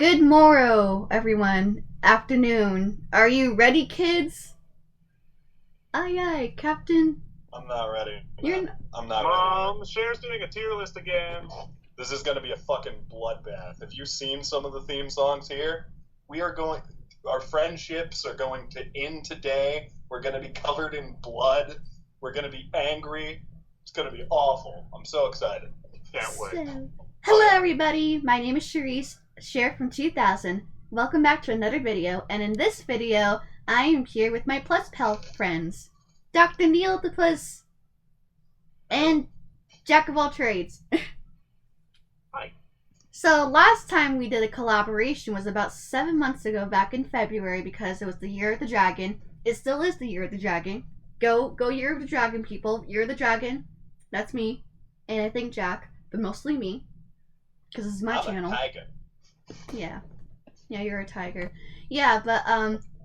Good morrow, everyone. Afternoon. Are you ready, kids? Aye, aye, Captain. I'm not ready. You're I'm not ready. Mom, Sher's doing a tier list again. This is going to be a fucking bloodbath. Have you seen some of the theme songs here? Our friendships are going to end today. We're going to be covered in blood. We're going to be angry. It's going to be awful. I'm so excited. Can't wait. Hello, everybody. My name is Sher from 2000. Welcome back to another video. And in this video, I am here with my Plus Pal friends, Dr. Neil the Puss and Jack of all trades. Hi. So last time we did a collaboration was about 7 months ago, back in February, because it was the Year of the Dragon. It still is the Year of the Dragon. Go Year of the Dragon, people. Year of the Dragon. That's me. And I think Jack, but mostly me. Because this is my channel. I'm a tiger. Yeah. Yeah, you're a tiger. Yeah, but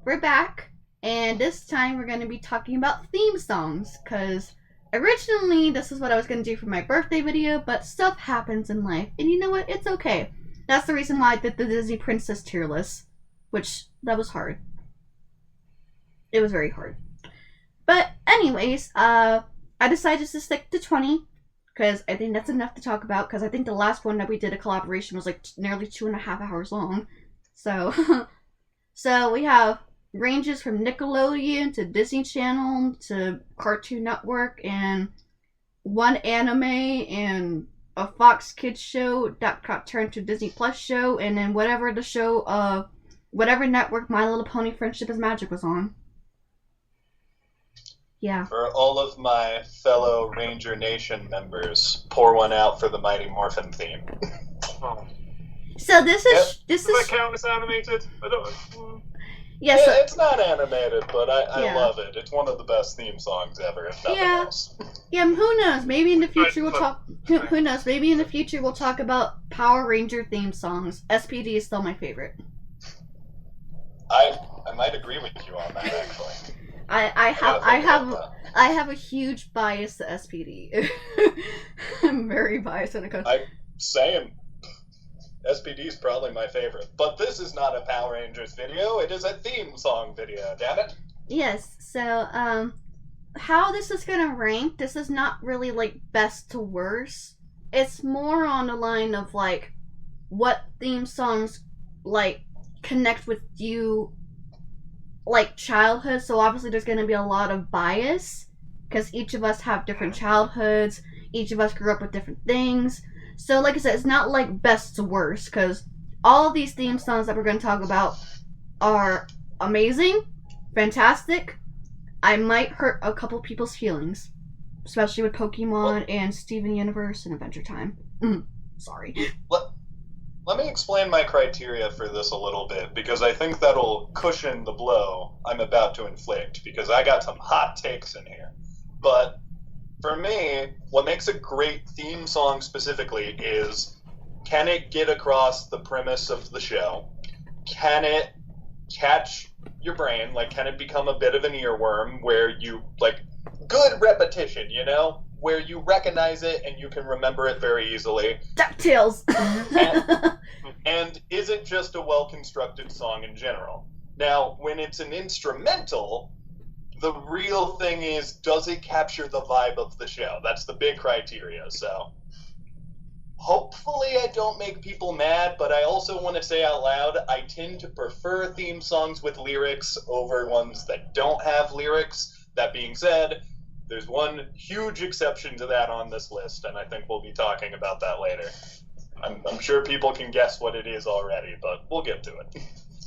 we're back. And this time we're going to be talking about theme songs. Because originally this is what I was going to do for my birthday video, but stuff happens in life. And you know what? It's okay. That's the reason why I did the Disney Princess tier list. Which, that was hard. It was very hard. But anyways, I decided to stick to 20. Because I think that's enough to talk about. Because I think the last one that we did a collaboration was like nearly 2.5 hours long. So, so we have ranges from Nickelodeon to Disney Channel to Cartoon Network and one anime and a Fox Kids show that got turned to Disney Plus show, and then whatever the show of whatever network My Little Pony Friendship is Magic was on. Yeah. For all of my fellow Ranger Nation members, pour one out for the Mighty Morphin theme. Oh. So this is Does that count as animated? I don't. yes. Yeah, it's not animated, but I Yeah. love it. It's one of the best theme songs ever, if nothing Yeah. else. Yeah, who knows? Maybe in the future we'll talk. Who knows? Maybe in the future we'll talk about Power Ranger theme songs. SPD is still my favorite. I might agree with you on that, actually. I have a huge bias to SPD. I'm very biased when it comes. Same. SPD is probably my favorite. But this is not a Power Rangers video, it is a theme song video, damn it. Yes. So how this is gonna rank? This is not really like best to worst. It's more on the line of like what theme songs like connect with you. Like childhood, so obviously there's going to be a lot of bias because each of us have different childhoods, each of us grew up with different things. So like I said, it's not like best to worst, because all of these theme songs that we're going to talk about are amazing, fantastic. I might hurt a couple people's feelings, especially with Pokemon and Steven Universe and Adventure Time. Sorry. Let me explain my criteria for this a little bit, because I think that'll cushion the blow I'm about to inflict, because I got some hot takes in here. But for me, what makes a great theme song specifically is, can it get across the premise of the show? Can it catch your brain? Like, can it become a bit of an earworm where you, like, good repetition, you know? Where you recognize it and you can remember it very easily. DuckTales! And is it just a well-constructed song in general? Now, when it's an instrumental, the real thing is, does it capture the vibe of the show? That's the big criteria, so. Hopefully I don't make people mad, but I also want to say out loud, I tend to prefer theme songs with lyrics over ones that don't have lyrics. That being said, there's one huge exception to that on this list, and I think we'll be talking about that later. I'm sure people can guess what it is already, but we'll get to it.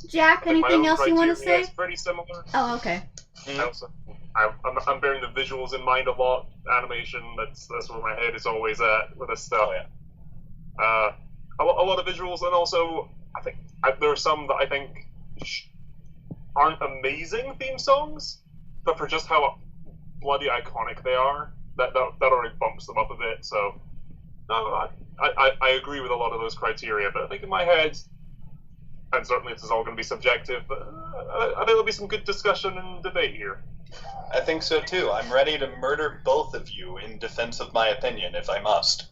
Jack, anything else you want to say? It's pretty similar. Oh, okay. I'm bearing the visuals in mind a lot. Animation, that's where my head is always at with this stuff. Oh, yeah. A lot of visuals, and also I think there are some that I think aren't amazing theme songs, but for just how bloody iconic they are, that already bumps them up a bit. So I agree with a lot of those criteria, but I think in my head, and certainly this is all going to be subjective, but I think there'll be some good discussion and debate here. I think so too. I'm ready to murder both of you in defense of my opinion, if I must.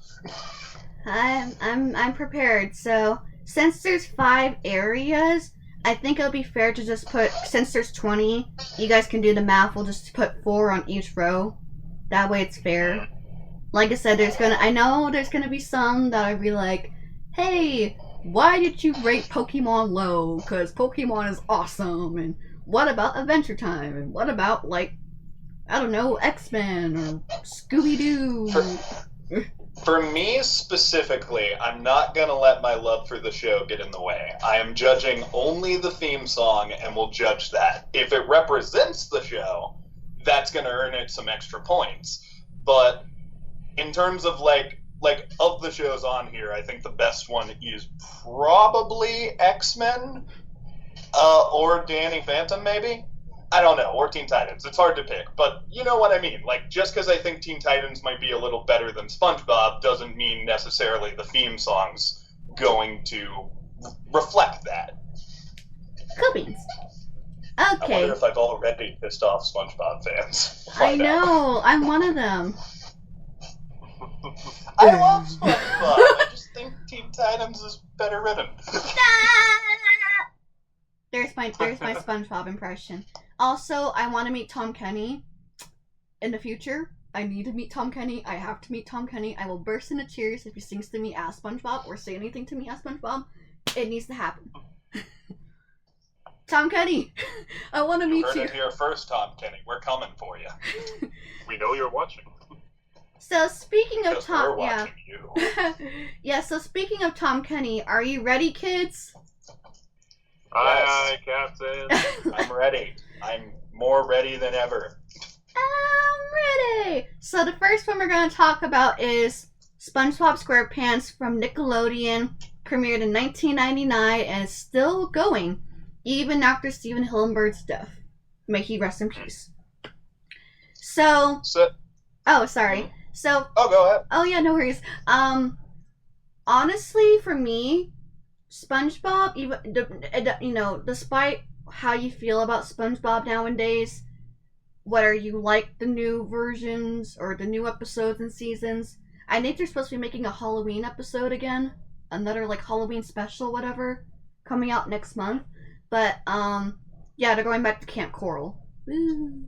I'm prepared. So since there's 5 areas, I think it would be fair to just put, since there's 20, you guys can do the math, we'll just put 4 on each row. That way it's fair. Like I said, I know there's gonna be some that I'd be like, hey, why did you rate Pokemon low? Because Pokemon is awesome, and what about Adventure Time? And what about, like, I don't know, X-Men or Scooby-Doo? For me specifically, I'm not going to let my love for the show get in the way. I am judging only the theme song and will judge that. If it represents the show, that's going to earn it some extra points. But in terms of like of the shows on here, I think the best one is probably X-Men or Danny Phantom, maybe. I don't know, or Teen Titans. It's hard to pick, but you know what I mean. Like, just because I think Teen Titans might be a little better than SpongeBob doesn't mean necessarily the theme song's going to reflect that. Cool beans. Okay. I wonder if I've already pissed off SpongeBob fans. I know, I'm one of them. I love SpongeBob. I just think Teen Titans is better written. There's my SpongeBob impression. Also, I want to meet Tom Kenny in the future. I need to meet Tom Kenny. I have to meet Tom Kenny. I will burst into tears if he sings to me as SpongeBob or say anything to me as SpongeBob. It needs to happen. Tom Kenny, I want to meet you. You heard it here first, Tom Kenny. We're coming for you. We know you're watching. So speaking of Tom, we're watching you. Yeah. So speaking of Tom Kenny, are you ready, kids? Aye, Captain. I'm ready. I'm more ready than ever. I'm ready. So the first one we're going to talk about is SpongeBob SquarePants from Nickelodeon, premiered in 1999 and is still going, even after Steven Hillenburg's death. May he rest in peace. So oh, sorry. So go ahead. Oh yeah, no worries. Honestly, for me, SpongeBob, even despite how you feel about SpongeBob nowadays, whether you like the new versions or the new episodes and seasons, I think they're supposed to be making a Halloween episode again, another like Halloween special, whatever, coming out next month. But yeah, they're going back to Camp Coral. Woo.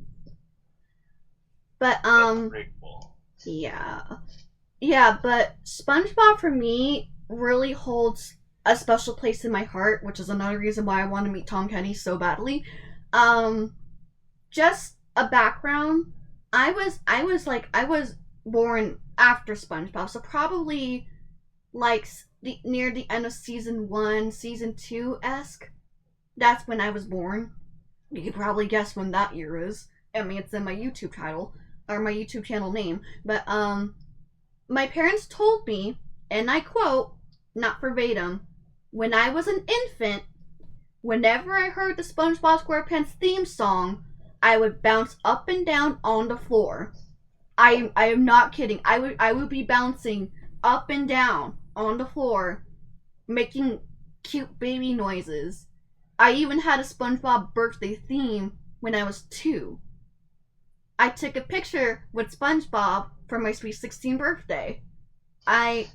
But That's pretty cool. yeah, but SpongeBob for me really holds a special place in my heart, which is another reason why I want to meet Tom Kenny so badly. Just a background. I was born after SpongeBob, so probably like near the end of season 1, season 2-esque. That's when I was born. You could probably guess when that year is. I mean, it's in my YouTube title or my YouTube channel name. But my parents told me, and I quote, not verbatim, when I was an infant, whenever I heard the SpongeBob SquarePants theme song, I would bounce up and down on the floor. I am not kidding. I would be bouncing up and down on the floor, making cute baby noises. I even had a SpongeBob birthday theme when I was 2. I took a picture with SpongeBob for my sweet 16th birthday. I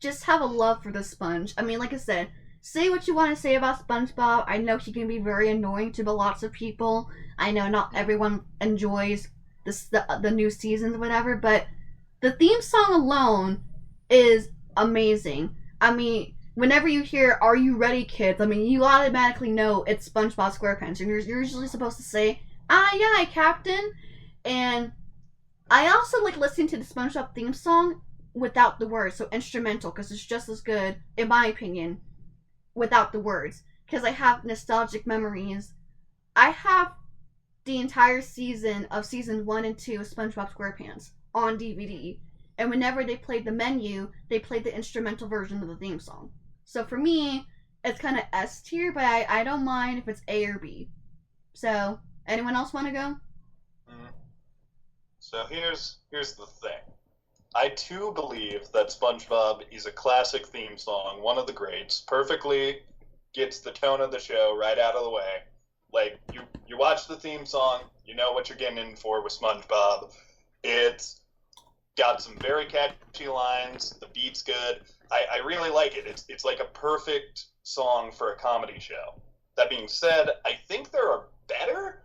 just have a love for the sponge. I mean, like I said, say what you want to say about SpongeBob. I know he can be very annoying to lots of people. I know not everyone enjoys the new seasons or whatever, but the theme song alone is amazing. I mean, whenever you hear "Are you ready, kids?" I mean, you automatically know it's SpongeBob SquarePants, and you're usually supposed to say, "Aye, aye, Captain." And I also like listening to the SpongeBob theme song without the words, so instrumental, because it's just as good, in my opinion, without the words, because I have nostalgic memories. I have the entire season of season 1 and 2 of SpongeBob SquarePants on DVD, and whenever they played the menu, they played the instrumental version of the theme song. So for me, it's kind of S tier, but I don't mind if it's A or B. So, anyone else want to go? So here's the thing. I too believe that SpongeBob is a classic theme song, one of the greats, perfectly gets the tone of the show right out of the way. Like, you watch the theme song, you know what you're getting in for with SpongeBob. It's got some very catchy lines. The beat's good. I really like it. It's like a perfect song for a comedy show. That being said, I think there are better.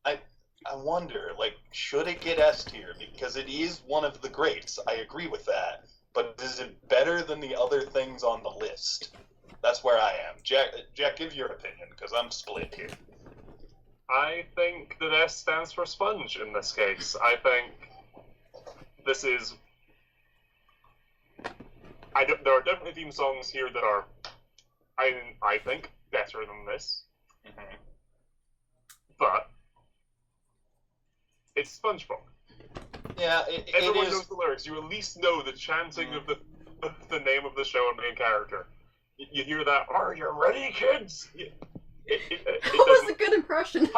I I wonder, like, should it get S tier? Because it is one of the greats. I agree with that. But is it better than the other things on the list? That's where I am. Jack, give your opinion, because I'm split here. I think that S stands for sponge in this case. I think this is... there are definitely theme songs here that are, I think, better than this. Mm-hmm. But it's SpongeBob. Yeah, Everyone it is. knows the lyrics. You at least know the chanting of the name of the show and main character. You hear that, "Are you ready, kids?" It That was a good impression.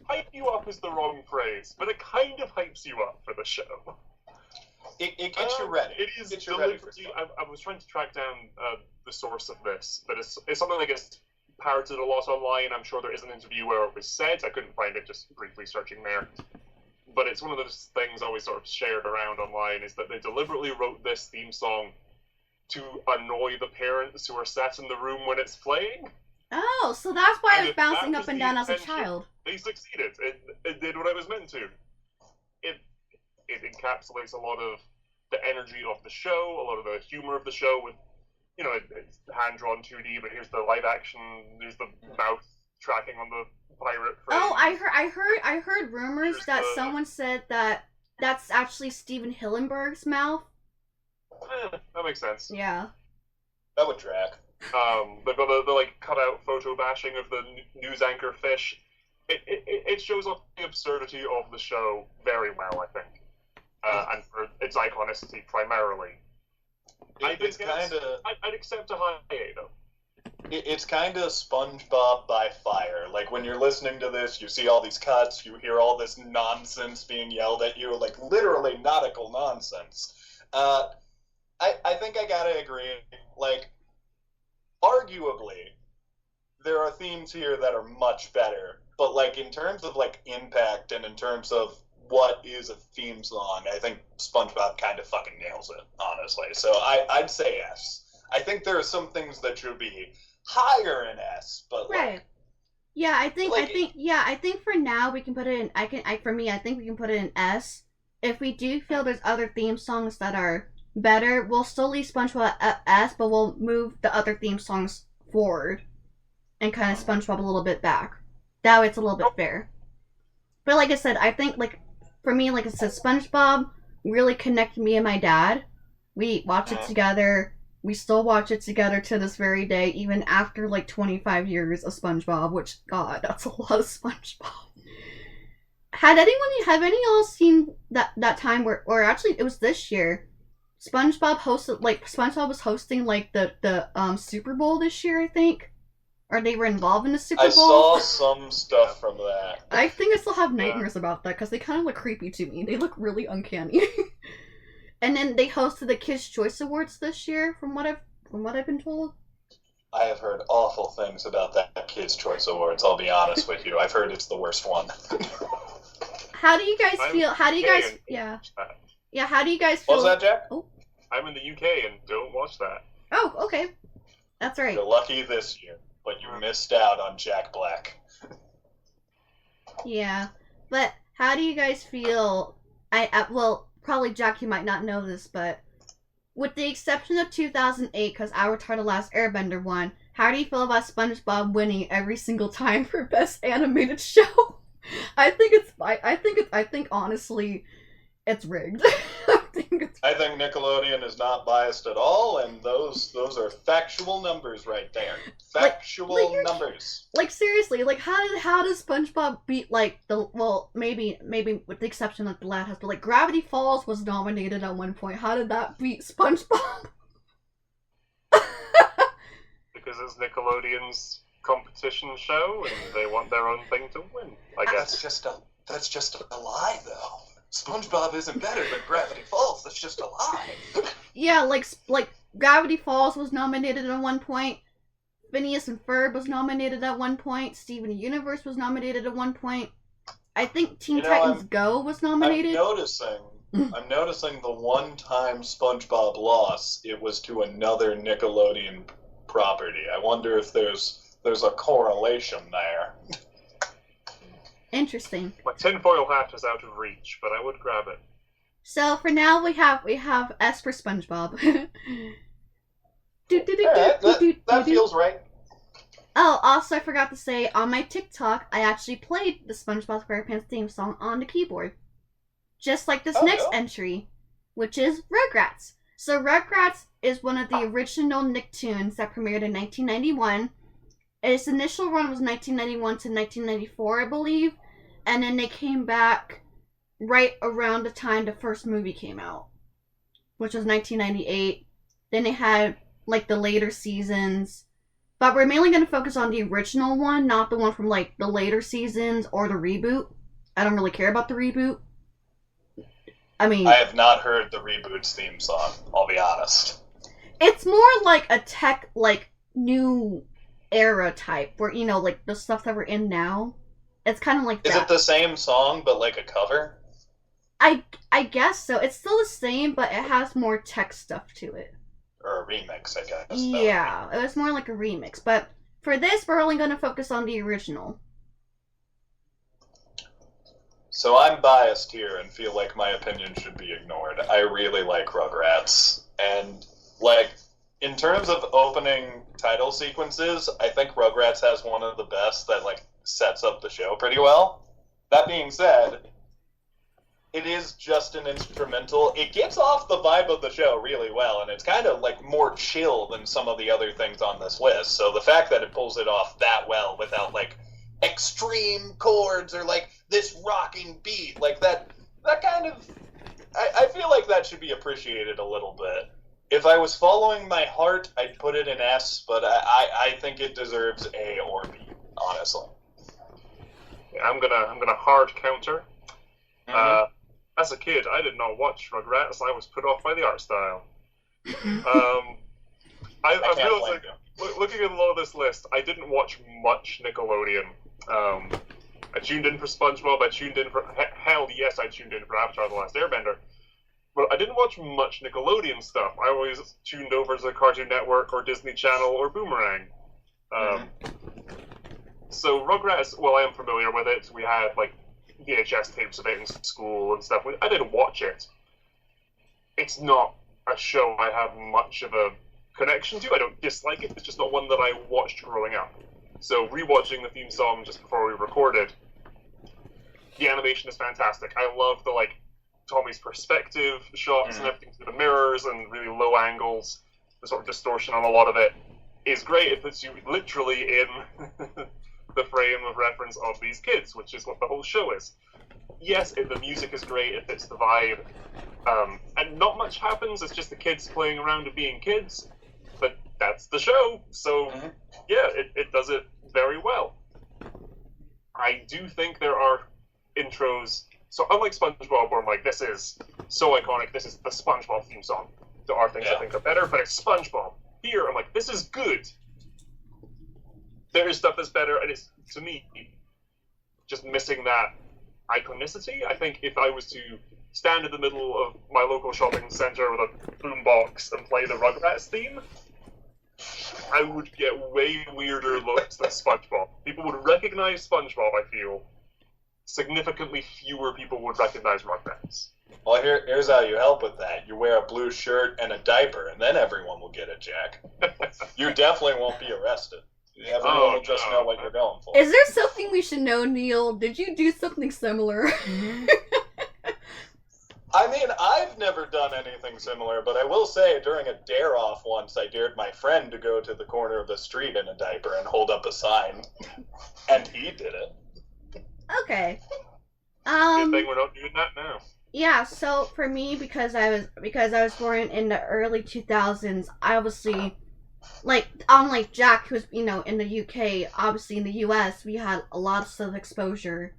hype you up is the wrong phrase, but it kind of hypes you up for the show. It gets you ready. It is Gets you ready for deliberately. I was trying to track down the source of this, but it's something that gets parroted a lot online. I'm sure there is an interview where it was said. I couldn't find it, just briefly searching there. But it's one of those things always sort of shared around online, is that they deliberately wrote this theme song to annoy the parents who are sat in the room when it's playing. Oh, so that's why I was if bouncing that up was and the down as a intention, child. They succeeded. It did what it was meant to. It encapsulates a lot of the energy of the show, a lot of the humor of the show. With it's hand drawn 2D, but here's the live action. There's the mouth tracking on the pirate frame. Oh, I heard rumors Here's that someone said that that's actually Steven Hillenburg's mouth. That makes sense. Yeah. That would track. They've got the like cutout photo bashing of the news anchor fish. It shows off the absurdity of the show very well, I think, and for its iconicity primarily. I'd accept a high A though. It's kind of SpongeBob by fire. Like, when you're listening to this, you see all these cuts, you hear all this nonsense being yelled at you, like literally nautical nonsense. I think I gotta agree. Like, arguably, there are themes here that are much better. But, like, in terms of, like, impact and in terms of what is a theme song, I think SpongeBob kind of fucking nails it, honestly. So I'd say S. I think there are some things that should be higher in S, but, like... Right. Yeah, I think for now we can put it in, I think we can put it in S. If we do feel there's other theme songs that are better, we'll still leave SpongeBob at S, but we'll move the other theme songs forward and kind of SpongeBob a little bit back. That way it's a little bit fair. But like I said, I think, like, for me, like I said, SpongeBob really connected me and my dad. We watch it together. We still watch it together to this very day, even after, like, 25 years of SpongeBob, which, God, that's a lot of SpongeBob. Have any of y'all seen that time where, or actually, it was this year, SpongeBob was hosting, like, the Super Bowl this year, I think? Or they were involved in the Super Bowl? I saw some stuff from that. I think I still have nightmares about that, because they kind of look creepy to me. They look really uncanny. And then they hosted the Kids' Choice Awards this year, from what I've been told. I have heard awful things about that Kids' Choice Awards, I'll be honest with you. I've heard it's the worst one. How do you guys feel? How do you guys... Yeah, how do you guys feel? What was that, Jack? Oh. I'm in the UK and don't watch that. Oh, okay. That's right. You're lucky this year, but you missed out on Jack Black. Yeah, but how do you guys feel? Well, probably Jack, you might not know this, but with the exception of 2008, because Avatar: The Last Airbender won, how do you feel about SpongeBob winning every single time for Best Animated Show? I think honestly, it's rigged. I think Nickelodeon is not biased at all, and those are factual numbers right there. Factual numbers. Like, seriously, like, how does SpongeBob beat, like, maybe with the exception of the Lad House, but, like, Gravity Falls was nominated at one point. How did that beat SpongeBob? Because it's Nickelodeon's competition show, and they want their own thing to win, I guess. That's just a lie, though. SpongeBob isn't better than Gravity Falls. That's just a lie. Yeah, like Gravity Falls was nominated at one point. Phineas and Ferb was nominated at one point. Steven Universe was nominated at one point. I think Teen You know, Titans Go was I'm nominated. noticing. I'm noticing the one time SpongeBob lost, it was to another Nickelodeon property. I wonder if there's a correlation there. Interesting. My tinfoil hat is out of reach, but I would grab it. So for now we have S for SpongeBob. Alright, that feels right. Oh, also I forgot to say, on my TikTok, I actually played the SpongeBob SquarePants theme song on the keyboard. Just like this next entry, which is Rugrats. So Rugrats is one of the original Nicktoons that premiered in 1991. Its initial run was 1991 to 1994, I believe. And then they came back right around the time the first movie came out, which was 1998. Then they had, like, the later seasons. But we're mainly going to focus on the original one, not the one from, like, the later seasons or the reboot. I don't really care about the reboot. I mean, I have not heard the reboot's theme song, I'll be honest. It's more like a tech, like, new era type, where, you know, like, the stuff that we're in now. It's kind of like that. Is it the same song, but like a cover? I guess so. It's still the same, but it has more tech stuff to it. Or a remix, I guess. Yeah, it was more like a remix. But for this, we're only going to focus on the original. So I'm biased here and feel like my opinion should be ignored. I really like Rugrats. And, like, in terms of opening title sequences, I think Rugrats has one of the best that, like, sets up the show pretty well. That being said, it is just an instrumental. It gets off the vibe of the show really well, and it's kind of, like, more chill than some of the other things on this list. So the fact that it pulls it off that well without, like, extreme chords or, like, this rocking beat, like, that kind of... I feel like that should be appreciated a little bit. If I was following my heart, I'd put it in S, but I think it deserves A or B, honestly. Yeah, I'm gonna hard counter. As a kid, I did not watch Rugrats. I was put off by the art style. I realized, like, looking at a lot of this list, I didn't watch much Nickelodeon. I tuned in for SpongeBob. I tuned in for hell yes, I tuned in for Avatar: The Last Airbender. But I didn't watch much Nickelodeon stuff. I always tuned over to the Cartoon Network or Disney Channel or Boomerang. So Rugrats, well, I am familiar with it. We had, like, VHS tapes of it in school and stuff. I didn't watch it. It's not a show I have much of a connection to. I don't dislike it. It's just not one that I watched growing up. So rewatching the theme song just before we recorded, the animation is fantastic. I love the, like, Tommy's perspective shots and everything through the mirrors and really low angles. The sort of distortion on a lot of it is great. It puts you literally in the frame of reference of these kids, which is what the whole show is. Yes, the music is great, it fits the vibe, and not much happens, it's just the kids playing around and being kids, but that's the show, so yeah, it does it very well. I do think there are intros, so unlike SpongeBob, where I'm like, this is so iconic, this is the SpongeBob theme song, there are things I think are better, but it's SpongeBob. Here, I'm like, this is good. There is stuff that's better, and it's, to me, just missing that iconicity. I think if I was to stand in the middle of my local shopping centre with a boombox and play the Rugrats theme, I would get way weirder looks than SpongeBob. People would recognize SpongeBob, I feel. Significantly fewer people would recognize Rugrats. Well, here's how you help with that. You wear a blue shirt and a diaper, and then everyone will get it, Jack. You definitely won't be arrested. Everyone will just know what you're going for. Is there something we should know, Neil? Did you do something similar? I mean, I've never done anything similar, but I will say during a dare-off once, I dared my friend to go to the corner of the street in a diaper and hold up a sign. And he did it. Okay. Good thing we're not doing that now. Yeah, so for me, because I was born in the early 2000s, I obviously... Like, unlike Jack, who's, you know, in the UK, obviously in the US, we had a lot of stuff exposure.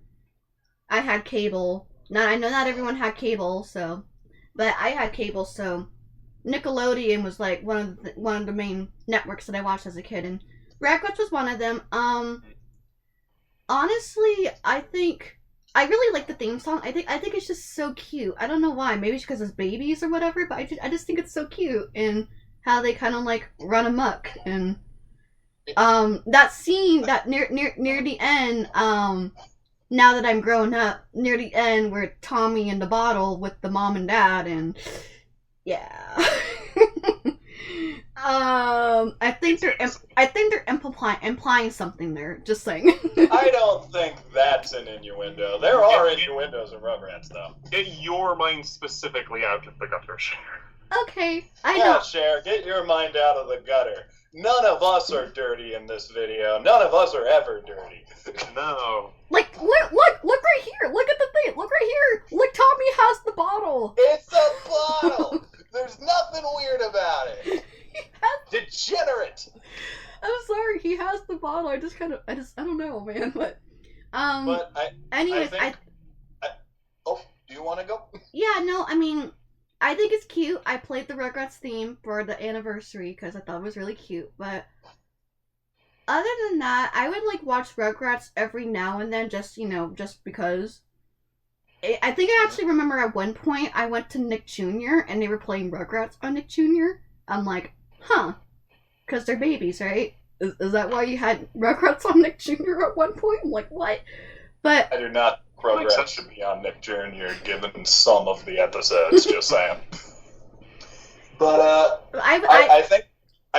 I had cable. Now, I know not everyone had cable, so... But I had cable, so... Nickelodeon was, like, one of the main networks that I watched as a kid, and Rugrats was one of them. Honestly, I think I really like the theme song. I think it's just so cute. I don't know why. Maybe it's because it's babies or whatever, but I just think it's so cute and how they kind of like run amok and that scene that near the end now that I'm grown up near the end where Tommy in the bottle with the mom and dad and yeah. I think they're implying something there. Just saying. I don't think that's an innuendo. There are innuendos in Rugrats, though. Get your mind specifically out of the gutter, Sher. Okay, I know. Yeah, Cher, get your mind out of the gutter. None of us are dirty in this video. None of us are ever dirty. No. Like, look right here. Look at the thing. Look right here. Look, Tommy has the bottle. It's a bottle. There's nothing weird about it. Degenerate. I'm sorry, he has the bottle. I don't know, man. But anyways, oh, do you want to go? Yeah, no, I mean, I think it's cute. I played the Rugrats theme for the anniversary because I thought it was really cute. But other than that, I would like watch Rugrats every now and then, just because. I think I actually remember at one point I went to Nick Jr. and they were playing Rugrats on Nick Jr. I'm like, huh. Because they're babies, right? Is that why you had Rugrats on Nick Jr. at one point? I'm like, what? But I do not think Rugrats should be on Nick Jr. given some of the episodes, just saying. But I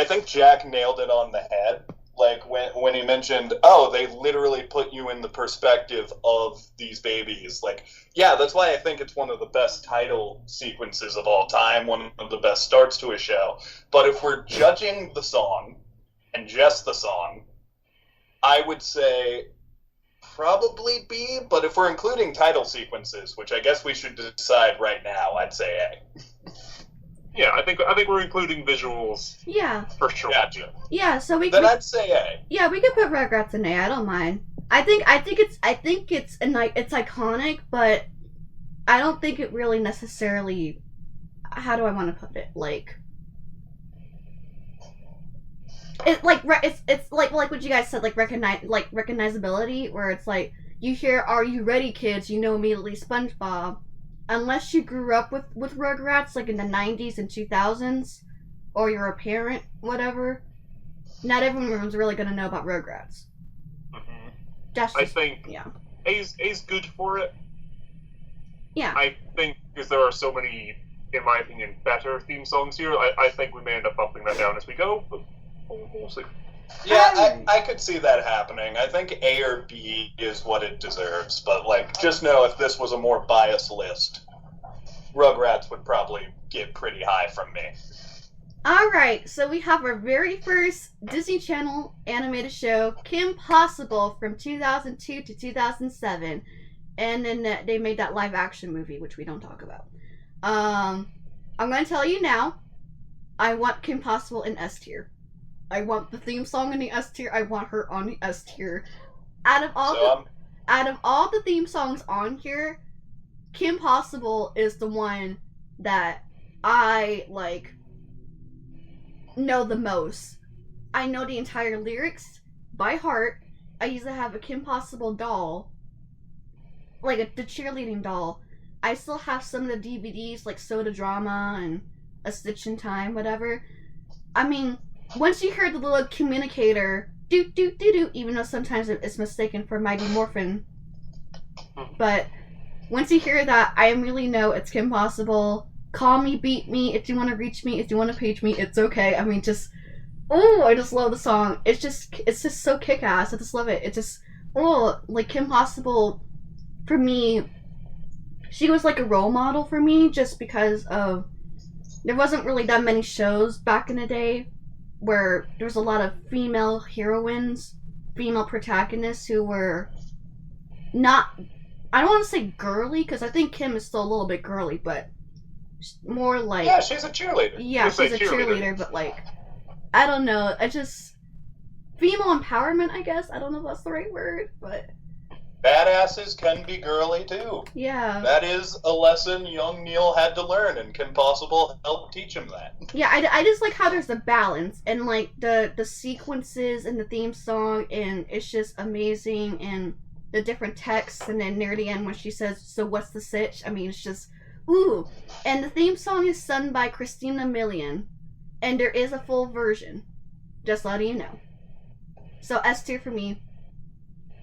think Jack nailed it on the head. Like when he mentioned, oh, they literally put you in the perspective of these babies. Like, yeah, that's why I think it's one of the best title sequences of all time, one of the best starts to a show. But if we're judging the song, and just the song, I would say probably B, but if we're including title sequences, which I guess we should decide right now, I'd say A. Yeah, I think we're including visuals. Yeah. For sure. Gotcha. Yeah, so we. Then I'd say A. Yeah, we could put Rugrats in A. I don't mind. I think it's iconic, but I don't think it really necessarily. How do I want to put it? Like. It's like what you guys said, like recognizability, where it's like you hear "Are you ready, kids?" You know immediately SpongeBob. Unless you grew up with Rugrats, like in the 90s and 2000s, or you're a parent, whatever, not everyone's really going to know about Rugrats. Mm-hmm. That's just, I think yeah. A's good for it. Yeah. I think because there are so many, in my opinion, better theme songs here, I think we may end up bumping that down as we go, but we'll see. Yeah, I could see that happening. I think A or B is what it deserves, but like, just know if this was a more biased list, Rugrats would probably get pretty high from me. Alright, so we have our very first Disney Channel animated show, Kim Possible, from 2002 to 2007. And then they made that live action movie, which we don't talk about. I'm going to tell you now, I want Kim Possible in S tier. I want the theme song in the S tier. I want her on the S tier. Out of all the theme songs on here, Kim Possible is the one that I like know the most. I know the entire lyrics by heart. I used to have a Kim Possible doll, like the cheerleading doll. I still have some of the DVDs, like Soda Drama and A Stitch in Time, whatever. I mean, once you hear the little communicator, do, even though sometimes it's mistaken for Mighty Morphin, but once you hear that, I immediately know it's Kim Possible. Call me, beat me, if you want to reach me, if you want to page me, it's okay. I mean, I just love the song. It's just so kick-ass. I just love it. It just, like Kim Possible, for me, she was like a role model for me just because of, there wasn't really that many shows back in the day where there was a lot of female heroines, female protagonists who were not, I don't want to say girly, because I think Kim is still a little bit girly, but more like... Yeah, she's a cheerleader. Yeah, she's a cheerleader, but like, I don't know, female empowerment, I guess, I don't know if that's the right word, but... Badasses can be girly, too. Yeah. That is a lesson young Neil had to learn, and Kim Possible helped teach him that. Yeah, I just like how there's a balance, and like the sequences and the theme song, and it's just amazing, and the different texts, and then near the end when she says, "So what's the sitch?" I mean, it's just ooh. And the theme song is sung by Christina Milian, and there is a full version. Just letting you know. So S tier for me.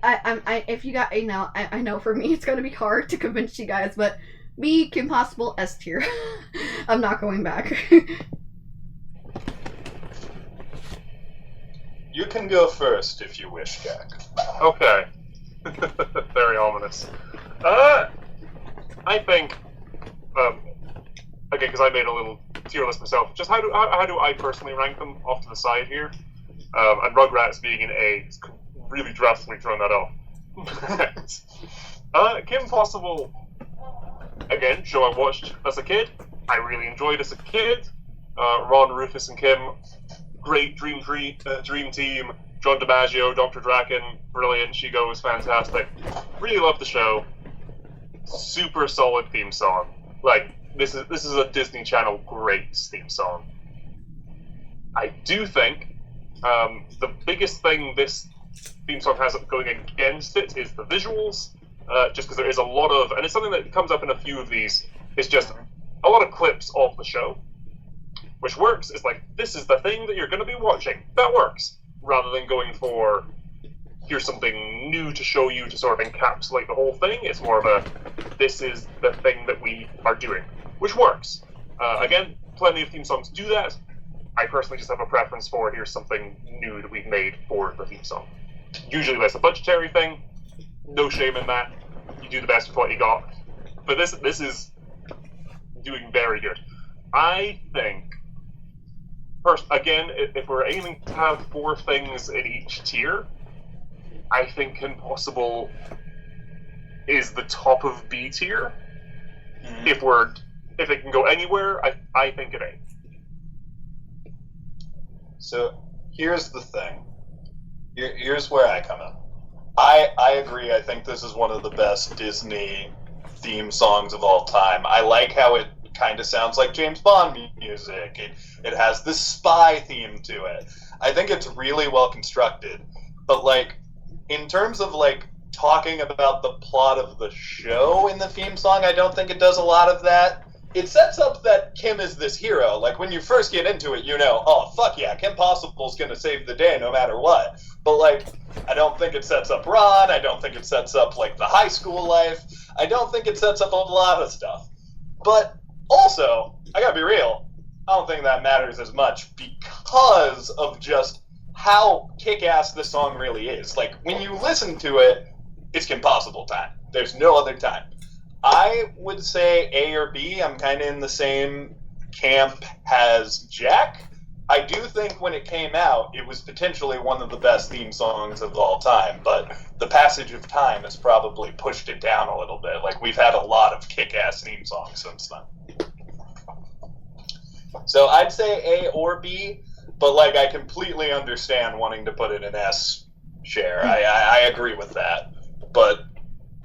If you got I know for me it's gonna be hard to convince you guys, but me, Kim Possible, S tier. I'm not going back. You can go first if you wish, Jack. Okay. Very ominous. I think, again, because I made a little tier list myself, just how do I personally rank them off to the side here? And Rugrats being an A is really drastically throwing that off. Kim Possible, again, show I watched as a kid. I really enjoyed as a kid. Ron, Rufus, and Kim, great dream team. John DiMaggio, Dr. Draken, brilliant. Shigo was fantastic. Really loved the show. Super solid theme song. Like, this is a Disney Channel great theme song. I do think the biggest thing this theme song has going against it is the visuals. Just because there is a lot of, and it's something that comes up in a few of these, it's just a lot of clips of the show. Which works. It's like, this is the thing that you're going to be watching. That works. Rather than going for, here's something new to show you to sort of encapsulate the whole thing. It's more of a, this is the thing that we are doing. Which works. Again, plenty of theme songs do that. I personally just have a preference for, here's something new that we've made for the theme song. Usually that's a budgetary thing. No shame in that. You do the best with what you got. But this is doing very good. I think, first, again, if we're aiming to have 4 things in each tier, I think Kim Possible is the top of B tier. Mm-hmm. If it can go anywhere, I think it ain't. So here's the thing. Here's where I come in. I agree. I think this is one of the best Disney theme songs of all time. I like how it kind of sounds like James Bond music. It has this spy theme to it. I think it's really well constructed. But, like, in terms of, like, talking about the plot of the show in the theme song, I don't think it does a lot of that. It sets up that Kim is this hero. Like, when you first get into it, you know, oh, fuck yeah, Kim Possible's gonna save the day no matter what. But, like, I don't think it sets up Ron. I don't think it sets up, like, the high school life. I don't think it sets up a lot of stuff. But also, I gotta be real, I don't think that matters as much because of just how kick-ass this song really is. Like, when you listen to it, it's Kim Possible time. There's no other time. I would say A or B. I'm kind of in the same camp as Jack. I do think when it came out, it was potentially one of the best theme songs of all time, but the passage of time has probably pushed it down a little bit. Like, we've had a lot of kick-ass theme songs since then. So I'd say A or B, but, like, I completely understand wanting to put it in S, Sher. I agree with that. But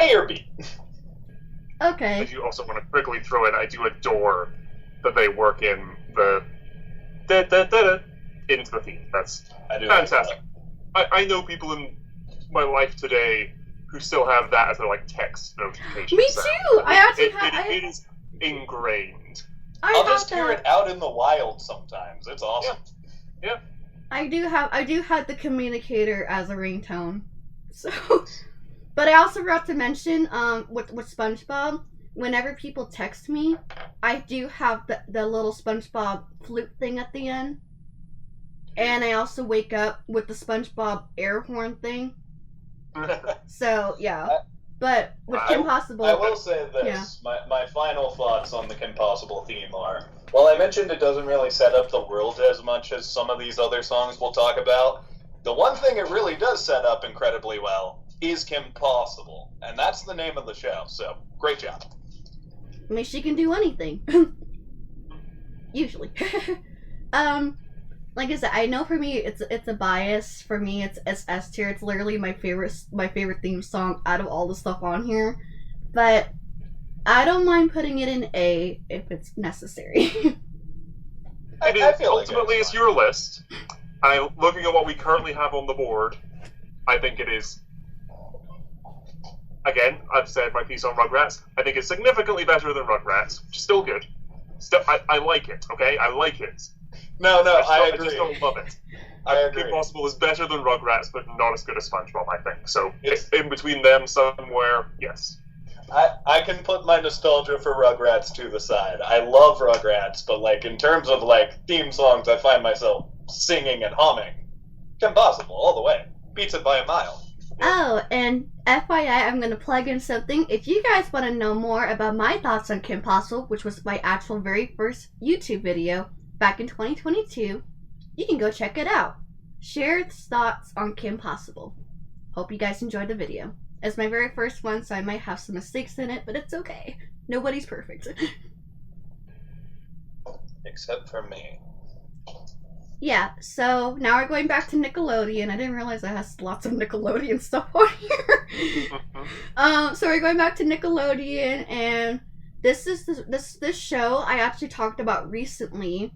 A or B. Okay. I do also want to quickly throw in, I do adore that they work in the da-da-da-da into the theme. That's fantastic. I know people in my life today who still have that as their, like, text notification Me sound. too! I actually have... It is ingrained. I'll just hear it out in the wild sometimes. It's awesome. Yeah. I do have the communicator as a ringtone. So... But I also forgot to mention, with SpongeBob, whenever people text me, I do have the little SpongeBob flute thing at the end. And I also wake up with the SpongeBob air horn thing. So, yeah. But with Kim Possible... I will say this. Yeah. My final thoughts on the Kim Possible theme are, while I mentioned it doesn't really set up the world as much as some of these other songs we'll talk about, the one thing it really does set up incredibly well is Kim Possible, and that's the name of the show, so great job. I mean, she can do anything. Usually. Like I said, I know for me it's a bias. For me it's S tier. It's literally my favorite theme song out of all the stuff on here. But I don't mind putting it in A if it's necessary. I feel ultimately like it's your list. Looking at what we currently have on the board, I think it is again, I've said my piece on Rugrats. I think it's significantly better than Rugrats, which is still good. Still, I like it. Okay, I like it. No, I I just agree. don't love it. I agree. Kim Possible is better than Rugrats, but not as good as SpongeBob, I think. So, It's- in between them somewhere, yes. I can put my nostalgia for Rugrats to the side. I love Rugrats, but like in terms of like theme songs, I find myself singing and humming. Kim Possible all the way, beats it by a mile. Oh, and FYI, I'm going to plug in something. If you guys want to know more about my thoughts on Kim Possible, which was my actual very first YouTube video back in 2022, you can go check it out. Sher's thoughts on Kim Possible. Hope you guys enjoyed the video. It's my very first one, so I might have some mistakes in it, but it's okay. Nobody's perfect. Except for me. Yeah, so now we're going back to Nickelodeon. I didn't realize I has lots of Nickelodeon stuff on here. So we're going back to Nickelodeon, and this is this show I actually talked about recently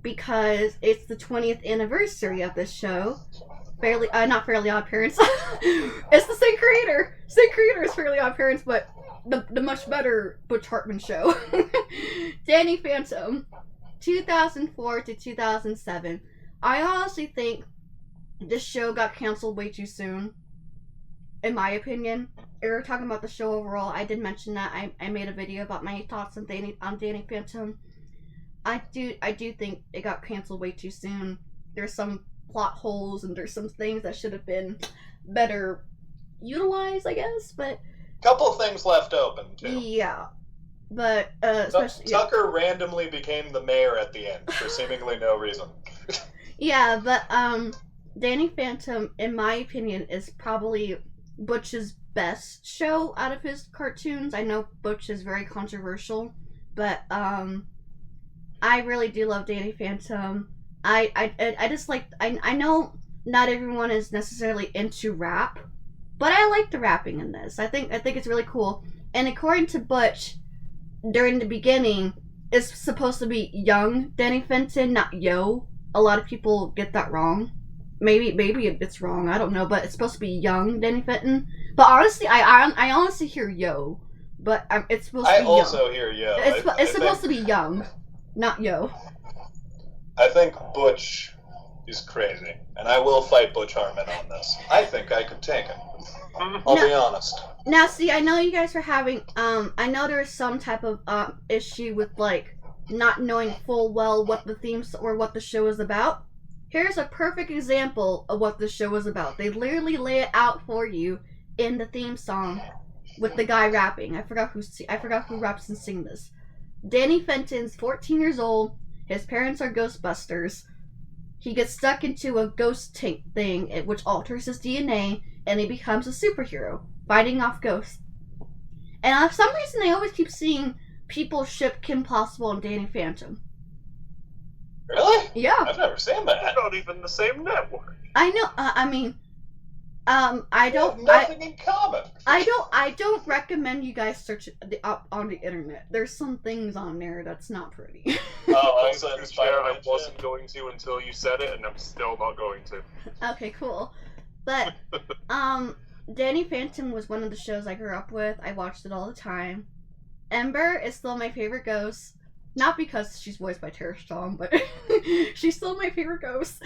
because it's the 20th anniversary of this show. Not Fairly Odd Parents. It's the same creator. Same creator as Fairly Odd Parents, but the much better Butch Hartman show. Danny Phantom. 2004 to 2007. I honestly think this show got canceled way too soon, in my opinion. We were talking about the show overall. I did mention that I made a video about my thoughts on Danny Phantom. I do think it got canceled way too soon. There's some plot holes and there's some things that should have been better utilized, I guess. But Couple of things left open too. yeah. But especially Tucker randomly became the mayor at the end for seemingly no reason. yeah, but Danny Phantom, in my opinion, is probably Butch's best show out of his cartoons. I know Butch is very controversial, but I really do love Danny Phantom. I just like I know not everyone is necessarily into rap, but I like the rapping in this. I think it's really cool. And according to Butch, during the beginning, it's supposed to be young Danny Fenton, not Yo. A lot of people get that wrong. Maybe it's wrong. I don't know, but it's supposed to be young Danny Fenton. But honestly, I honestly hear Yo, but it's supposed to be young. I also hear Yo. It's supposed to be young, not Yo. I think Butch is crazy, and I will fight Butch Hartman on this. I think I could take him. I'll be honest. Now, see, I know you guys are having, I know there's some type of, issue with, like, not knowing full well what the themes or what the show is about. Here's a perfect example of what the show is about. They literally lay it out for you in the theme song with the guy rapping. I forgot who raps and sings this. Danny Fenton's 14 years old. His parents are Ghostbusters. He gets stuck into a ghost tank thing, which alters his DNA, and he becomes a superhero, fighting off ghosts. And for some reason, I always keep seeing people ship Kim Possible and Danny Phantom. Really? Yeah. I've never seen that. They're not even the same network. I know. I mean, I We have don't. nothing in common. I don't recommend you guys search up on the internet. There's some things on there that's not pretty. Oh, Thanks also to in Sher, I Spider-Man wasn't going to until you said it, and I'm still not going to. Okay, cool. But Danny Phantom was one of the shows I grew up with. I watched it all the time. Ember is still my favorite ghost. Not because she's voiced by Tara Strong, but she's still my favorite ghost.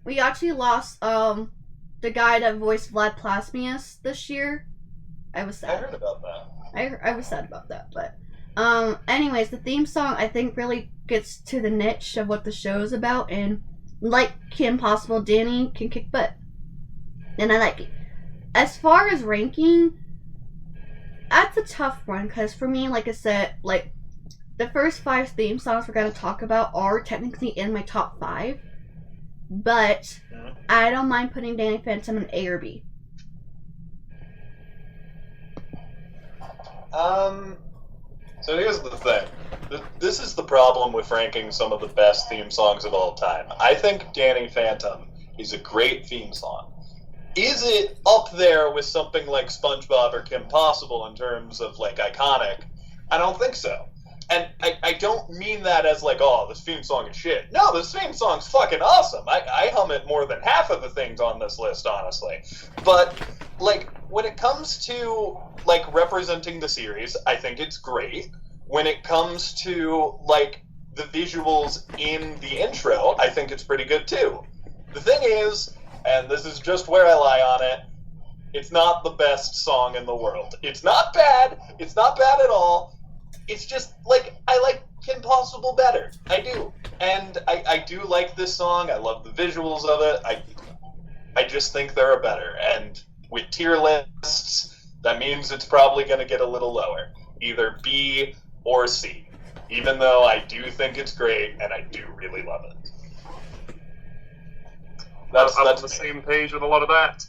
We actually lost the guy that voiced Vlad Plasmius this year. I was I sad. heard about that. I was sad about that, but anyways, the theme song I think really gets to the niche of what the show is about, and like Kim Possible, Danny can kick butt, and I like it. As far as ranking, that's a tough one because for me, like I said, like the first 5 theme songs we're gonna talk about are technically in my top 5, but I don't mind putting Danny Phantom in A or B. So here's the thing. This is the problem with ranking some of the best theme songs of all time. I think Danny Phantom is a great theme song. Is it up there with something like SpongeBob or Kim Possible in terms of, like, iconic? I don't think so. And I don't mean that as, like, oh, this theme song is shit. No, this theme song's fucking awesome. I hum it more than half of the things on this list, honestly. But like, when it comes to, like, representing the series, I think it's great. When it comes to, like, the visuals in the intro, I think it's pretty good, too. The thing is, and this is just where I lie on it, it's not the best song in the world. It's not bad. It's not bad at all. It's just, like, I like Kim Possible better. I do. And I do like this song. I love the visuals of it. I just think there are better. And with tier lists, that means it's probably going to get a little lower. Either B or C. Even though I do think it's great, and I do really love it. I'm on the same page with a lot of that.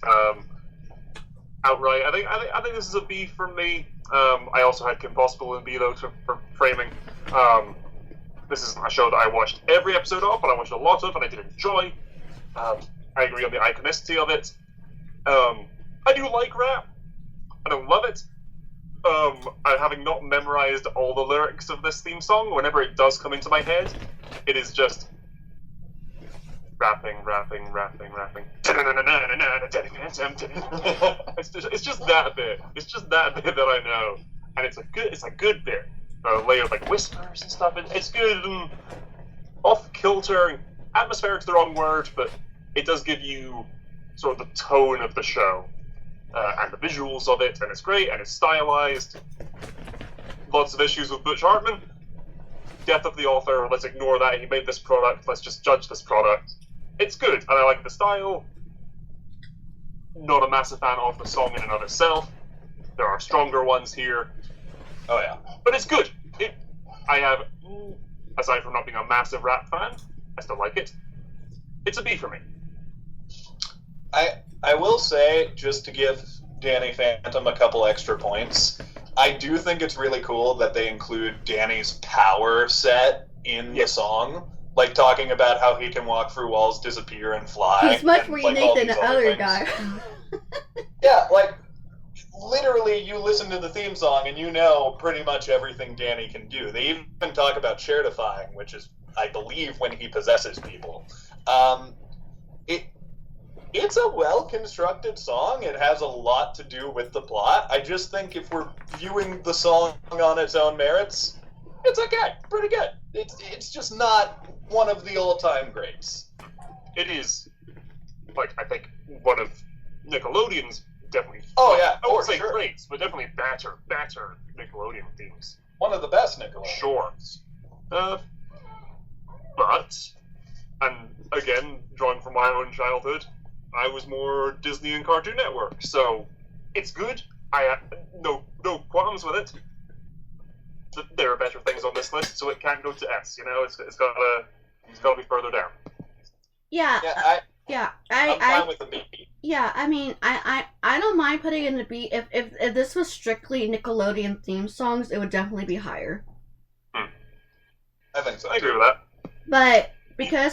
Outright, I think this is a B for me. I also had Kim Possible in B though for framing. This is a show that I watched every episode of, and I watched a lot of, and I did enjoy. I agree on the iconicity of it. I do like rap. I don't love it. And having not memorized all the lyrics of this theme song, whenever it does come into my head, it is just rapping. It's just that bit. It's just that bit that I know, and it's a good bit. Layered like whispers and stuff. It's good and off kilter. Atmospheric's the wrong word, but it does give you sort of the tone of the show and the visuals of it, and it's great and it's stylized. Lots of issues with Butch Hartman. Death of the author. Let's ignore that. He made this product. Let's just judge this product. It's good, and I like the style. Not a massive fan of the song in and of itself. There are stronger ones here. Oh yeah. But it's good. I have, aside from not being a massive rap fan, I still like it. It's a B for me. I will say, just to give Danny Phantom a couple extra points, I do think it's really cool that they include Danny's power set in the song. Like, talking about how he can walk through walls, disappear, and fly. He's much more like, unique than the other guy. Yeah, like, literally, you listen to the theme song and you know pretty much everything Danny can do. They even talk about Sher-defying, which is, I believe, when he possesses people. It's a well-constructed song. It has a lot to do with the plot. I just think if we're viewing the song on its own merits, it's okay, pretty good. It's just not one of the all-time greats. It is, like, I think one of Nickelodeon's definitely. Oh yeah, I won't say greats, but definitely better Nickelodeon themes. One of the best Nickelodeon. Sure. But, and again, drawing from my own childhood, I was more Disney and Cartoon Network, so it's good. I have no qualms with it. There are better things on this list, so it can't go to S. You know, it's gotta be further down. Yeah. I'm fine with the B. Yeah, I mean, I don't mind putting it in the B. If this was strictly Nickelodeon theme songs, it would definitely be higher. I think so. I agree with that. But because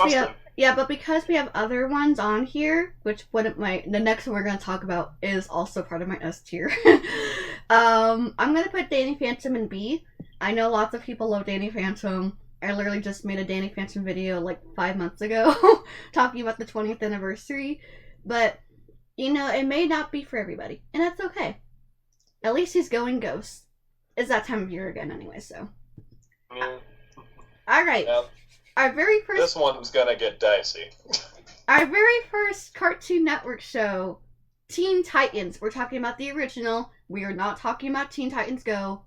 we have other ones on here, which the next one we're gonna talk about is also part of my S tier. I'm gonna put Danny Phantom in B. I know lots of people love Danny Phantom. I literally just made a Danny Phantom video like 5 months ago talking about the 20th anniversary. But, you know, it may not be for everybody. And that's okay. At least he's going ghost. It's that time of year again anyway, so. Alright. Yep. Our very first... This one's gonna get dicey. Our very first Cartoon Network show, Teen Titans. We're talking about the original. We are not talking about Teen Titans Go.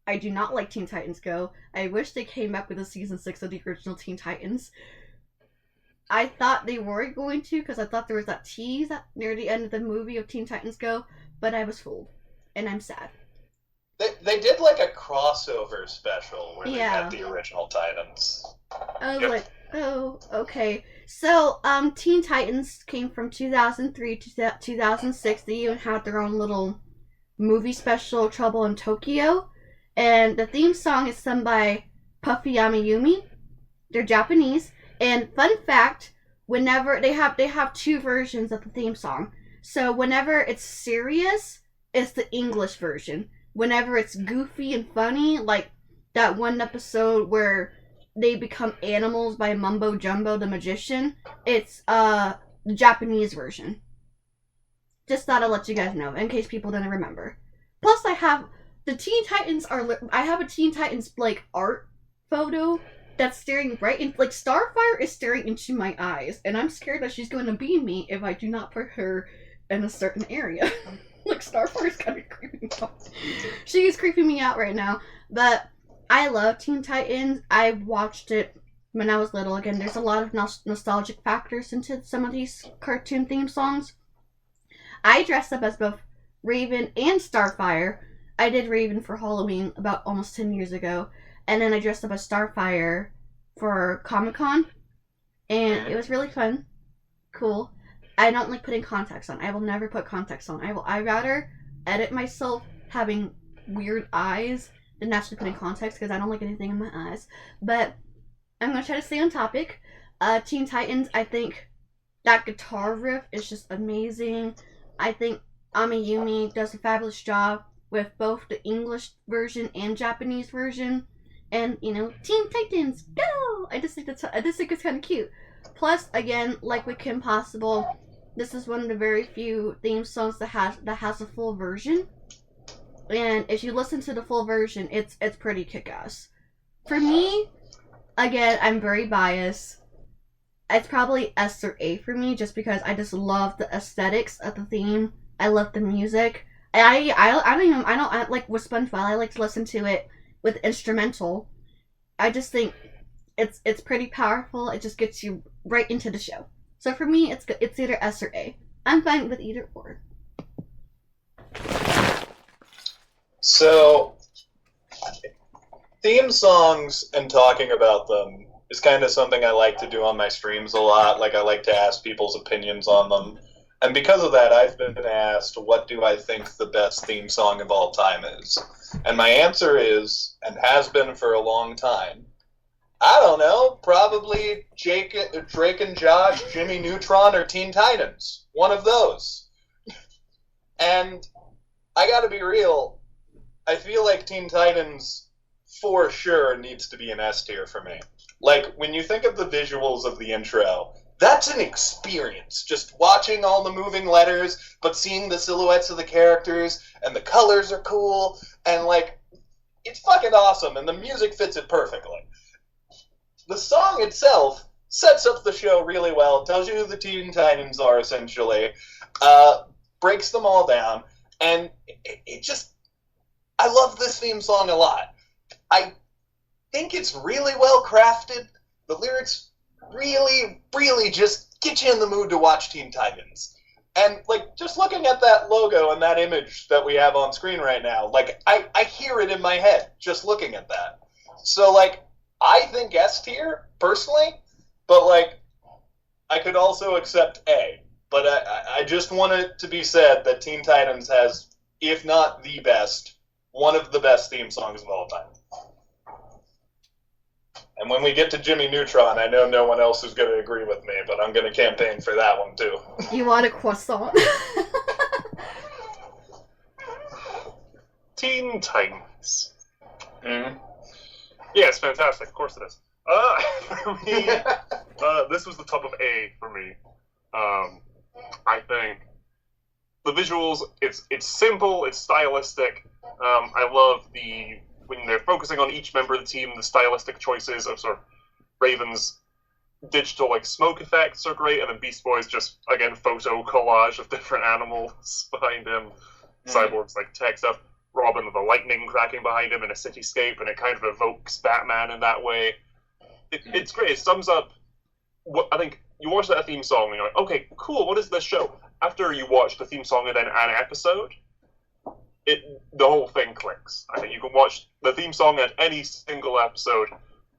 I do not like Teen Titans Go. I wish they came back with a season 6 of the original Teen Titans. I thought they were going to, because I thought there was that tease near the end of the movie of Teen Titans Go, but I was fooled. And I'm sad. They did like a crossover special where they had the original Titans. I was like, oh, okay. So, Teen Titans came from 2003 to 2006. They even had their own little movie special, Trouble in Tokyo. And the theme song is sung by Puffy Yamayumi. They're Japanese. And fun fact, whenever they have two versions of the theme song. So whenever it's serious, it's the English version. Whenever it's goofy and funny, like that one episode where they become animals by Mumbo Jumbo the magician, it's the Japanese version. Just thought I'd let you guys know in case people didn't remember. Plus, I have the Teen Titans are. I have a Teen Titans like art photo that's staring right in. Like Starfire is staring into my eyes, and I'm scared that she's going to beam me if I do not put her in a certain area. Like Starfire is kind of creeping me out. She is creeping me out right now. But I love Teen Titans. I watched it when I was little. Again, there's a lot of nostalgic factors into some of these cartoon theme songs. I dressed up as both Raven and Starfire. I did Raven for Halloween about almost 10 years ago. And then I dressed up as Starfire for Comic-Con. And it was really fun. Cool. I don't like putting contacts on. I will never put contacts on. I'd rather edit myself having weird eyes than actually putting contacts because I don't like anything in my eyes. But I'm going to try to stay on topic. Teen Titans, I think that guitar riff is just amazing. I think Amiyumi does a fabulous job with both the English version and Japanese version. And, you know, Teen Titans, go! I just think it's kind of cute. Plus, again, like with Kim Possible, this is one of the very few theme songs that has a full version. And if you listen to the full version, it's pretty kick-ass. For me, again, I'm very biased. It's probably S or A for me, just because I just love the aesthetics of the theme. I love the music. I don't like with SpongeBob. I like to listen to it with instrumental. I just think it's pretty powerful. It just gets you right into the show. So for me, it's either S or A. I'm fine with either or. So, theme songs and talking about them is kind of something I like to do on my streams a lot. Like, I like to ask people's opinions on them. And because of that, I've been asked, what do I think the best theme song of all time is? And my answer is, and has been for a long time, I don't know, probably Drake and Josh, Jimmy Neutron, or Teen Titans. One of those. And I gotta be real, I feel like Teen Titans for sure needs to be an S tier for me. Like, when you think of the visuals of the intro, that's an experience. Just watching all the moving letters, but seeing the silhouettes of the characters, and the colors are cool, and, like, it's fucking awesome, and the music fits it perfectly. The song itself sets up the show really well, tells you who the Teen Titans are, essentially, breaks them all down, and it just... I love this theme song a lot. I think it's really well crafted. The lyrics really, really just get you in the mood to watch Teen Titans. And, like, just looking at that logo and that image that we have on screen right now, like, I hear it in my head just looking at that. So, like, I think S tier, personally, but, like, I could also accept A. But I just want it to be said that Teen Titans has, if not the best, one of the best theme songs of all time. And when we get to Jimmy Neutron, I know no one else is going to agree with me, but I'm going to campaign for that one, too. You want a croissant? Teen Titans. Mm-hmm. Yeah, it's fantastic. Of course it is. For me, this was the top of A for me. I think the visuals, it's simple, it's stylistic. I love when they're focusing on each member of the team, the stylistic choices of sort of Raven's digital like smoke effects are great, and then Beast Boy's just again photo collage of different animals behind him. Cyborg's like tech stuff. Robin with the lightning cracking behind him in a cityscape, and it kind of evokes Batman in that way. It's great. It sums up what I think. You watch that theme song and you're like, okay, cool, what is this show? After you watch the theme song and then an episode, the whole thing clicks. I think you can watch the theme song at any single episode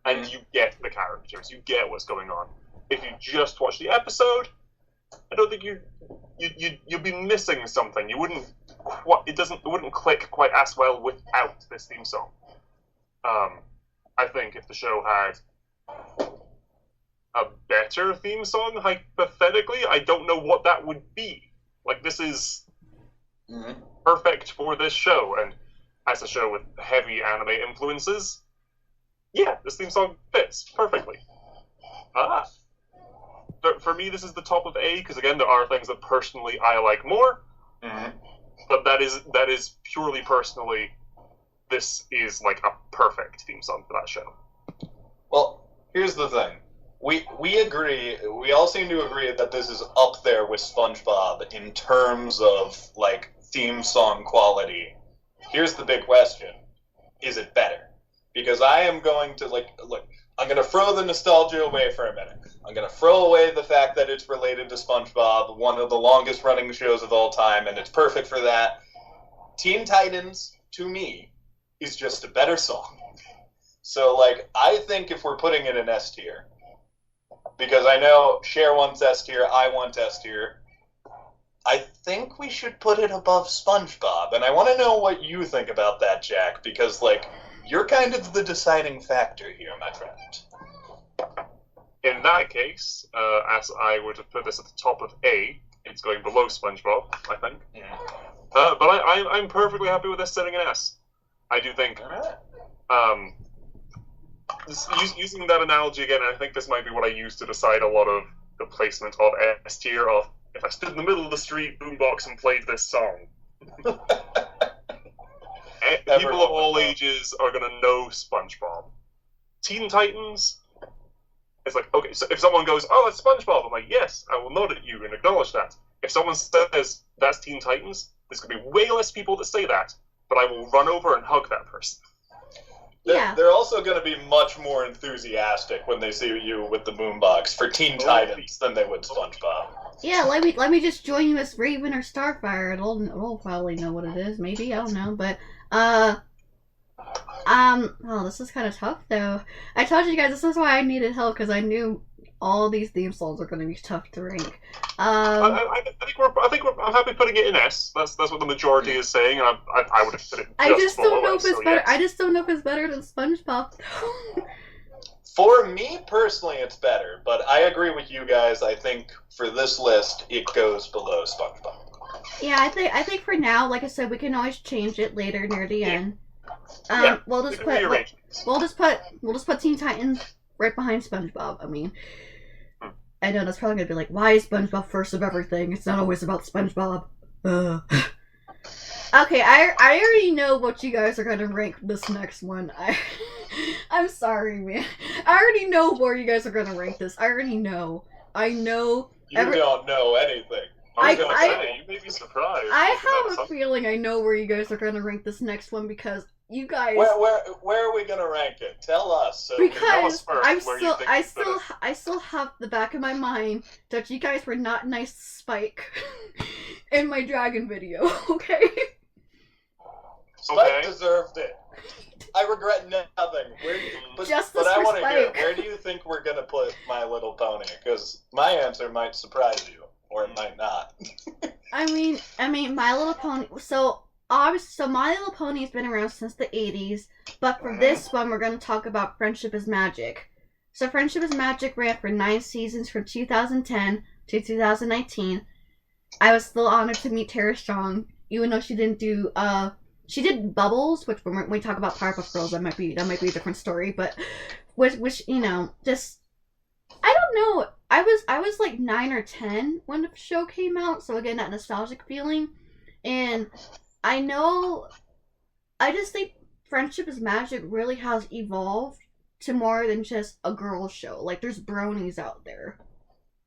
and you get the characters, you get what's going on. If you just watch the episode, I don't think you'd be missing something. You wouldn't it wouldn't click quite as well without this theme song. I think if the show had a better theme song, hypothetically, I don't know what that would be. Like, this is perfect for this show, and as a show with heavy anime influences, yeah, this theme song fits perfectly. For me, this is the top of A, because again, there are things that personally I like more. Mhm. But that is purely personally. This is like a perfect theme song for that show. Well, here's the thing. We agree. We all seem to agree that this is up there with SpongeBob in terms of like theme song quality. Here's the big question: is it better? Because I am going to look. I'm going to throw the nostalgia away for a minute. I'm going to throw away the fact that it's related to SpongeBob, one of the longest running shows of all time, and it's perfect for that. Teen Titans, to me, is just a better song. So, like, I think if we're putting it in S tier, because I know Cher wants S tier, I want S tier, I think we should put it above SpongeBob. And I want to know what you think about that, Jack, because, like, you're kind of the deciding factor here, my friend. In that case, as I would have put this at the top of A, it's going below SpongeBob, I think. But I'm perfectly happy with this sitting in S. I do think, using that analogy again, I think this might be what I use to decide a lot of the placement of S tier. Of if I stood in the middle of the street boombox and played this song, people of all ages are gonna know SpongeBob. Teen Titans. It's like, okay, so if someone goes, "Oh, that's SpongeBob," I'm like, "Yes, I will nod at you and acknowledge that." If someone says that's Teen Titans, there's gonna be way less people that say that, but I will run over and hug that person. Yeah. They're also going to be much more enthusiastic when they see you with the boombox for Teen Titans than they would SpongeBob. Yeah, let me just join you as Raven or Starfire. It'll probably know what it is. Maybe, I don't know, but oh, this is kind of tough though. I told you guys this is why I needed help because I knew all these theme songs are going to be tough to rank. I think I'm happy putting it in S. That's what the majority is saying, and I would have put it. I just don't know if it's better. Yes. I just don't know if it's better than SpongeBob. For me personally, it's better, but I agree with you guys. I think for this list, it goes below SpongeBob. Yeah, I think for now, like I said, we can always change it later near the end. We'll just put Teen Titans right behind SpongeBob. I mean, I know that's probably gonna be like, why is SpongeBob first of everything? It's not always about SpongeBob. Okay, I already know what you guys are gonna rank this next one. I'm sorry, man. I already know where you guys are gonna rank this. I already know. I know. You don't know anything. You may be surprised. I have a feeling I know where you guys are gonna rank this next one because you guys. Where are we gonna rank it? Tell us. So because I still have the back of my mind that you guys were not nice to Spike in my dragon video. Okay. Spike deserved it. I regret nothing. But I want to hear, where do you think we're gonna put My Little Pony? Because my answer might surprise you, or it might not. I mean, My Little Pony. So My Little Pony has been around since the 80s, but for this one, we're going to talk about Friendship is Magic. So Friendship is Magic ran for 9 seasons from 2010 to 2019. I was still honored to meet Tara Strong, even though she didn't do, she did Bubbles, which when we talk about Powerpuff Girls, that might be a different story, but, which you know, just, I don't know, I was like 9 or 10 when the show came out, so again, that nostalgic feeling, and I just think Friendship is Magic really has evolved to more than just a girl show. Like, there's bronies out there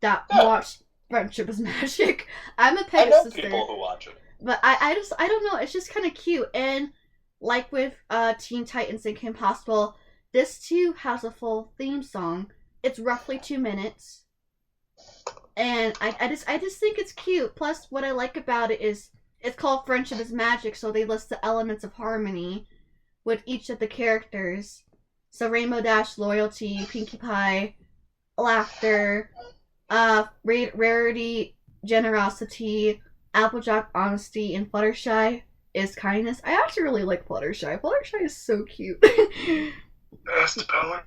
that watch Friendship is Magic. I'm a Pegasus sister. I know people who watch it. But I don't know, it's just kind of cute. And like with Teen Titans and Kim Possible, this too has a full theme song. It's roughly 2 minutes. And I just think it's cute. Plus, what I like about it is it's called Friendship is Magic, so they list the elements of harmony with each of the characters. So Rainbow Dash, loyalty, Pinkie Pie, laughter, rarity, generosity, Applejack, honesty, and Fluttershy is kindness. I actually really like Fluttershy. Fluttershy is so cute. Best pony.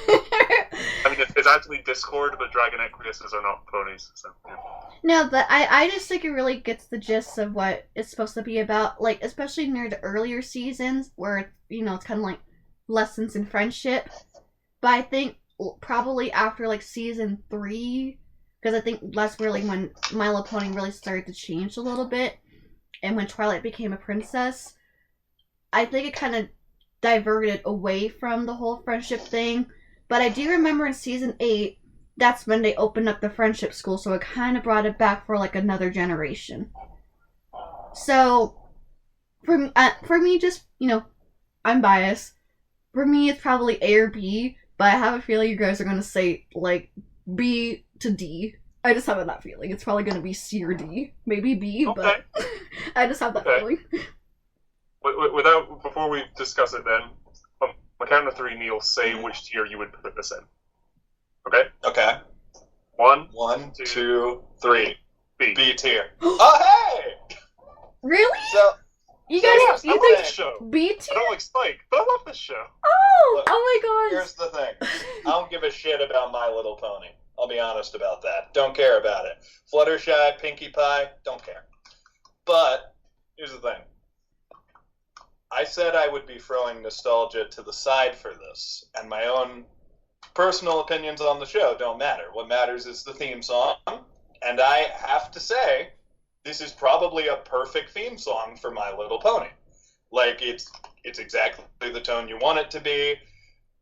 I mean, it's actually Discord, but Dragon Equiuses are not ponies. So. Yeah. No, but I just think it really gets the gist of what it's supposed to be about. Like, especially near the earlier seasons, where, you know, it's kind of like lessons in friendship. But I think probably after, like, season 3, because I think that's really when My Little Pony really started to change a little bit, and when Twilight became a princess, I think it kind of diverted away from the whole friendship thing. But I do remember in season 8, that's when they opened up the friendship school, so it kind of brought it back for like another generation. So for me, just I'm biased. For me, it's probably A or B, but I have a feeling you guys are gonna say like B to D. I just have that feeling. It's probably gonna be C or D, maybe B, Okay. but I just have that Okay. feeling. Before we discuss it, then on my count of 3, Neil, say which tier you would put this in. Okay. Okay. 1, 1, Two. 2, 3. B. B tier. Oh, hey! Really? So, You so guys, here's you I the love think this show. B I tier? don't like Spike, but I love this show. Oh, Look, oh my here's gosh. the thing. I don't give a shit about My Little Pony. I'll be honest about that. Don't care about it. Fluttershy, Pinkie Pie, don't care. But here's the thing. I said I would be throwing nostalgia to the side for this, and my own personal opinions on the show don't matter. What matters is the theme song, and I have to say, this is probably a perfect theme song for My Little Pony. Like, it's exactly the tone you want it to be.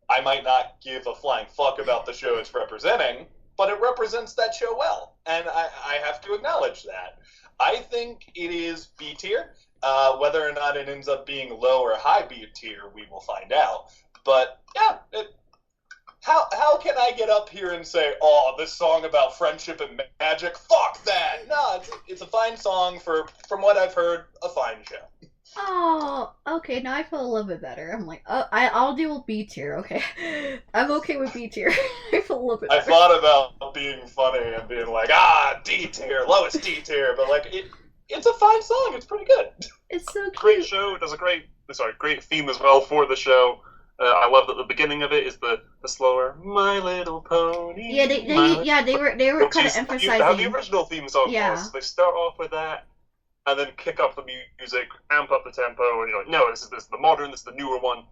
I might not give a flying fuck about the show it's representing, but it represents that show well, and I have to acknowledge that. I think it is B tier. Whether or not it ends up being low or high B tier, we will find out. But yeah, how can I get up here and say, oh, this song about friendship and magic? Fuck that! No, it's a fine song from what I've heard, a fine show. Oh, okay. Now I feel a little bit better. I'm like, oh, I'll deal with B tier. Okay, I'm okay with B tier. I feel a little bit I better. thought about being funny and being like, D tier, lowest D tier, but like it's a fine song. It's pretty good. It's so cute. Great show. It does a great theme as well for the show. I love that the beginning of it is the slower My Little Pony. Yeah, they were kind of How the emphasizing. original theme song Yeah. was. They start off with that, and then kick up the music, amp up the tempo, and you're like, no, this is the modern, this is the newer one.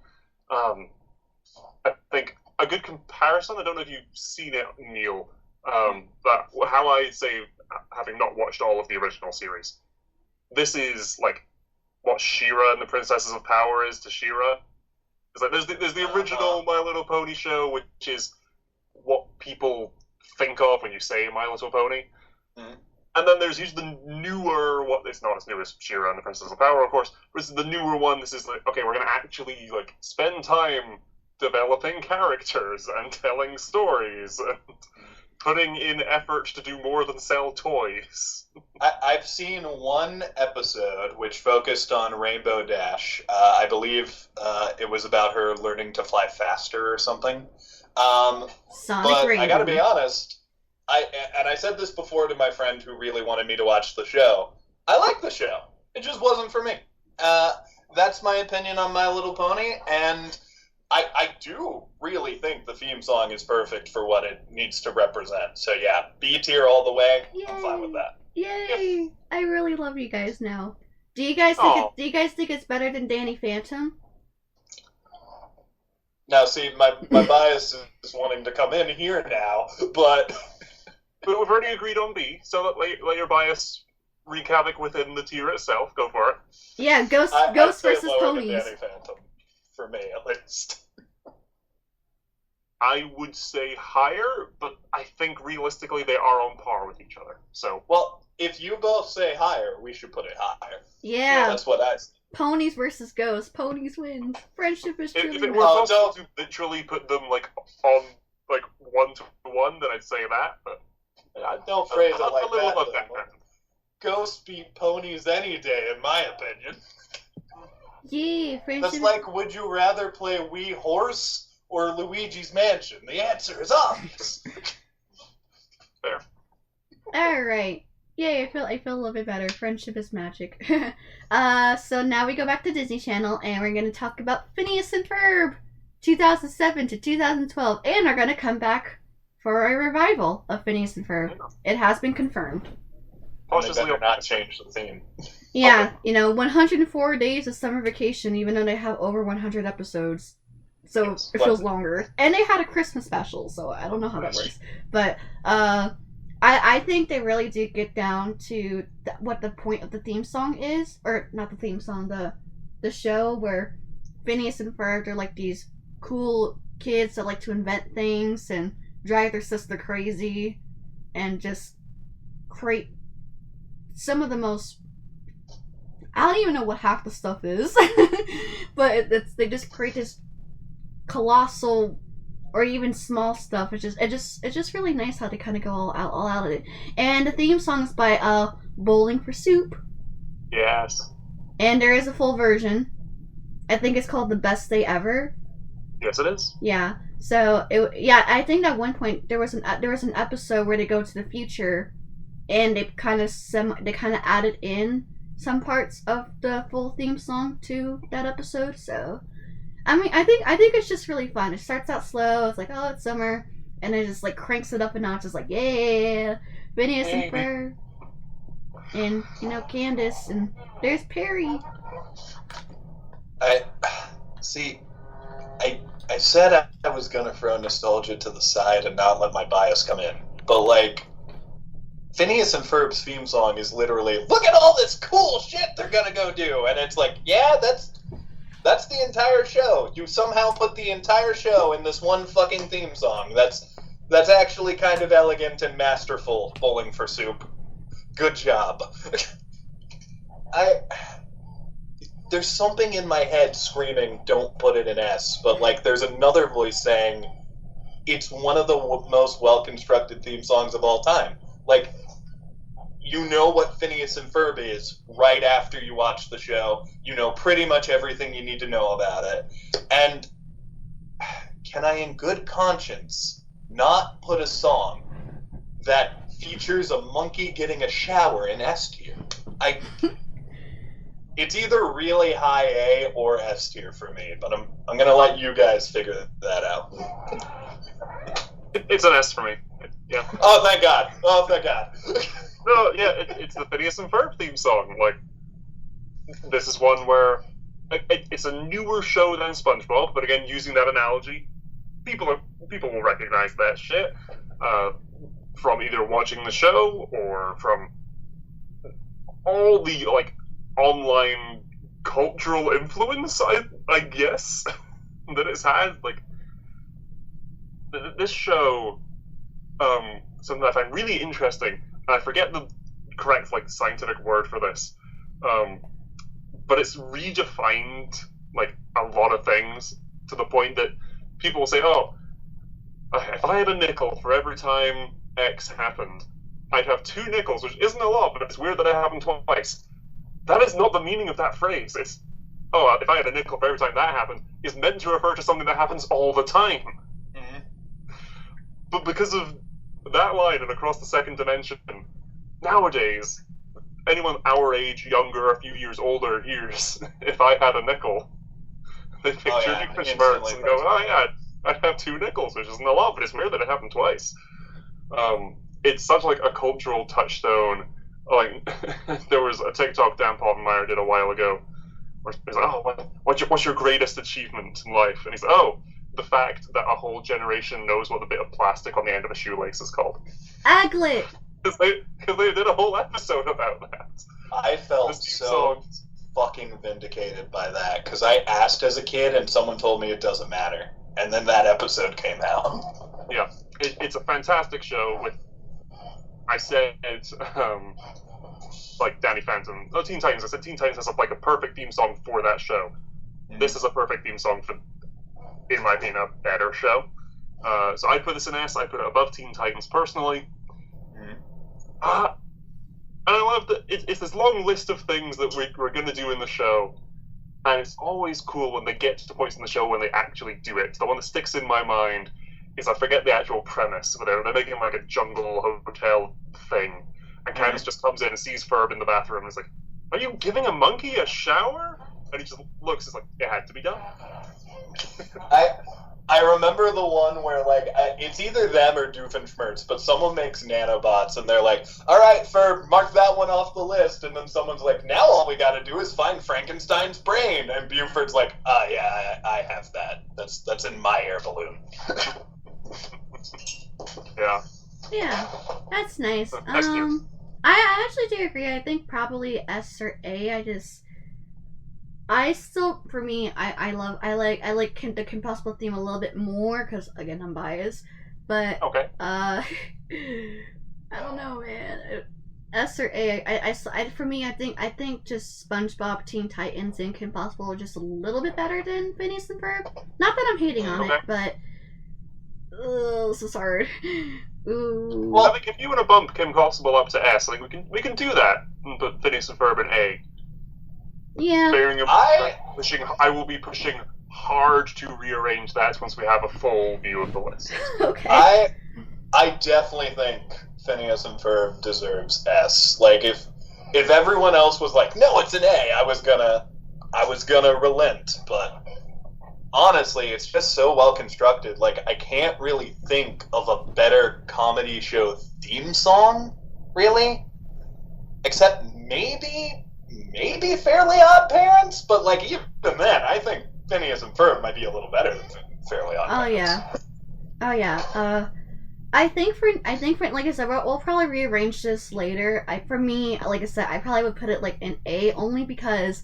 I think a good comparison. I don't know if you've seen it, Neil, but how I say, having not watched all of the original series, this is like what She-Ra and the Princesses of Power is to She-Ra. It's like there's the original My Little Pony show, which is what people think of when you say My Little Pony. Mhm. And then there's usually the newer, it's not as new as She-Ra and the Princess of Power, of course, but this is the newer one. This is like, okay, we're going to actually like spend time developing characters and telling stories and putting in effort to do more than sell toys. I've seen one episode which focused on Rainbow Dash. I believe it was about her learning to fly faster or something. Sonic But Rainbow. I gotta be honest, I said this before to my friend who really wanted me to watch the show. I like the show. It just wasn't for me. That's my opinion on My Little Pony, and I do really think the theme song is perfect for what it needs to represent. So yeah, B tier all the way. I'm fine with that. Yay! I really love you guys now. Do you guys think it's better than Danny Phantom? Now, see, my bias is wanting to come in here now, but But we've already agreed on B, so let your bias wreak havoc within the tier itself. Go for it. Yeah, Ghost I'd say versus lower than ponies. Danny Phantom, for me at least. I would say higher, but I think realistically they are on par with each other. So Well, if you both say higher, we should put it higher. Yeah, That's what I say. ponies versus ghosts. Ponies wins. Friendship is if truly it were wins. possible to literally put them like on like 1-to-1, then I'd say that. But Don't phrase it a like little that. above though. that. Ghosts beat ponies any day, in my opinion. Yeah, friendship. That's like, would you rather play Wii Horse or Luigi's Mansion? The answer is obvious. Fair. All right. Yay! I feel a little bit better. Friendship is magic. So now we go back to Disney Channel and we're gonna talk about Phineas and Ferb, 2007 to 2012, and are gonna come back for a revival of Phineas and Ferb. It has been confirmed. They Cautiously better not optimistic. change the theme. Yeah, 104 days of summer vacation, even though they have over 100 episodes. So Yes, it feels longer. And they had a Christmas special, so I don't know how that works. But I think they really do get down to what the point of the theme song is, or not the theme song, the show where Phineas and Ferb are like these cool kids that like to invent things and drive their sister crazy and just create some of the most. I don't even know what half the stuff is, but they just create this colossal or even small stuff. It's just really nice how they kind of go all out of it. And the theme song is by Bowling for Soup. Yes. And there is a full version. I think it's called The Best Day Ever. Yes, it is. Yeah. So I think at one point there was an episode where they go to the future, and they kind of added in some parts of the full theme song to that episode. So I mean, I think it's just really fun. It starts out slow. It's like, oh, it's summer, and it just like cranks it up a notch. It's like, yeah, Phineas and Ferb, and Candace, and there's Perry. I said I was gonna throw nostalgia to the side and not let my bias come in, but like, Phineas and Ferb's theme song is literally, look at all this cool shit they're gonna go do, and it's like, yeah, that's the entire show. You somehow put the entire show in this one fucking theme song. That's actually kind of elegant and masterful, Bowling for Soup. Good job. There's something in my head screaming, don't put it in S, but like there's another voice saying, it's one of the most well-constructed theme songs of all time. Like, you know what Phineas and Ferb is right after you watch the show. You know pretty much everything you need to know about it. And can I, in good conscience, not put a song that features a monkey getting a shower in S tier? It's either really high A or S tier for me, but I'm gonna let you guys figure that out. It's an S for me. Yeah. Oh, thank God. Oh, thank God. No, yeah, it's the Phineas and Ferb theme song. Like, this is one where it's a newer show than SpongeBob, but again, using that analogy, people will recognize that shit from either watching the show or from all the like online cultural influence, I guess, that it's had. Like, this show, something I find really interesting. I forget the correct like scientific word for this, but it's redefined like a lot of things to the point that people will say, "Oh, if I had a nickel for every time X happened, I'd have 2 nickels, which isn't a lot, but it's weird that it happened twice." That is not the meaning of that phrase. It's, oh, if I had a nickel for every time that happened, is meant to refer to something that happens all the time. Mm-hmm. But because of that line and across the second dimension, nowadays, anyone our age, younger, a few years older hears, if I had a nickel, they picture Doofenshmirtz Schmertz and go, oh yeah, I'd have 2 nickels, which isn't a lot, but it's weird that it happened twice. It's such like a cultural touchstone. Like, there was a TikTok Dan Pottenmeyer did a while ago, where he's like, oh, what's your greatest achievement in life? And he's like, oh, the fact that a whole generation knows what the bit of plastic on the end of a shoelace is called. Aglet! Because they did a whole episode about that. I felt so fucking vindicated by that, because I asked as a kid and someone told me it doesn't matter. And then that episode came out. Yeah, it's a fantastic show with, I said, like Danny Phantom. No, Teen Titans. I said Teen Titans has like a perfect theme song for that show. Mm-hmm. This is a perfect theme song for, in my opinion, a better show. So I'd put this in S. I'd put it above Teen Titans personally. Mm-hmm. And I love that it's this long list of things that we're going to do in the show. And it's always cool when they get to points in the show when they actually do it. The one that sticks in my mind is, I forget the actual premise, but they're making like a jungle hotel thing. And Candace just comes in and sees Ferb in the bathroom and is like, are you giving a monkey a shower? And he just looks, it's like, it had to be done. I remember the one where, like, it's either them or Doofenshmirtz, but someone makes nanobots, and they're like, all right, Ferb, mark that one off the list, and then someone's like, now all we gotta do is find Frankenstein's brain, and Buford's like, yeah, I have that. That's in my air balloon. Yeah. Yeah, that's nice. That's cute. I actually do agree. I think probably S or A. I still, for me, I like the Kim Possible theme a little bit more because again I'm biased, but Okay. I don't know, man. S or A. For me, I think just SpongeBob, Teen Titans, and Kim Possible are just a little bit better than Phineas and Ferb. Not that I'm hating on Okay. it, but this is hard. Ooh. Well, I think if you want to bump Kim Possible up to S, I think we can do that and put Phineas and Ferb in A. Yeah. Bearing in mind I will be pushing hard to rearrange that once we have a full view of the list. Okay. I definitely think Phineas and Ferb deserves S. Like if everyone else was like, no, it's an A, I was gonna relent, but honestly, it's just so well constructed. Like I can't really think of a better comedy show theme song, really, except maybe Fairly Odd Parents. But like even then, I think Phineas and Ferb might be a little better than Fairly Odd Parents. Oh yeah. I think for like I said, we'll probably rearrange this later. For me, like I said, I probably would put it like in A only because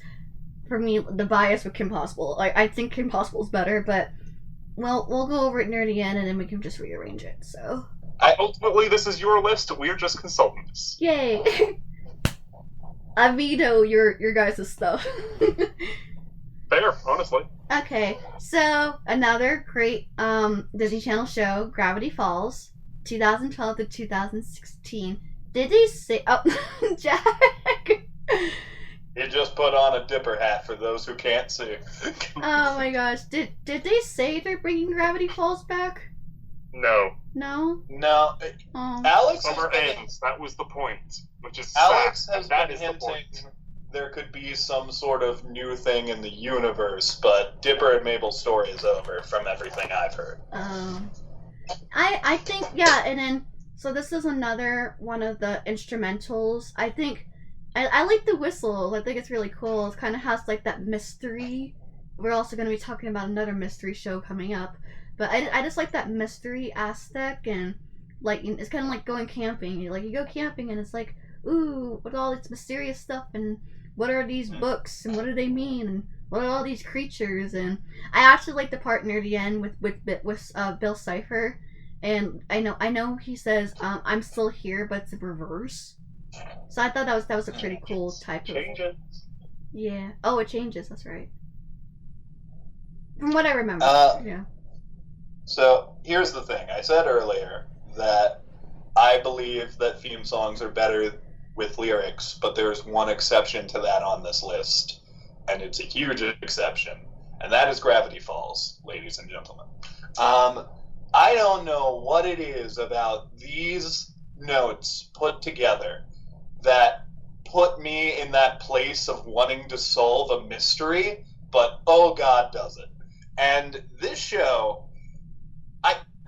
for me the bias with Kim Possible. Like I think Kim Possible is better, but we'll go over it near the end and then we can just rearrange it. So ultimately, this is your list. We're just consultants. yay! I veto your guys' stuff. Fair, honestly. Okay, so another great Disney Channel show, Gravity Falls, 2012 to 2016. Did they say? Oh, Jack. You just put on a dipper hat for those who can't see. Oh my gosh, did they say they're bringing Gravity Falls back? No. No. No. Oh. Alex Summer ends. That was the point. Which is Alex sad. has That been is the point. hinting there could be some sort of new thing in the universe, but Dipper and Mabel's story is over from everything I've heard. I think yeah, and then so this is another one of the instrumentals. I think I like the whistle. I think it's really cool. It kind of has like that mystery. We're also going to be talking about another mystery show coming up, but I just like that mystery aspect and like it's kind of like going camping. You go camping and it's like, ooh, what all this mysterious stuff and what are these books and what do they mean and what are all these creatures? And I actually like the part near the end with Bill Cipher, and I know he says I'm still here, but it's reverse. So I thought that was a pretty cool type of Changes. yeah. Oh, it changes. That's right. From what I remember. Yeah. So here's the thing. I said earlier that I believe that theme songs are better with lyrics, but there's one exception to that on this list, and it's a huge exception, and that is Gravity Falls, ladies and gentlemen. I don't know what it is about these notes put together that put me in that place of wanting to solve a mystery, but oh god does it. And this show,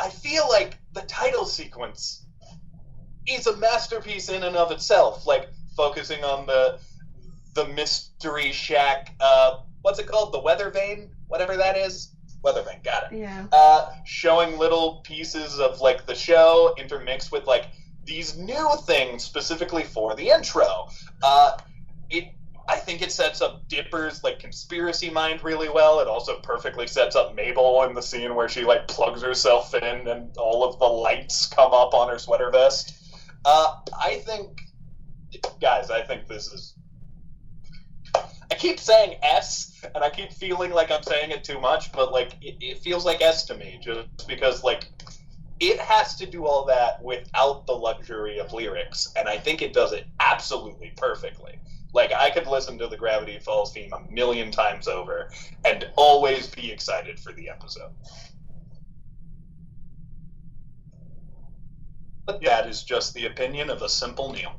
I feel like the title sequence is a masterpiece in and of itself, like focusing on the mystery shack, what's it called? The weather vane? Whatever that is? Weather vane, got it. Yeah. Showing little pieces of like the show intermixed with like these new things specifically for the intro. I think it sets up Dipper's like conspiracy mind really well. It also perfectly sets up Mabel in the scene where she like plugs herself in and all of the lights come up on her sweater vest. I think this is. I keep saying S, and I keep feeling like I'm saying it too much, but like it feels like S to me, just because like it has to do all that without the luxury of lyrics, and I think it does it absolutely perfectly. Like, I could listen to the Gravity Falls theme a million times over and always be excited for the episode. But that is just the opinion of a simple Neil.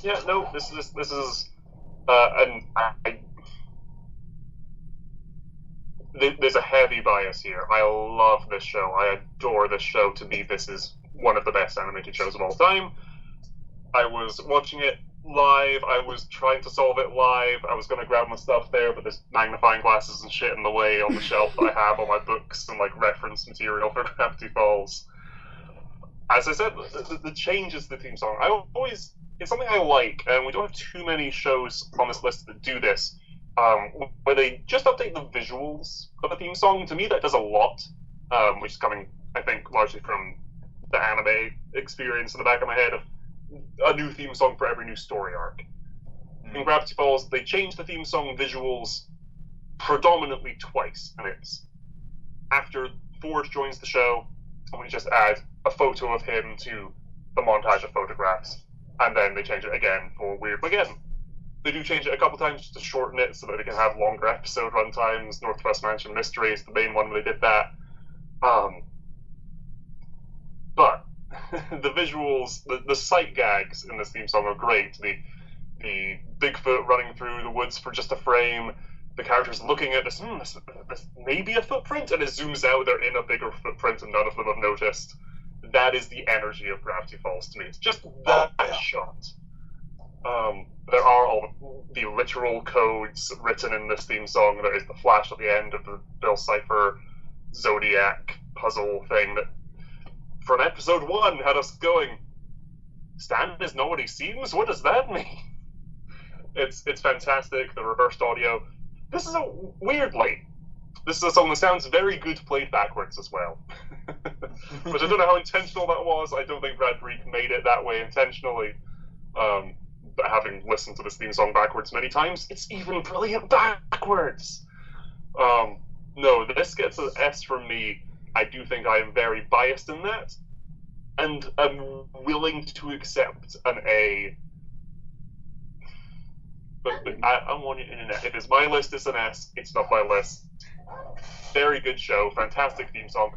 Yeah, no, this is there's a heavy bias here. I love this show. I adore this show. To me, this is one of the best animated shows of all time. I was watching it live. I was trying to solve it live. I was going to grab my stuff there, but there's magnifying glasses and shit in the way on the shelf that I have all my books and like reference material for Gravity Falls. as I said, the changes to the theme song. It's something I like, and we don't have too many shows on this list that do this, where they just update the visuals of a theme song. To me, that does a lot, which is coming, I think, largely from the anime experience in the back of my head of a new theme song for every new story arc. In Gravity Falls, they changed the theme song visuals predominantly twice, and it's after Forge joins the show, and we just add a photo of him to the montage of photographs, and then they change it again for Weird Again. They do change it a couple times just to shorten it so that they can have longer episode run times. Northwest Mansion Mystery is the main one where they did that. But the visuals, the sight gags in this theme song are great. The Bigfoot running through the woods for just a frame, the characters looking at this may be a footprint, and it zooms out, they're in a bigger footprint and none of them have noticed. That is the energy of Gravity Falls to me. It's just that shot. There are all the literal codes written in this theme song. There is the flash at the end of the Bill Cipher Zodiac puzzle thing that from episode 1 had us going, Stan is not what he seems? What does that mean? It's fantastic. The reversed audio. This is this is a song that sounds very good played backwards as well. But I don't know how intentional that was. I don't think Brad Breek made it that way intentionally. But having listened to this theme song backwards many times, it's even brilliant backwards. No, this gets an S from me. I do think I am very biased in that. And I'm willing to accept an A. But I want it in an S. If it's my list, it's an S. It's not my list. Very good show. Fantastic theme song.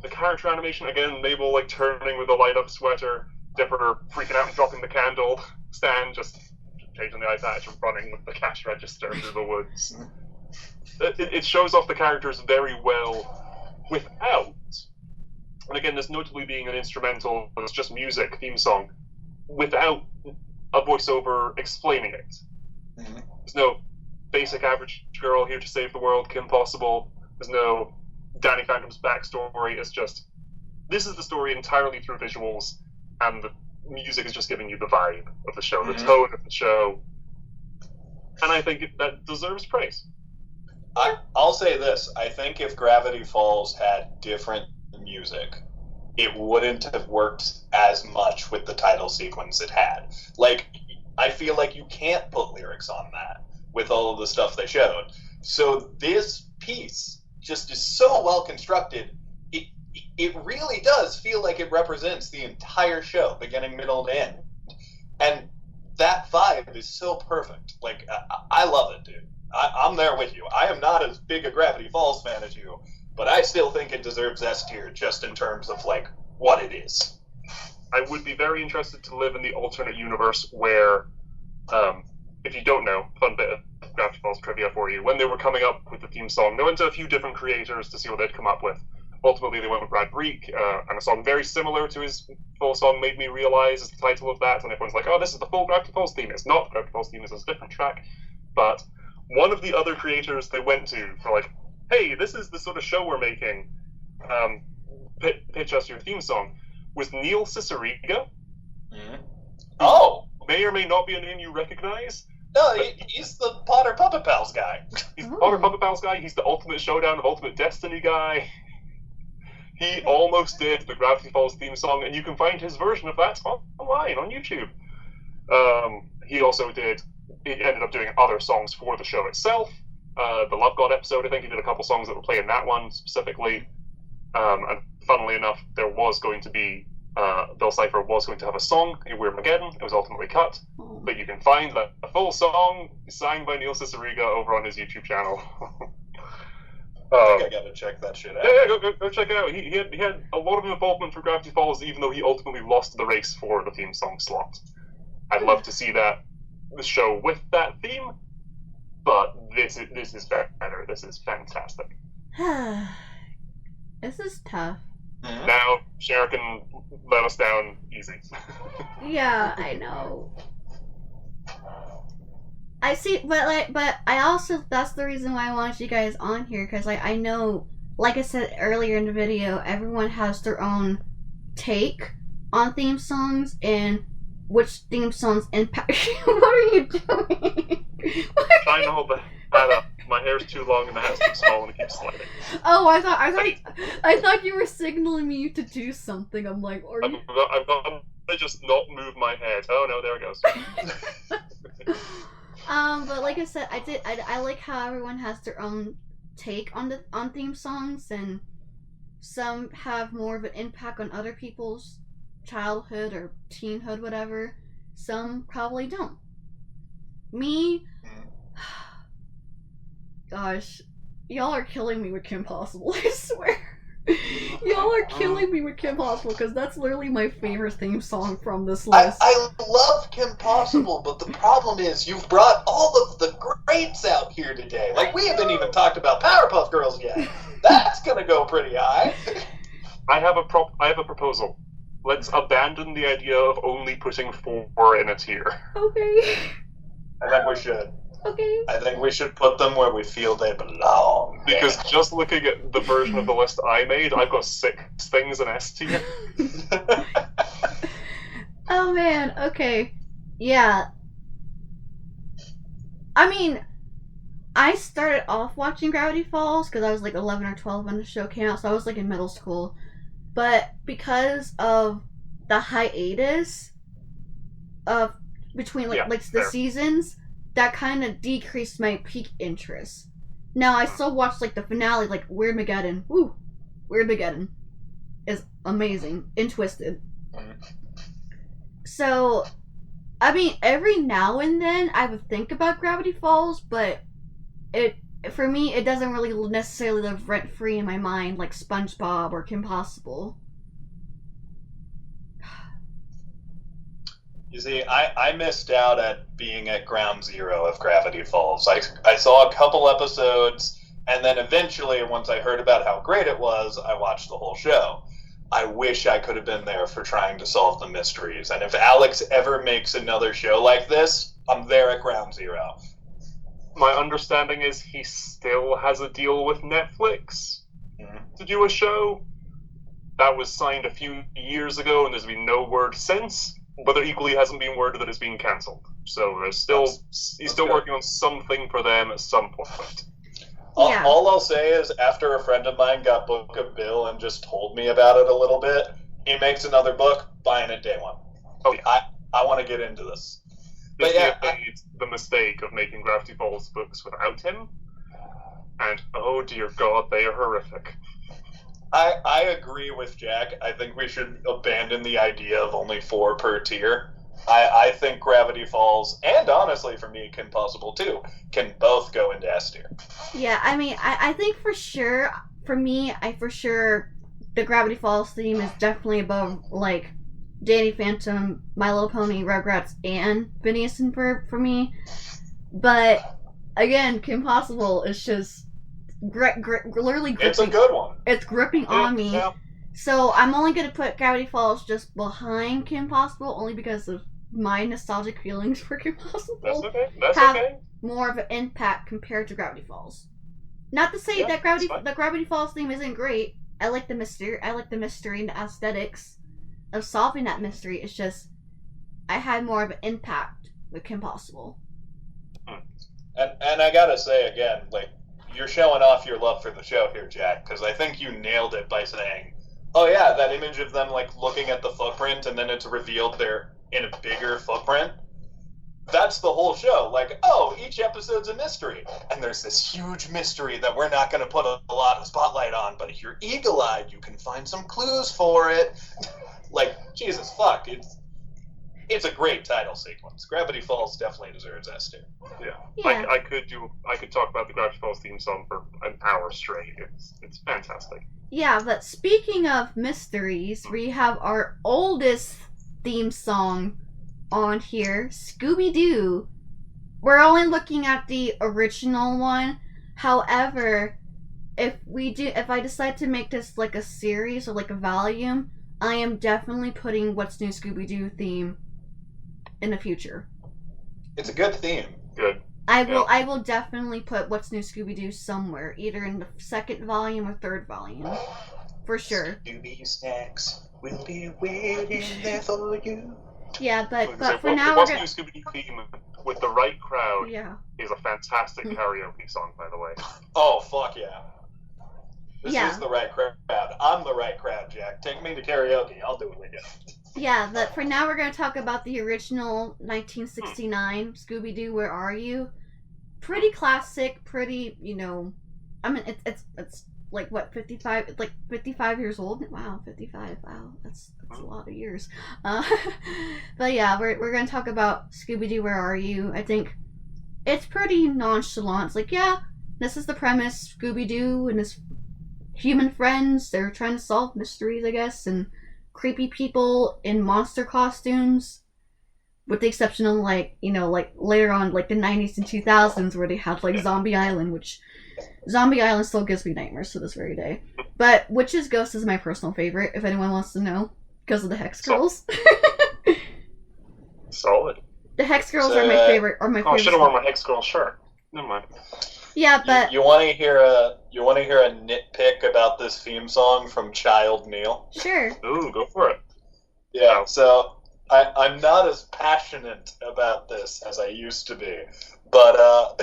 The character animation, again, Mabel like turning with a light-up sweater, Dipper freaking out and dropping the candle, Stan just changing the eye patch and running with the cash register through the woods. It shows off the characters very well without, and again, this notably being an instrumental, it's just music, theme song, without a voiceover explaining it. There's no basic average girl here to save the world, Kim Possible. There's no Danny Phantom's backstory. It's just, this is the story entirely through visuals, and the music is just giving you the vibe of the show, the tone of the show. And I think that deserves praise. I'll say this. I think if Gravity Falls had different music, it wouldn't have worked as much with the title sequence it had. Like, I feel like you can't put lyrics on that with all of the stuff they showed. So this piece just is so well constructed. It really does feel like it represents the entire show, beginning, middle, and end. And that vibe is so perfect. Like, I love it, dude. I'm there with you. I am not as big a Gravity Falls fan as you, but I still think it deserves S tier just in terms of, like, what it is. I would be very interested to live in the alternate universe where, if you don't know, fun bit of Gravity Falls trivia for you, when they were coming up with the theme song, they went to a few different creators to see what they'd come up with. Ultimately, they went with Brad Breek, and a song very similar to his full song, Made Me Realize, is the title of that, and everyone's like, oh, this is the full Gravity Falls theme. It's not. Gravity Falls theme is a different track. But one of the other creators they went to for like, hey, this is the sort of show we're making, pitch us your theme song, was Neil Cicierega. Oh! May or may not be a name you recognize. No, he's the Potter Puppet Pals guy. He's the Potter Puppet Pals guy. He's the Ultimate Showdown of Ultimate Destiny guy. He almost did the Gravity Falls theme song, and you can find his version of that online on YouTube. He also ended up doing other songs for the show itself. The Love God episode, I think he did a couple songs that were playing that one specifically. And funnily enough, there was going to be, Bill Cipher was going to have a song in Weird-Mageddon. It was ultimately cut. But you can find the full song sang by Neil Cicierega over on his YouTube channel. I think I gotta check that shit out. Yeah, go check it out. He had a lot of involvement for Gravity Falls, even though he ultimately lost the race for the theme song slot. I'd love to see the show with that theme, but this is better. This is fantastic. This is tough. Now, Sher can let us down easy. Yeah, I know. I see, but I also, that's the reason why I wanted you guys on here, because I know, like I said earlier in the video, everyone has their own take on theme songs and which theme songs impact. What are you doing? Trying to hold that up. My hair's too long and the hat's too small and it keeps sliding. Oh, I thought you were signaling me to do something. I'm like, are you? I've got to just not move my head. Oh no, there it goes. But like I said, I like how everyone has their own take on theme songs, and some have more of an impact on other people's childhood or teenhood, whatever. Some probably don't. Me, gosh, y'all are killing me with Kim Possible, I swear. Y'all are killing me with Kim Possible, because that's literally my favorite theme song from this list. I love Kim Possible, but the problem is you've brought all of the greats out here today. Like, we haven't even talked about Powerpuff Girls yet. That's gonna go pretty high. I have a proposal. Let's abandon the idea of only putting 4 in a tier. Okay. I think we should. Okay. I think we should put them where we feel they belong. Because just looking at the version of the list I made, I've got 6 things in S tier. Oh man, okay. Yeah. I mean, I started off watching Gravity Falls because I was like 11 or 12 when the show came out, so I was like in middle school. But because of the hiatus of between the seasons, that kind of decreased my peak interest. Now I still watch like the finale, like Weirdmageddon. Woo, Weirdmageddon is amazing and twisted. So, I mean, every now and then I would think about Gravity Falls, but for me it doesn't really necessarily live rent free in my mind like SpongeBob or Kim Possible. You see, I missed out at being at ground zero of Gravity Falls. I saw a couple episodes, and then eventually, once I heard about how great it was, I watched the whole show. I wish I could have been there for trying to solve the mysteries. And if Alex ever makes another show like this, I'm there at ground zero. My understanding is he still has a deal with Netflix to do a show. That was signed a few years ago, and there's been no word since. But there equally hasn't been word that it's been cancelled. So he's still working on something for them at some point. Yeah. All I'll say is, after a friend of mine got Book of Bill and just told me about it a little bit, he makes another book, buying it day one. Oh, yeah. I want to get into this. But Disney yeah, made the mistake of making Gravity Falls books without him, and oh dear God, they are horrific. I agree with Jack. I think we should abandon the idea of only 4 per tier. I think Gravity Falls, and honestly for me, Kim Possible too, can both go into S tier. Yeah, I mean, I think for sure, for me, the Gravity Falls theme is definitely above, like, Danny Phantom, My Little Pony, Rugrats, and Phineas and Ferb for me. But, again, Kim Possible is just literally gripping. It's a good one. It's gripping on me. Yeah. So I'm only going to put Gravity Falls just behind Kim Possible, only because of my nostalgic feelings for Kim Possible. That's okay. That's have okay. more of an impact compared to Gravity Falls. Not to say that the Gravity Falls theme isn't great. I like the mystery. I like the mystery and the aesthetics of solving that mystery. It's just I had more of an impact with Kim Possible. And I gotta say again, like, you're showing off your love for the show here, Jack, because I think you nailed it by saying, oh yeah, that image of them like looking at the footprint and then it's revealed they're in a bigger footprint. That's the whole show. Like, oh, each episode's a mystery. And there's this huge mystery that we're not going to put a lot of spotlight on, but if you're eagle-eyed, you can find some clues for it. Like, Jesus fuck, it's a great title sequence. Gravity Falls definitely deserves S tier. Yeah. I could talk about the Gravity Falls theme song for an hour straight. It's fantastic. Yeah, but speaking of mysteries, we have our oldest theme song on here, Scooby-Doo. We're only looking at the original one. However, if I decide to make this like a series or like a volume, I am definitely putting What's New Scooby-Doo theme in the future. It's a good theme. Good. I will definitely put What's New Scooby-Doo somewhere, either in the second volume or third volume. For sure. Scooby snacks. We'll be waiting there for you. Yeah, but for What now What's we're New gonna. Scooby-Doo theme with the right crowd Yeah. is a fantastic karaoke song, by the way. Oh, fuck yeah. This Yeah. is the right crowd. I'm the right crowd, Jack. Take me to karaoke. I'll do it with you. Yeah, but for now we're gonna talk about the original 1969 Scooby-Doo. Where Are You? Pretty classic. Pretty, I mean, it's like what 55. It's like 55 years old. Wow, 55. Wow, that's a lot of years. Uh, but yeah, we're gonna talk about Scooby-Doo. Where Are You? I think it's pretty nonchalant. It's like, yeah, this is the premise. Scooby-Doo and his human friends. They're trying to solve mysteries, I guess, and creepy people in monster costumes. With the exception of like later on like the 90s and 2000s where they had like Zombie Island, which Zombie Island still gives me nightmares to this very day. But Witch's Ghost is my personal favorite, if anyone wants to know, because of the Hex Girls. Solid. The Hex Girls are my favorite. Oh, I should have worn my Hex Girl shirt. Never mind. Yeah, but you want to hear a nitpick about this theme song from Child Neil? Sure. Ooh, go for it. Yeah. So I'm not as passionate about this as I used to be, but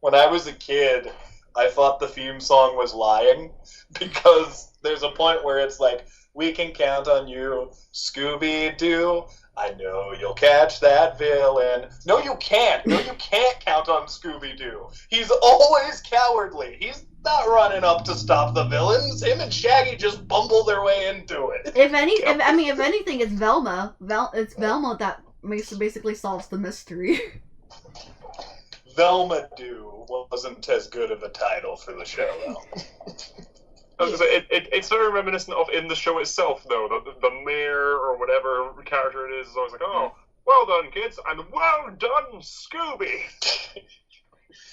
when I was a kid, I thought the theme song was lying because there's a point where it's like, "We can count on you, Scooby-Doo. I know you'll catch that villain." No, you can't. No, you can't count on Scooby-Doo. He's always cowardly. He's not running up to stop the villains. Him and Shaggy just bumble their way into it. if anything, it's Velma. It's Velma that basically solves the mystery. Velma Doo wasn't as good of a title for the show, though. It's very reminiscent of in the show itself, though. The mayor or whatever character it is always like, "Oh, well done, kids, and well done, Scooby."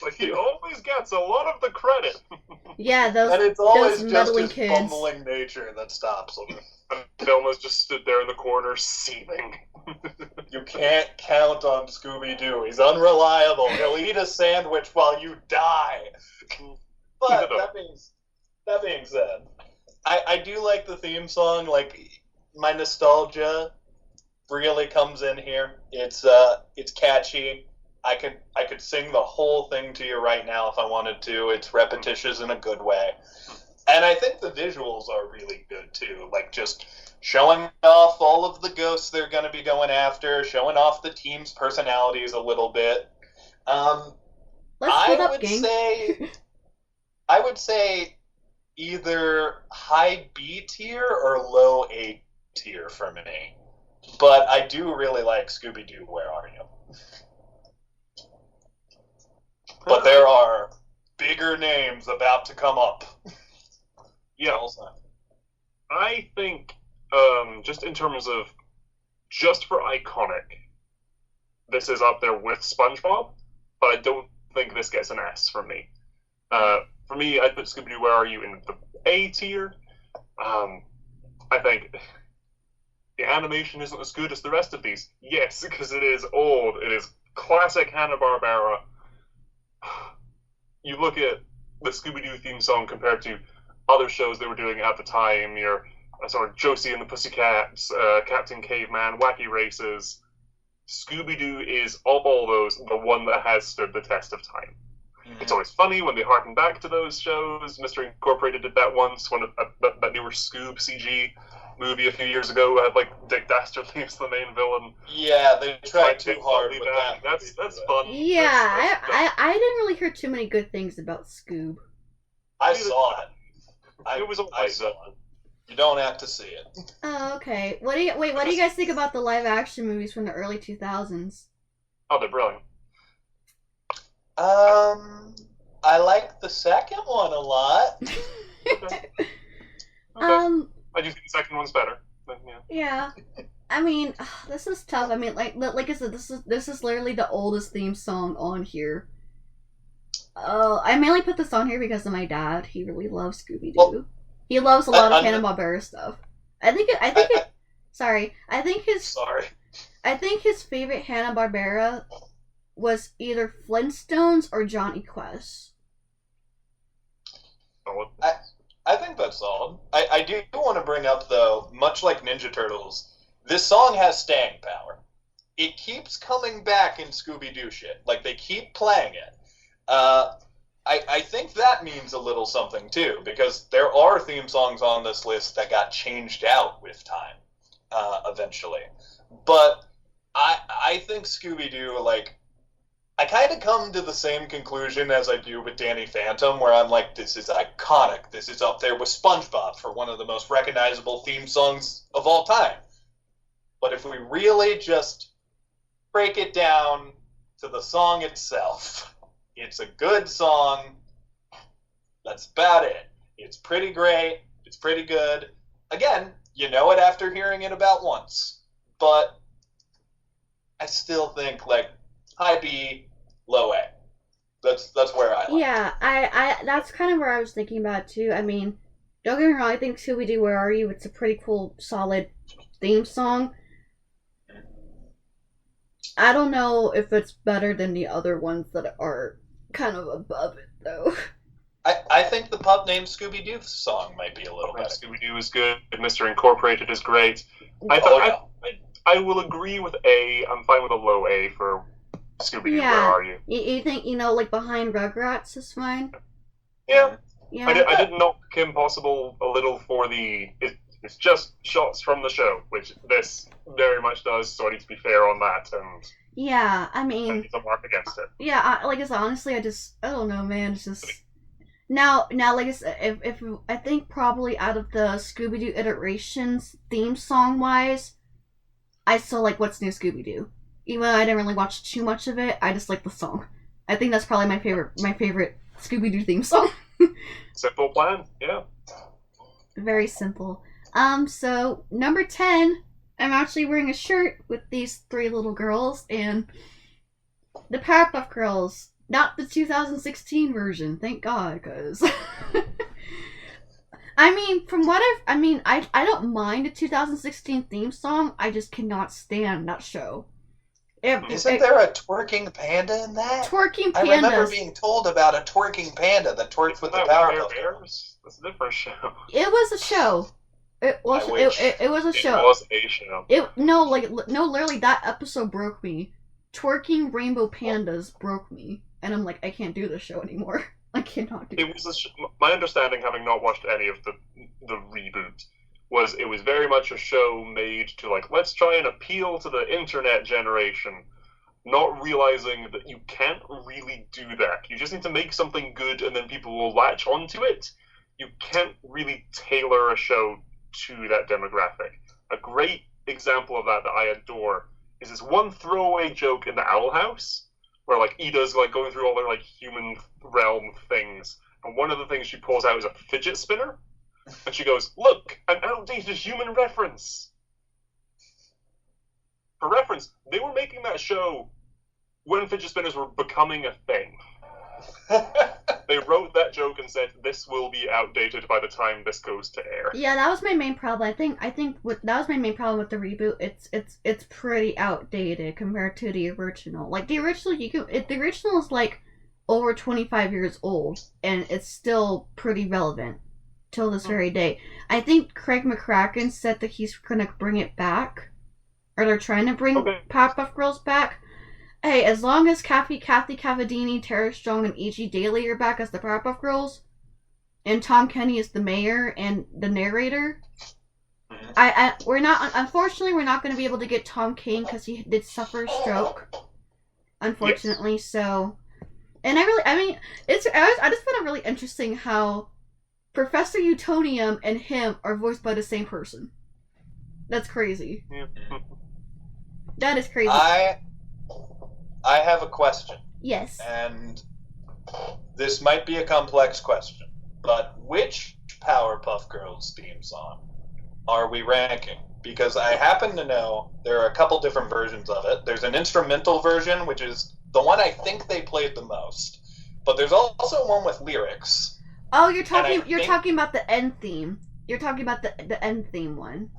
Like, he always gets a lot of the credit. Yeah, and it's always those just meddling his kids. bumbling nature that stops him. And Velma's just stood there in the corner, seething. You can't count on Scooby-Doo. He's unreliable. He'll eat a sandwich while you die. But that being said, I do like the theme song. Like, my nostalgia really comes in here. It's catchy. I could sing the whole thing to you right now if I wanted to. It's repetitious in a good way. And I think the visuals are really good too. Like, just showing off all of the ghosts they're going to be going after, showing off the team's personalities a little bit. I would say either high B tier or low A tier for me. But I do really like Scooby-Doo, Where Are You? But there are bigger names about to come up. Yeah. I think, just in terms of, just for iconic, this is up there with SpongeBob, but I don't think this gets an S from me. For me, I'd put Scooby-Doo, Where Are You in the A tier. I think the animation isn't as good as the rest of these. Yes, because it is old. It is classic Hanna-Barbera. You look at the Scooby-Doo theme song compared to other shows they were doing at the time, your sort of Josie and the Pussycats, Captain Caveman, Wacky Races. Scooby-Doo is, of all those, the one that has stood the test of time. Mm-hmm. It's always funny when they harken back to those shows. Mystery Incorporated did that once, when that newer Scoob CG movie a few years ago had, like, Dick Dastardly as the main villain. Yeah, they tried too hard with that. That's fun. Yeah, I didn't really hear too many good things about Scoob. I saw it. I saw it. You don't have to see it. Oh, okay. What do you guys think about the live action movies from the early 2000s? Oh, they're brilliant. I like the second one a lot. Okay. I do think the second one's better. But, yeah. I mean, this is tough. I mean, like I said, this is literally the oldest theme song on here. I mainly put this on here because of my dad. He really loves Scooby-Doo. Well, he loves a lot of Hanna-Barbera stuff. I think his favorite Hanna-Barbera was either Flintstones or Johnny Quest. I think that's solid. I do want to bring up, though, much like Ninja Turtles, this song has staying power. It keeps coming back in Scooby-Doo shit. Like, they keep playing it. I think that means a little something, too, because there are theme songs on this list that got changed out with time, eventually. But I think Scooby-Doo, like, I kind of come to the same conclusion as I do with Danny Phantom, where I'm like, this is iconic. This is up there with SpongeBob for one of the most recognizable theme songs of all time. But if we really just break it down to the song itself, it's a good song. That's about it. It's pretty great. It's pretty good. Again, you know it after hearing it about once. But I still think, like, high B, low A. That's where I like. Yeah, I that's kind of where I was thinking about too. I mean, don't get me wrong, I think Scooby Doo Where Are You? It's a pretty cool, solid theme song. I don't know if it's better than the other ones that are kind of above it though. I think the pup named Scooby-Doo song might be a little better. Scooby-Doo is good. Mr. Incorporated is great. I will agree with A. I'm fine with a low A for Scooby-Doo. Where Are You? You think, like, Behind Rugrats is fine? Yeah. Yeah. I did knock Kim Possible a little for it's just shots from the show, which this very much does, so I need to be fair on that, and yeah, I mean, I need to mark against it. Yeah, like I said, honestly, I don't know, man, it's just... Now, like I said, if I think probably out of the Scooby-Doo iterations, theme song-wise, I still like What's New Scooby-Doo. Even though I didn't really watch too much of it, I just like the song. I think that's probably my favorite Scooby-Doo theme song. Simple plan, yeah. Very simple. So, number 10, I'm actually wearing a shirt with these 3 little girls, and the Powerpuff Girls. Not the 2016 version, thank God, because... I mean, I don't mind a 2016 theme song, I just cannot stand that show. Isn't there a twerking panda in that? Twerking pandas. I remember being told about a twerking panda that twerks with the Powerpuff Girls. That's a different show. It was a show. It was a show. It was a show. Literally, that episode broke me. Twerking rainbow pandas broke me. And I'm like, I can't do this show anymore. I cannot do it. My understanding, having not watched any of the reboot, was it was very much a show made to, like, let's try and appeal to the internet generation, not realizing that you can't really do that. You just need to make something good and then people will latch onto it. You can't really tailor a show to that demographic. A great example of that I adore is this one throwaway joke in the Owl House, where, like, Ida's, like, going through all their, like, human realm things, and one of the things she pulls out is a fidget spinner, and she goes, "Look, an outdated human reference." For reference, they were making that show when fidget spinners were becoming a thing. They wrote that joke and said, this will be outdated by the time this goes to air. Yeah, that was my main problem. I think that was my main problem with the reboot. It's pretty outdated compared to the original. Like, the original, the original is like over 25 years old, and it's still pretty relevant till this very day. I think Craig McCracken said that he's gonna bring it back, or they're trying to bring Powerpuff Girls back. Hey, as long as Kathy Cavadini, Tara Strong, and E.G. Daily are back as the Powerpuff Girls, and Tom Kenny is the mayor and the narrator, unfortunately, we're not going to be able to get Tom Kane because he did suffer a stroke, unfortunately. Yes. So, and I just found it really interesting how Professor Utonium and him are voiced by the same person. That's crazy. That is crazy. I have a question. Yes. And this might be a complex question, but which Powerpuff Girls theme song are we ranking? Because I happen to know there are a couple different versions of it. There's an instrumental version, which is the one I think they played the most. But there's also one with lyrics. Oh, you're talking about the end theme. You're talking about the end theme one.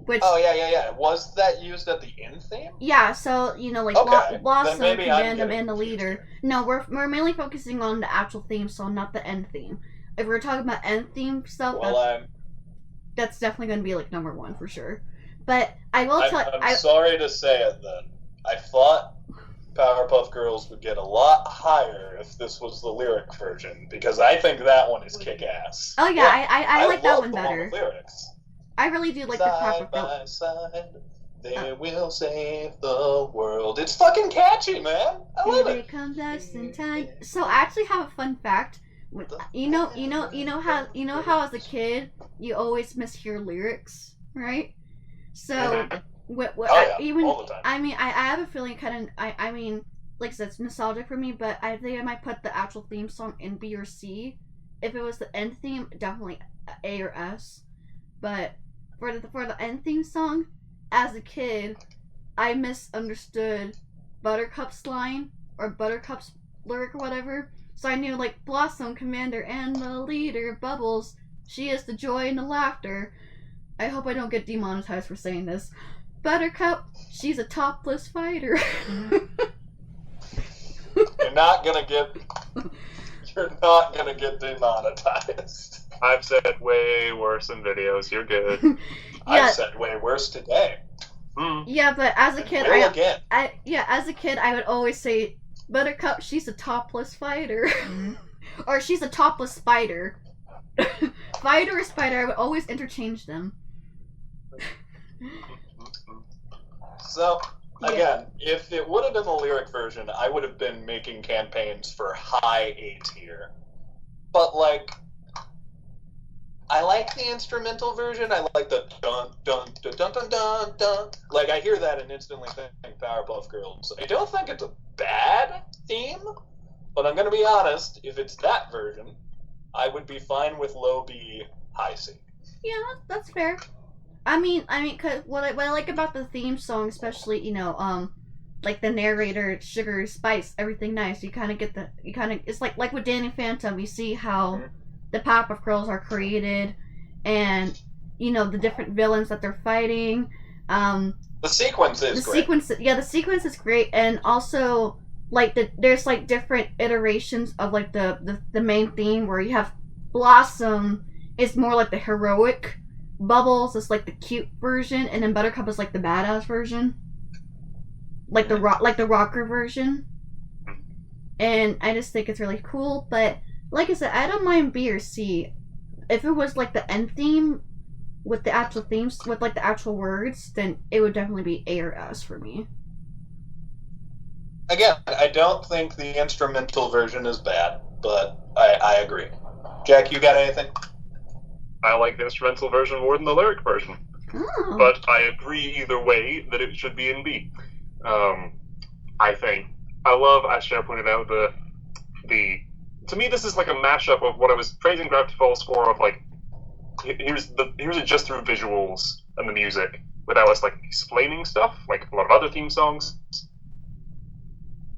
Which, yeah. Was that used at the end theme? Yeah, so, Blossom, Commandum, and the Leader. No, we're mainly focusing on the actual theme song, not the end theme. if we're talking about end theme stuff, Well, that's definitely going to be like number one for sure. But I will tell. I'm sorry to say it then. I thought Powerpuff Girls would get a lot higher if this was the lyric version, because I think that one is kick-ass. Oh yeah, I like that one the better. With lyrics. I really do like the Powerpuff Girls. Side by side, they will save the world. It's fucking catchy, man. I love Here it. they come just in time. So I actually have a fun fact. You know how as a kid you always mishear lyrics, right? So even all the time. I mean I have a feeling I mean like I said, it's nostalgic for me, but I think I might put the actual theme song in B or C. If it was the end theme, definitely A or S. But for the end theme song, as a kid, I misunderstood Buttercup's line or Buttercup's lyric or whatever. So I knew like Blossom, Commander, and the leader, Bubbles. She is the joy and the laughter. I hope I don't get demonetized for saying this. Buttercup, she's a topless fighter. You're not gonna get demonetized. I've said way worse in videos. You're good. Yeah. I've said way worse today. Yeah, but as a kid, again. as a kid, I would always say, Buttercup, she's a topless fighter, or she's a topless spider. Fighter or spider, I would always interchange them. So, again, if it would have been the lyric version, I would have been making campaigns for high A tier. But, like, I like the instrumental version. I like the dun dun dun dun dun dun dun. Like, I hear that and instantly think Powerpuff Girls. I don't think it's a bad theme, but I'm going to be honest, if it's that version, I would be fine with low B, high C. Yeah, that's fair. I mean, cause what I like about the theme song, especially, like the narrator, sugar, spice, everything nice. You kind of get it's like with Danny Phantom, you see how the Powerpuff Girls are created, and the different villains that they're fighting. The sequence is great. The sequence is great, and also like there's like different iterations of like the main theme where you have Blossom is more like the heroic. Bubbles is like the cute version, and then Buttercup is like the badass version, like the rocker version. And I just think it's really cool. But like I said, I don't mind B or C. If it was like the end theme with the actual themes with like the actual words, then it would definitely be A or S for me. Again, I don't think the instrumental version is bad, but I agree. Jack, you got anything? I like the instrumental version more than the lyric version. Oh. But I agree either way that it should be in B. I think. I love, as Sher pointed out, the to me this is like a mashup of what I was praising Gravity Falls for, of like here's it just through visuals and the music without us like explaining stuff like a lot of other theme songs.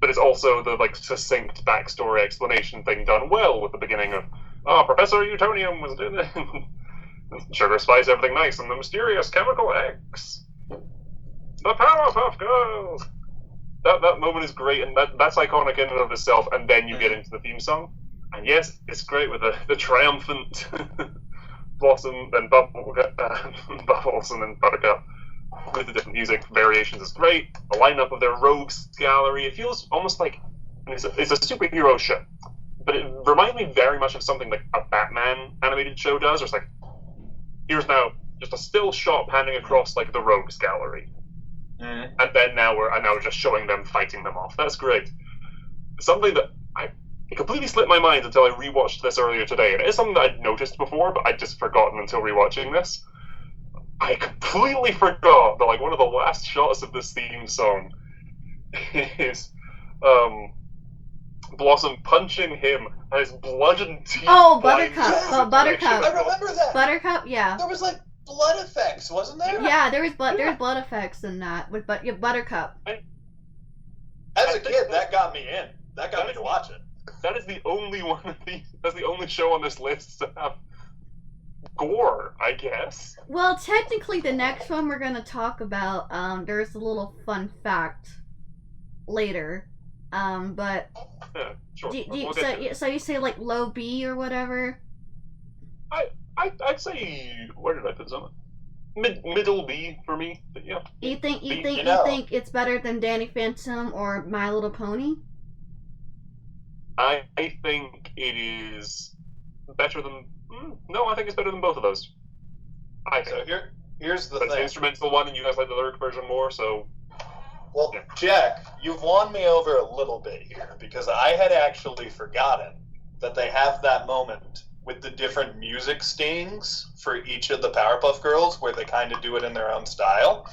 But it's also the like succinct backstory explanation thing done well with the beginning of Professor Utonium was doing it. Sugar, spice, everything nice, and the mysterious chemical X. The Powerpuff Girls! That moment is great, and that's iconic in and of itself, and then you get into the theme song. And yes, it's great with the triumphant Blossom and Bubbles and then Buttercup. With the different music variations is great. The lineup of their rogues gallery, it feels almost like it's a superhero show. But it reminds me very much of something like a Batman animated show does, where it's like, here's now just a still shot panning across like the rogues gallery. And then now we're just showing them fighting them off. That's great. Something that it completely slipped my mind until I rewatched this earlier today, and it is something that I'd noticed before, but I'd just forgotten until rewatching this. I completely forgot that like one of the last shots of this theme song is Blossom punching him and his bludgeoned teeth. Oh, Buttercup! Buttercup! I remember that. Buttercup, yeah. There was like blood effects, wasn't there? Yeah, there's blood effects in that with Buttercup. As a kid, that got me in. That got me to watch it. That is the only one of these. That's the only show on this list to have gore, I guess. Well, technically, the next one we're gonna talk about, there's a little fun fact later, but yeah, sure. so you say like low B or whatever? I'd say, where did I put some? Middle B for me. But yeah. You think B. you think it's better than Danny Phantom or My Little Pony? I think it is better than. No, I think it's better than both of those. I think. So here's the But it's the thing. instrumental one, and you guys like the lyric version more, so. Well, Yeah. Jack, you've won me over a little bit here because I had actually forgotten that they have that moment with the different music stings for each of the Powerpuff Girls where they kind of do it in their own style.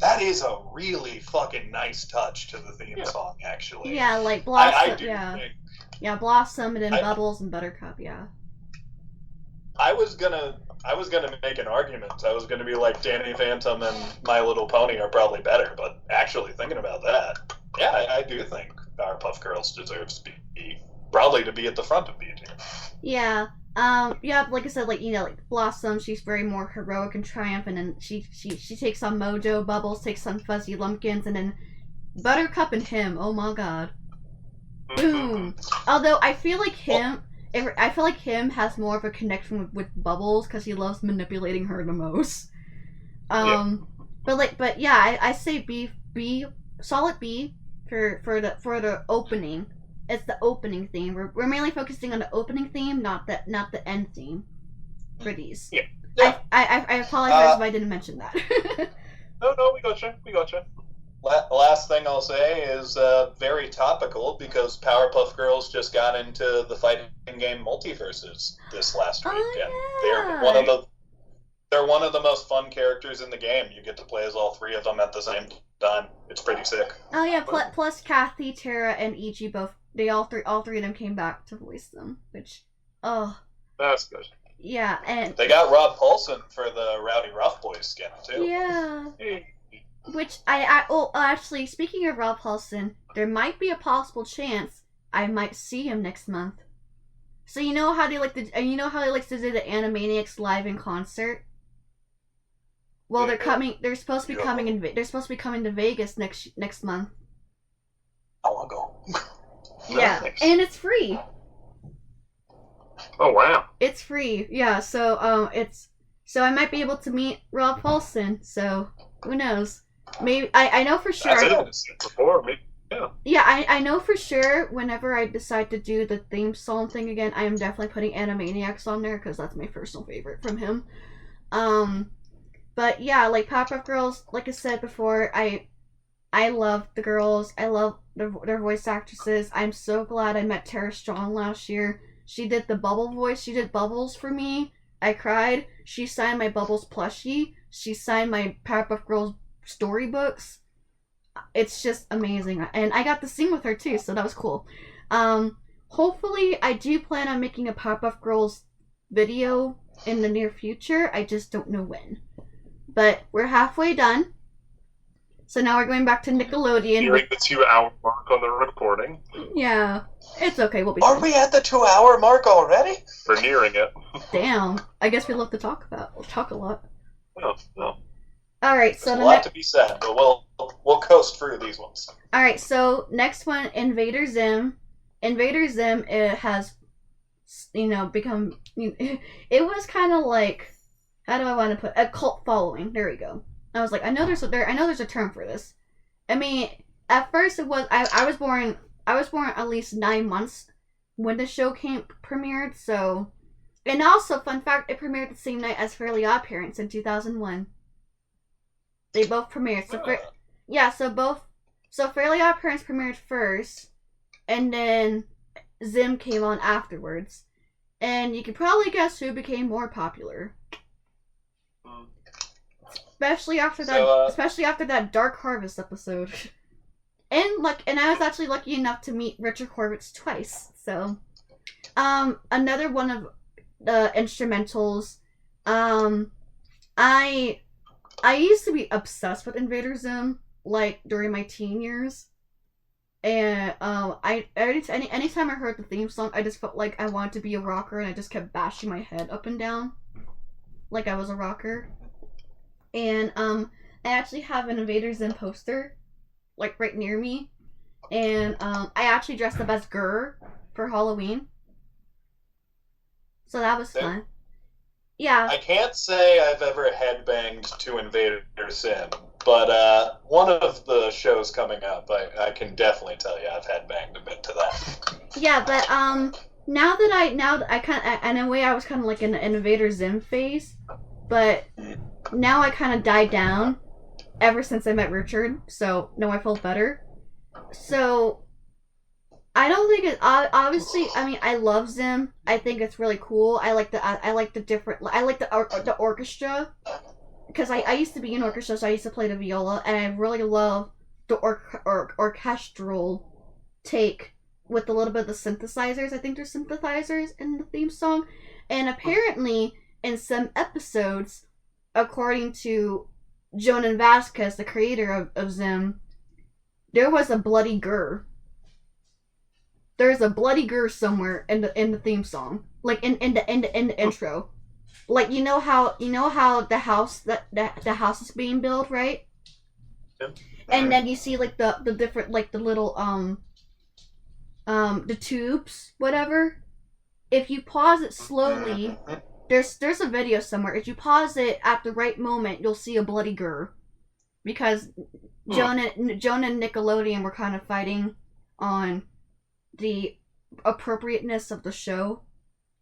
That is a really fucking nice touch to the theme song, actually. Yeah, like Blossom. I do yeah, think yeah, Blossom and then Bubbles and Buttercup. Yeah. I was gonna make an argument. I was gonna be like Danny Phantom and My Little Pony are probably better, but actually thinking about that, yeah, I do think Powerpuff Girls deserves to be probably to be at the front of B tier. Yeah. Yeah, like I said, like, like Blossom, she's very more heroic and triumphant, and she takes on Mojo, Bubbles takes on Fuzzy Lumpkins, and then Buttercup and him, oh my god. Boom. Although I feel like him has more of a connection with Bubbles because he loves manipulating her the most. But yeah, I say B, solid B for the opening. It's the opening theme. We're mainly focusing on the opening theme, not the end theme for these. Yeah. I apologize if I didn't mention that. No, we gotcha. Last thing I'll say is very topical because Powerpuff Girls just got into the fighting game Multiverses this last week, and they're one of the most fun characters in the game. You get to play as all three of them at the same time. It's pretty sick. Oh yeah, plus Kathy, Tara, and Ichi all three of them came back to voice them, which That's good. yeah, and They got Rob Paulson for the Rowdy Rough Boys skin too. yeah. Hey. Which actually, speaking of Rob Paulson, there might be a possible chance I might see him next month. So you know how they likes to do the Animaniacs live in concert. Well, they're coming. They're supposed to be coming They're supposed to be coming to Vegas next month. I want to go. Yeah, Nice. and it's free. Oh wow. It's free. Yeah, so I might be able to meet Rob Paulson. So who knows? Maybe I know for sure. That's it. Before me. Yeah. Yeah, I know for sure whenever I decide to do the theme song thing again, I am definitely putting Animaniacs on there because that's my personal favorite from him. But yeah, like Powerpuff Girls, like I said before, I love the girls. I love their voice actresses. I'm so glad I met Tara Strong last year. She did the Bubble voice. She did Bubbles for me. I cried. She signed my Bubbles plushie. She signed my Powerpuff Girls storybooks. It's just amazing, and I got to sing with her too, so that was cool. Hopefully I do plan on making a Powerpuff Girls video in the near future. I just don't know when, but we're halfway done, so now we're going back to Nickelodeon. Nearing the 2-hour mark on the recording. Yeah, it's okay, we'll be Are fine. we at the 2-hour mark already? We're nearing it. Damn, I guess we love to talk about. We'll talk a lot. No. Alright, so There's a lot to be said, but we'll coast through these ones. Alright, so next one, Invader Zim. Invader Zim, it has, become, it was kind of like, how do I want to put, a cult following. There we go. I was like, I know there's a term for this. I mean, at first it was, I was born at least 9 months when the show premiered, so, and also, fun fact, it premiered the same night as Fairly OddParents in 2001. They both premiered. So Fairly OddParents premiered first, and then Zim came on afterwards. And you can probably guess who became more popular. Especially after that Dark Harvest episode. And I was actually lucky enough to meet Richard Horvitz twice. So another one of the instrumentals. I used to be obsessed with Invader Zim, like, during my teen years. And, anytime I heard the theme song, I just felt like I wanted to be a rocker, and I just kept bashing my head up and down. Like I was a rocker. And, I actually have an Invader Zim poster, like, right near me. And, I actually dressed up as Gurr for Halloween. So that was fun. Yeah. I can't say I've ever headbanged to Invader Sim, but one of the shows coming up, I can definitely tell you I've headbanged a bit to that. Yeah, but now that I kind of in a way I was kind of like in the Invader Zim phase, but now I kind of died down ever since I met Richard. So no, I felt better. So I don't think it. Obviously, I mean, I love Zim. I think it's really cool. I like the different. I like the orchestra because I used to be in orchestra, so I used to play the viola, and I really love the orchestral take with a little bit of the synthesizers. I think there's synthesizers in the theme song, and apparently in some episodes, according to Jonan Vasquez, the creator of Zim, there was a bloody gur. There's a bloody gur somewhere in the theme song, like in the intro. Like you know how the house the house is being built, right? Yep. And then you see like the different like the little the tubes, whatever. If you pause it slowly, there's a video somewhere. If you pause it at the right moment, you'll see a bloody gur, because Jonah and Nickelodeon were kind of fighting on the appropriateness of the show,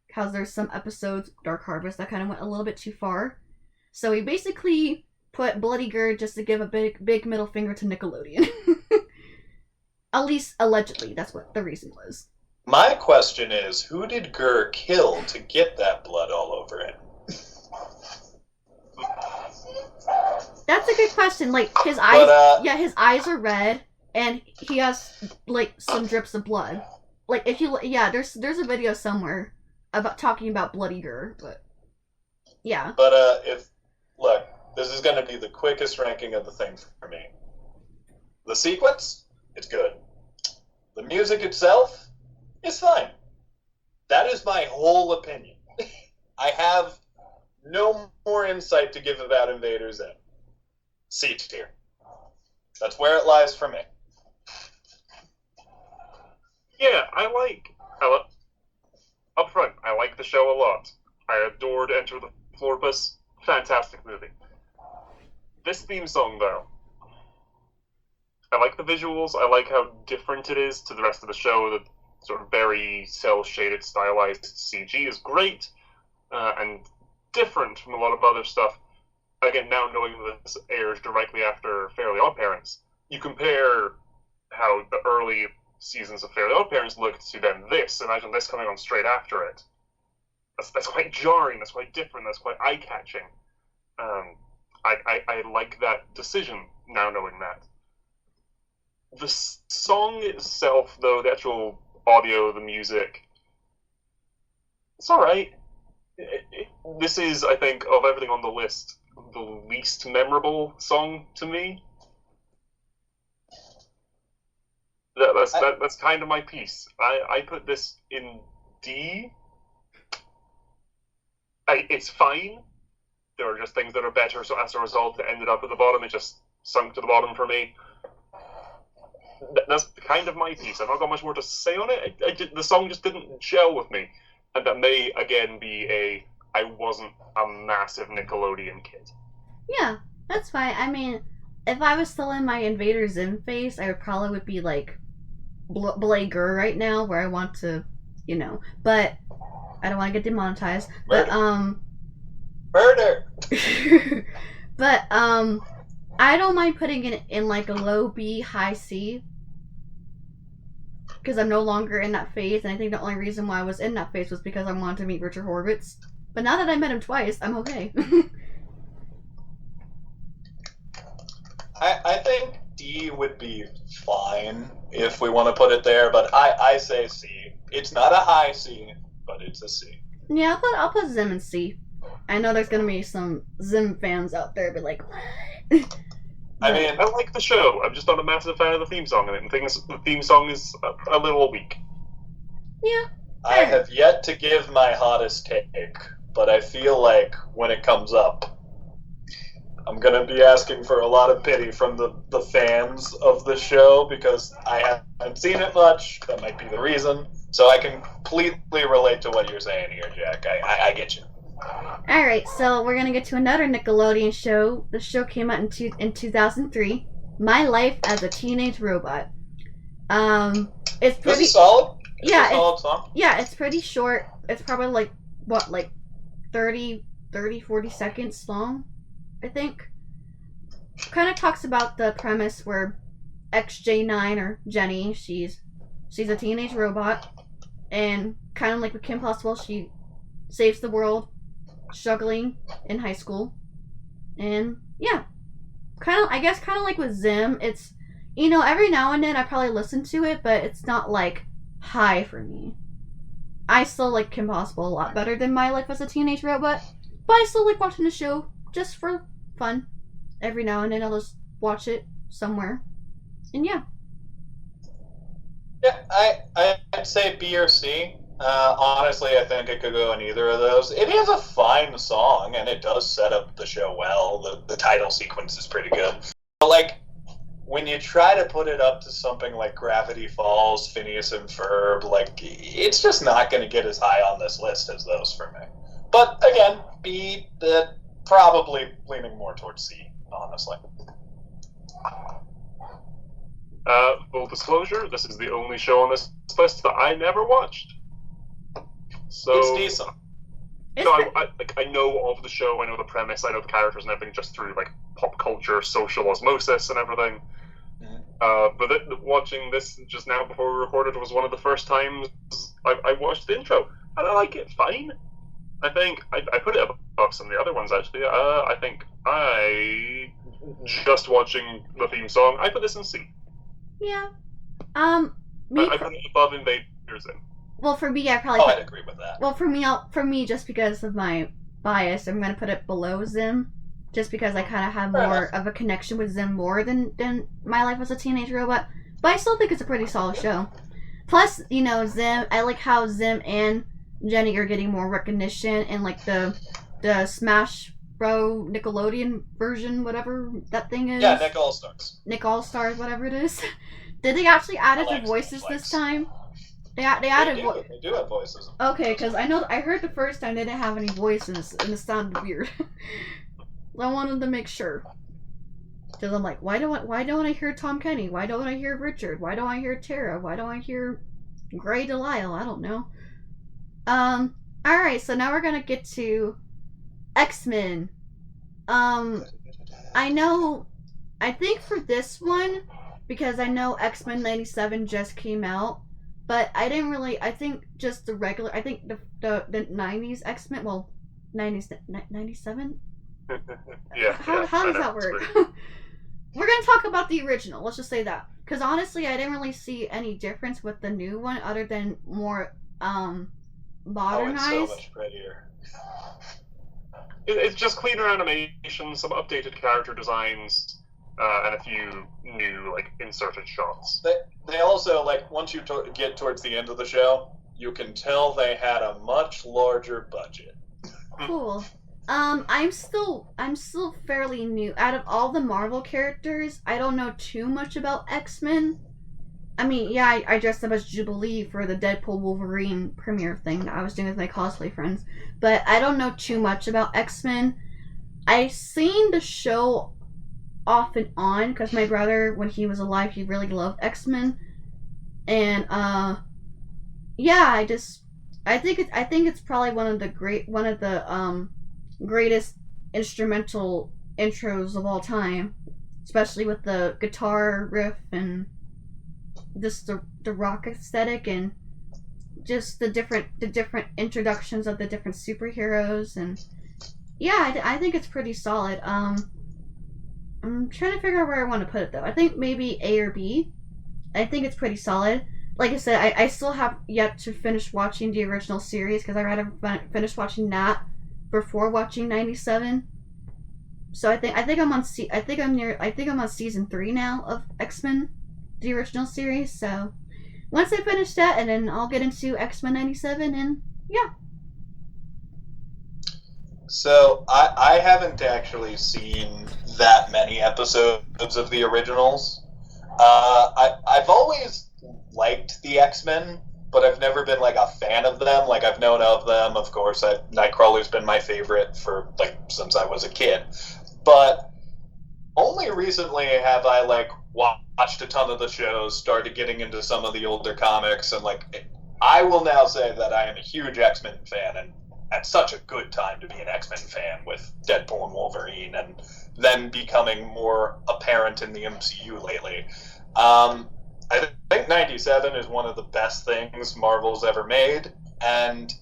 because there's some episodes, Dark Harvest, that kind of went a little bit too far. So he basically put bloody gur just to give a big middle finger to Nickelodeon. At least allegedly, that's what the reason was. My question is, who did Gur kill to get that blood all over him? That's a good question. Like his eyes, his eyes are red, and he has like some drips of blood. Like if you, there's a video somewhere about talking about bloody Gur, but yeah. But look, this is going to be the quickest ranking of the thing for me. The sequence, it's good. The music itself is fine. That is my whole opinion. I have no more insight to give about Invader Zim. C tier. That's where it lies for me. Yeah, up front, I like the show a lot. I adored Enter the Florpus. Fantastic movie. This theme song, though, I like the visuals. I like how different it is to the rest of the show. The sort of very cel-shaded, stylized CG is great, and different from a lot of other stuff. Again, now knowing that this airs directly after Fairly Odd Parents, you compare how the early seasons of Fairly Odd Parents looked to then this. Imagine this coming on straight after it. That's quite jarring. That's quite different. That's quite eye-catching. I like that decision now knowing that. The song itself, though, the actual audio, the music, it's alright. This is, I think, of everything on the list, the least memorable song to me. That's kind of my piece. I put this in D. It's fine. There are just things that are better, so as a result, it ended up at the bottom. It just sunk to the bottom for me. That's kind of my piece. I've not got much more to say on it. The song just didn't gel with me. And that may, again, be I wasn't a massive Nickelodeon kid. Yeah, that's fine. I mean, if I was still in my Invader Zim phase, I would be like Blade Gur right now, where I want to, but I don't want to get demonetized. Murder. But I don't mind putting it in like a low B, high C, because I'm no longer in that phase, and I think the only reason why I was in that phase was because I wanted to meet Richard Horvitz. But now that I met him twice, I'm okay. I think D would be fine if we want to put it there, but I say C. It's not a high C, but it's a C. Yeah, I'll put Zim in C. I know there's gonna be some Zim fans out there, but like, what? I mean, I like the show. I'm just not a massive fan of the theme song, and I think the theme song is a little weak. Yeah. I have yet to give my hottest take, but I feel like when it comes up, I'm going to be asking for a lot of pity from the fans of the show, because I haven't seen it much. That might be the reason. So I completely relate to what you're saying here, Jack. I get you. Alright, so we're gonna get to another Nickelodeon show. The show came out in 2003. My Life as a Teenage Robot. It's This pretty. is solid. Yeah, It's a solid song. Yeah, it's pretty short. It's probably like 30, 40 seconds long, I think. Kind of talks about the premise where XJ9 or Jenny, she's a teenage robot, and kind of like with Kim Possible, she saves the world, struggling in high school, and yeah, I guess kind of like with Zim, it's every now and then I probably listen to it, but it's not like high for me. I still like Kim Possible a lot better than My Life as a Teenage Robot, but I still like watching the show just for fun. Every now and then I'll just watch it somewhere, and yeah. Yeah, I'd say B or C. Honestly, I think it could go in either of those. It is a fine song, and it does set up the show well. The title sequence is pretty good. But, like, when you try to put it up to something like Gravity Falls, Phineas and Ferb, like, it's just not going to get as high on this list as those for me. But, again, B, probably leaning more towards C, honestly. Full disclosure, this is the only show on this list that I never watched. So It's decent. I know of the show, I know the premise, I know the characters and everything just through like pop culture, social osmosis, and everything. But watching this just now before we recorded was one of the first times I watched the intro, and I like it fine. I think I put it above some of the other ones actually. I think just watching the theme song, I put this in C. Yeah. I put it above Invaders in. Well, for me, I probably. I'd agree with that. Well, for me, just because of my bias, I'm gonna put it below Zim, just because I kind of have more of a connection with Zim more than My Life as a Teenage Robot. But I still think it's a pretty solid show. Plus, Zim. I like how Zim and Jenny are getting more recognition, and like the Smash Bro Nickelodeon version, whatever that thing is. Yeah, Nick All-Stars. Nick All-Stars, whatever it is. Did they actually add the voices this time? They added voices. They do have voices. Okay, because I heard the first time they didn't have any voices, and it sounded weird. I wanted to make sure. Because I'm like, why don't I hear Tom Kenny? Why don't I hear Richard? Why don't I hear Tara? Why don't I hear Gray Delisle? I don't know. Alright, so now we're gonna get to X-Men. I think for this one, because I know X-Men 97 just came out, but I didn't really, I think just the regular, I think the 90s X-Men, well, 97? Yeah. How does that work? We're going to talk about the original, let's just say that. Because honestly, I didn't really see any difference with the new one other than more modernized. Oh, it's so much prettier. It's just cleaner animation, some updated character designs, and a few new like inserted shots. They also, like, once you get towards the end of the show, you can tell they had a much larger budget. Cool. I'm still fairly new. Out of all the Marvel characters, I don't know too much about X-Men. I mean, yeah, I dressed up as Jubilee for the Deadpool Wolverine premiere thing that I was doing with my cosplay friends. But I don't know too much about X-Men. I've seen the show off and on because my brother, when he was alive, he really loved X-Men. And yeah, I think it's probably one of the greatest instrumental intros of all time, especially with the guitar riff and just the rock aesthetic and just the different introductions of the different superheroes. And yeah, I think it's pretty solid. I'm trying to figure out where I want to put it though. I think maybe A or B. I think it's pretty solid. Like I said, I still have yet to finish watching the original series because I rather finish watching that before watching 97. So I think I'm on I'm on season 3 now of X-Men, the original series. So once I finish that, and then I'll get into X-Men 97, and yeah. So I haven't actually seen that many episodes of the originals. I've always liked the X-Men, but I've never been like a fan of them. Like I've known of them, of course. Nightcrawler's been my favorite for like since I was a kid, but only recently have I like watched a ton of the shows, started getting into some of the older comics, and like I will now say that I am a huge X-Men fan, and at such a good time to be an X-Men fan with Deadpool and Wolverine, and then becoming more apparent in the MCU lately. I think 97 is one of the best things Marvel's ever made, and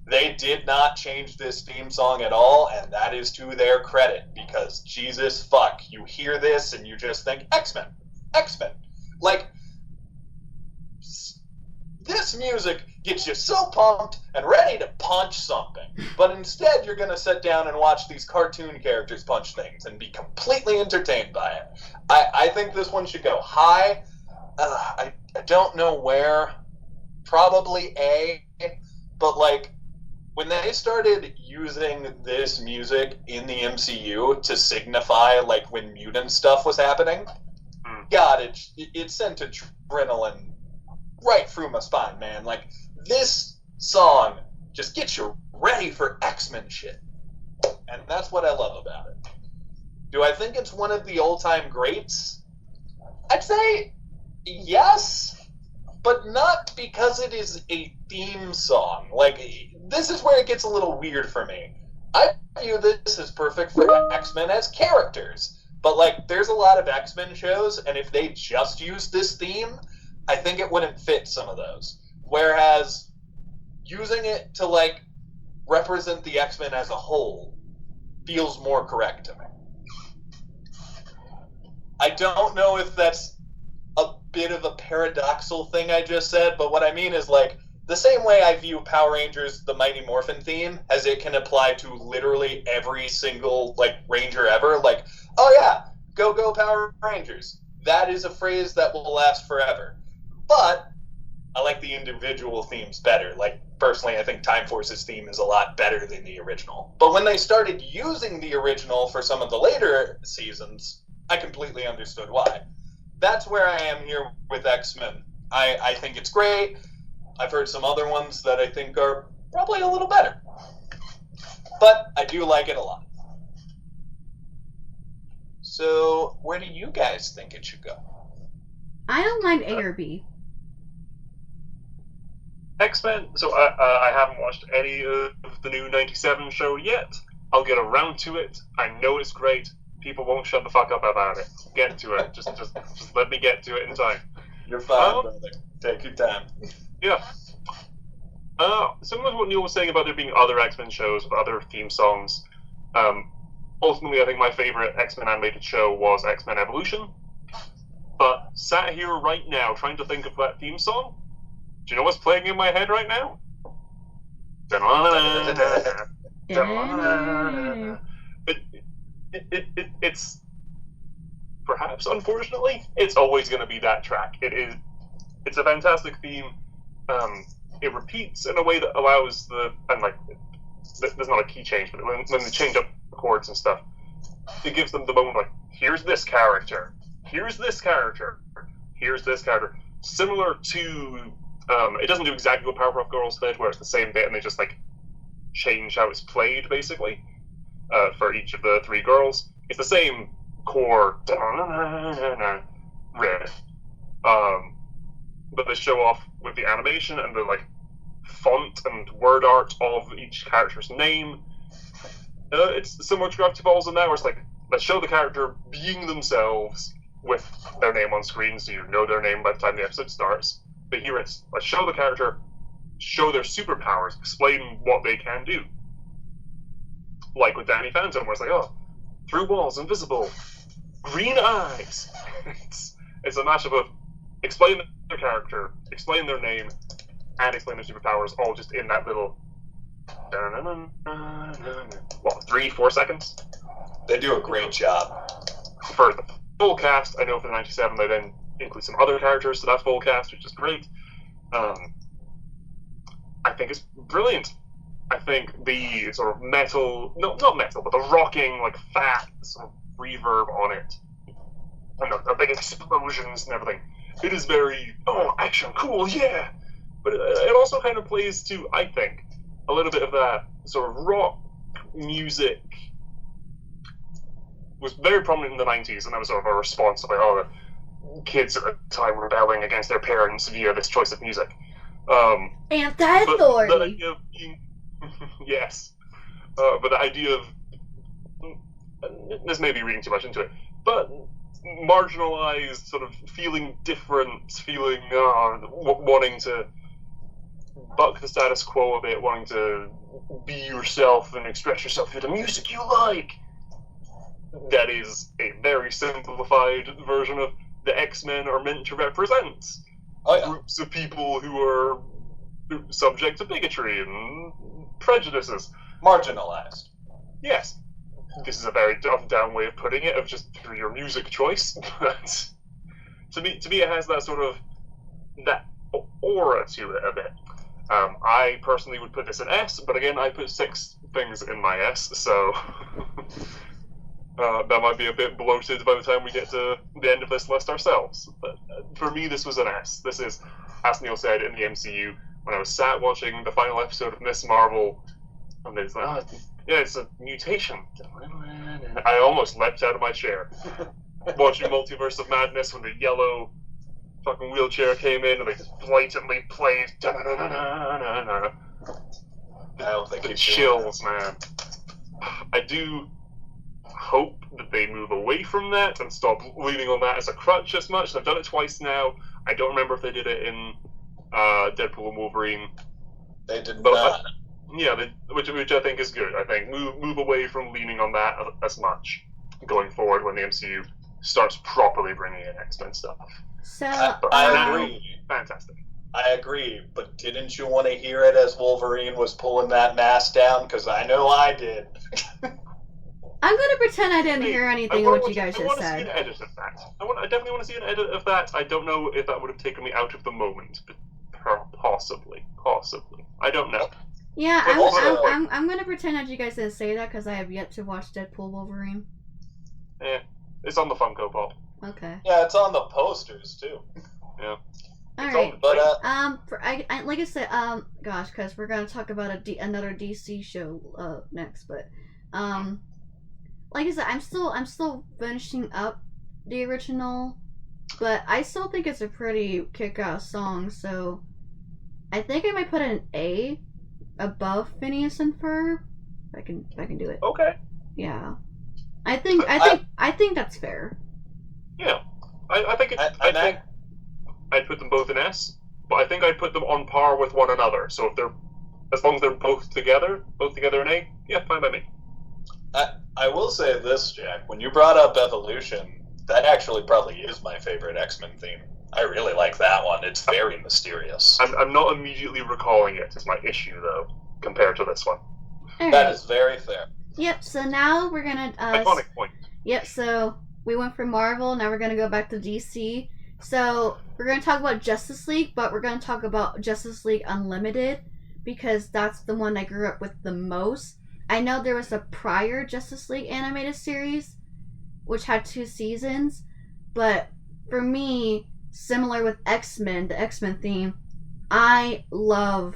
they did not change this theme song at all, and that is to their credit, because Jesus fuck, you hear this and you just think, X-Men, X-Men. Like, this music gets you so pumped and ready to punch something, but instead you're going to sit down and watch these cartoon characters punch things and be completely entertained by it. I think this one should go high. I don't know where. Probably A, but like, when they started using this music in the MCU to signify like when mutant stuff was happening, God, it sent adrenaline right through my spine, man. Like, this song just gets you ready for X-Men shit. And that's what I love about it. Do I think it's one of the all-time greats? I'd say yes, but not because it is a theme song. Like, this is where it gets a little weird for me. I view this as perfect for X-Men as characters. But, like, there's a lot of X-Men shows, and if they just used this theme, I think it wouldn't fit some of those. Whereas, using it to, like, represent the X-Men as a whole feels more correct to me. I don't know if that's a bit of a paradoxical thing I just said, but what I mean is, like, the same way I view Power Rangers, the Mighty Morphin theme, as it can apply to literally every single, like, Ranger ever. Like, oh yeah, go Power Rangers. That is a phrase that will last forever. But I like the individual themes better. Like, personally, I think Time Force's theme is a lot better than the original. But when they started using the original for some of the later seasons, I completely understood why. That's where I am here with X-Men. I think it's great. I've heard some other ones that I think are probably a little better. But I do like it a lot. So, where do you guys think it should go? I don't mind A or B. X-Men, so I haven't watched any of the new 97 show yet. I'll get around to it. I know it's great. People won't shut the fuck up about it. Get to it. Just let me get to it in time. You're fine, brother. Take your time. Yeah. Similar to what Neil was saying about there being other X-Men shows with other theme songs, ultimately I think my favorite X-Men animated show was X-Men Evolution. But sat here right now trying to think of that theme song, do you know what's playing in my head right now? It's perhaps, unfortunately, it's always going to be that track. It's a fantastic theme. It repeats in a way that allows there's not a key change, but when they change up chords and stuff, it gives them the moment like, here's this character, here's this character, here's this character. Similar to, it doesn't do exactly what Powerpuff Girls did, where it's the same bit and they just like change how it's played, basically, for each of the three girls. It's the same core riff. But they show off with the animation and the like font and word art of each character's name. It's similar to Gravity Falls in that, where it's like, let's show the character being themselves with their name on screen, so you know their name by the time the episode starts. But here it's, let's show the character, show their superpowers, explain what they can do. Like with Danny Phantom, where it's like, oh, through walls, invisible, green eyes. It's a mashup of explain their character, explain their name, and explain their superpowers, all just in that little 3-4 seconds. They do a great job. For the full cast, I know for the 97 they then include some other characters to that full cast, which is great. I think it's brilliant. I think the sort of metal, not metal, but the rocking, like fat sort of reverb on it, and the big explosions and everything. It is very, action, cool, yeah! but it also kind of plays to, I think, a little bit of that sort of rock music was very prominent in the 90s, and that was sort of a response to, like, oh, the kids at the time rebelling against their parents via this choice of music. Anti-authority. But the idea of being, yes, but the idea of, this may be reading too much into it, but marginalized, sort of feeling different, feeling wanting to buck the status quo a bit, wanting to be yourself and express yourself through the music you like. That is a very simplified version of the X-Men are meant to represent. Groups of people who are subject to bigotry and prejudices. Marginalized. Yes. This is a very dumbed-down way of putting it, of just through your music choice. But to me, it has that sort of that aura to it a bit. I personally would put this in S, but again, I put 6 things in my S, so that might be a bit bloated by the time we get to the end of this list ourselves. But for me, this was an S. This is, as Neil said, in the MCU, when I was sat watching the final episode of Miss Marvel, and it's like, yeah, it's a mutation. I almost leapt out of my chair. Watching Multiverse of Madness when the yellow fucking wheelchair came in and they just blatantly played. I don't think the it's chills, man. I do hope that they move away from that and stop leaning on that as a crutch as much. They've done it twice now. I don't remember if they did it in Deadpool and Wolverine. They did not. Which I think is good. I think move away from leaning on that as much going forward when the MCU starts properly bringing in X-Men stuff. So I agree. Fantastic. I agree, but didn't you want to hear it as Wolverine was pulling that mask down? Because I know I did. I'm gonna pretend I didn't hear anything of what you guys just said. I want to see an edit of that. I definitely want to see an edit of that. I don't know if that would have taken me out of the moment, but possibly. I don't know. Yeah, also, I'm gonna pretend that you guys didn't say that because I have yet to watch Deadpool Wolverine. It's on the Funko Pop. Okay. Yeah, it's on the posters too. Yeah. All right. But like I said, gosh, because we're gonna talk about another DC show next, but like I said, I'm still finishing up the original, but I still think it's a pretty kick-ass song. So I think I might put an A above Phineas and Ferb. If I can do it. Okay. Yeah. I think that's fair. Yeah. I think I'd put them both in S, but I think I'd put them on par with one another. So as long as they're both together in A, yeah, fine by me. I will say this, Jack. When you brought up Evolution, that actually probably is my favorite X-Men theme. I really like that one. It's very mysterious. I'm not immediately recalling it as my issue, though, compared to this one. All That right. is very fair. Yep. So now we're gonna. Iconic point. Yep. So we went from Marvel. Now we're gonna go back to DC. So we're gonna talk about Justice League, but we're gonna talk about Justice League Unlimited because that's the one I grew up with the most. I know there was a prior Justice League animated series, which had 2 seasons, but for me, similar with X-Men, the X-Men theme, I love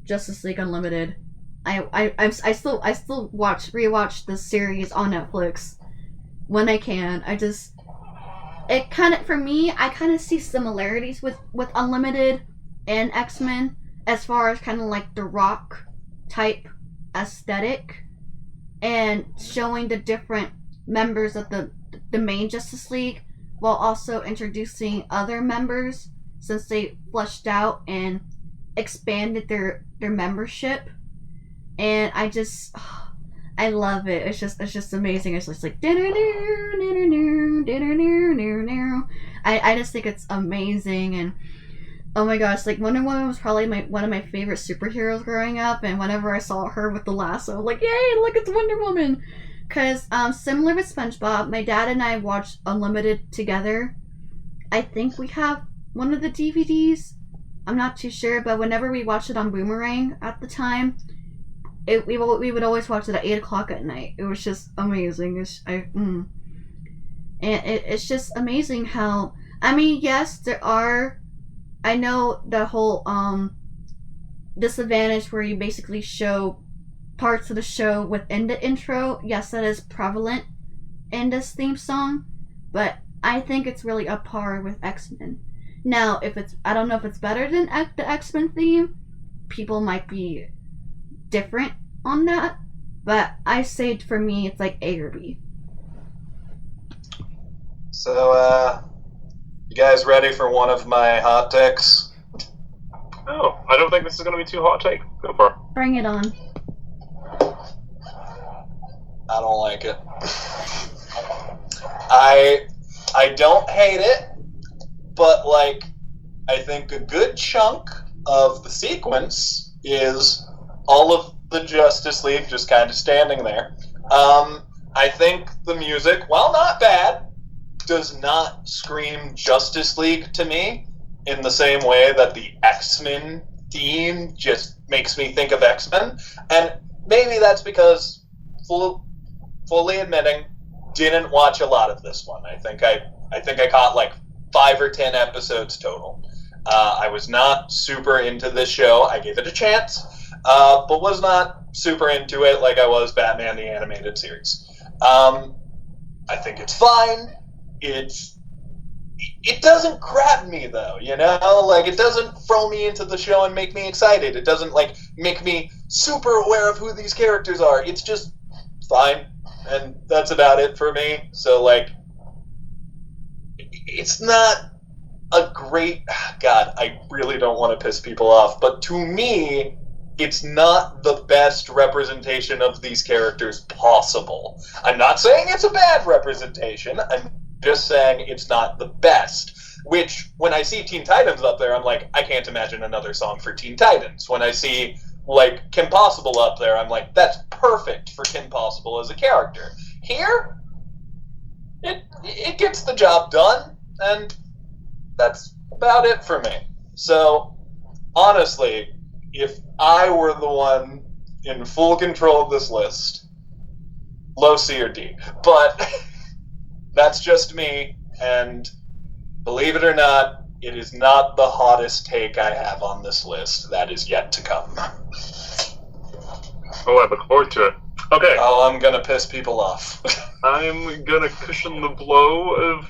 Justice League Unlimited. I still rewatch the series on Netflix when I can. It kind of, for me, I kind of see similarities with Unlimited and X-Men as far as kind of like the rock type aesthetic and showing the different members of the main Justice League while also introducing other members since they fleshed out and expanded their membership. And I love it. It's just amazing. It's just like I just think it's amazing. And oh my gosh, like Wonder Woman was probably one of my favorite superheroes growing up, and whenever I saw her with the lasso, I'm like, yay, look, it's Wonder Woman. Cause similar with SpongeBob, my dad and I watched Unlimited together. I think we have one of the DVDs. I'm not too sure, but whenever we watched it on Boomerang at the time, we would always watch it at 8 o'clock at night. It was just amazing. And it's just amazing how, I mean, yes, there are I know the whole disadvantage where you basically show parts of the show within the intro. Yes, that is prevalent in this theme song, but I think it's really up par with X-Men. Now, if it's, I don't know if it's better than the X-Men theme. People might be different on that, but I say for me, it's like A or B. So, you guys ready for one of my hot takes? Oh, I don't think this is going to be too hot a take. Go for it. Bring it on. I don't like it. I don't hate it, but like, I think a good chunk of the sequence is all of the Justice League just kind of standing there. I think the music, while not bad, does not scream Justice League to me in the same way that the X-Men theme just makes me think of X-Men. And maybe that's because, fully admitting, didn't watch a lot of this one. I think I caught like 5 or 10 episodes total. I was not super into this show. I gave it a chance, but was not super into it like I was Batman the Animated Series. I think it's fine. It doesn't grab me though, you know? Like, it doesn't throw me into the show and make me excited. It doesn't like make me super aware of who these characters are. It's just fine, and that's about it for me. So like, it's not a great, God, I really don't want to piss people off, but to me, it's not the best representation of these characters possible. I'm not saying it's a bad representation, I'm just saying it's not the best. Which, when I see Teen Titans up there, I'm like, I can't imagine another song for Teen Titans. When I see, like, Kim Possible up there, I'm like, that's perfect for Kim Possible as a character. Here, it gets the job done, and that's about it for me. So, honestly, if I were the one in full control of this list, low C or D. But that's just me, and believe it or not, it is not the hottest take I have on this list. That is yet to come. Oh, I look forward to it. Okay. Oh, I'm gonna piss people off. I'm gonna cushion the blow of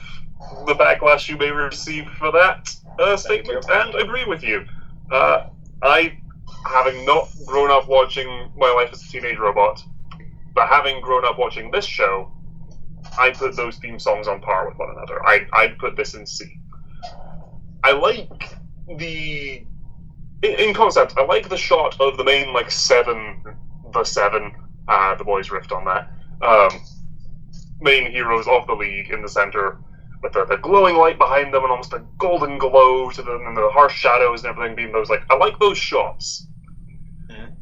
the backlash you may receive for that statement and agree with you. I, having not grown up watching My Life as a Teenage Robot, but having grown up watching this show, I put those theme songs on par with one another. I'd put this in C. I like the... In concept, I like the shot of the main, like, the boys riffed on that, main heroes of the League in the center, with the glowing light behind them and almost a golden glow to them and the harsh shadows and everything being those, like, I like those shots. Mm.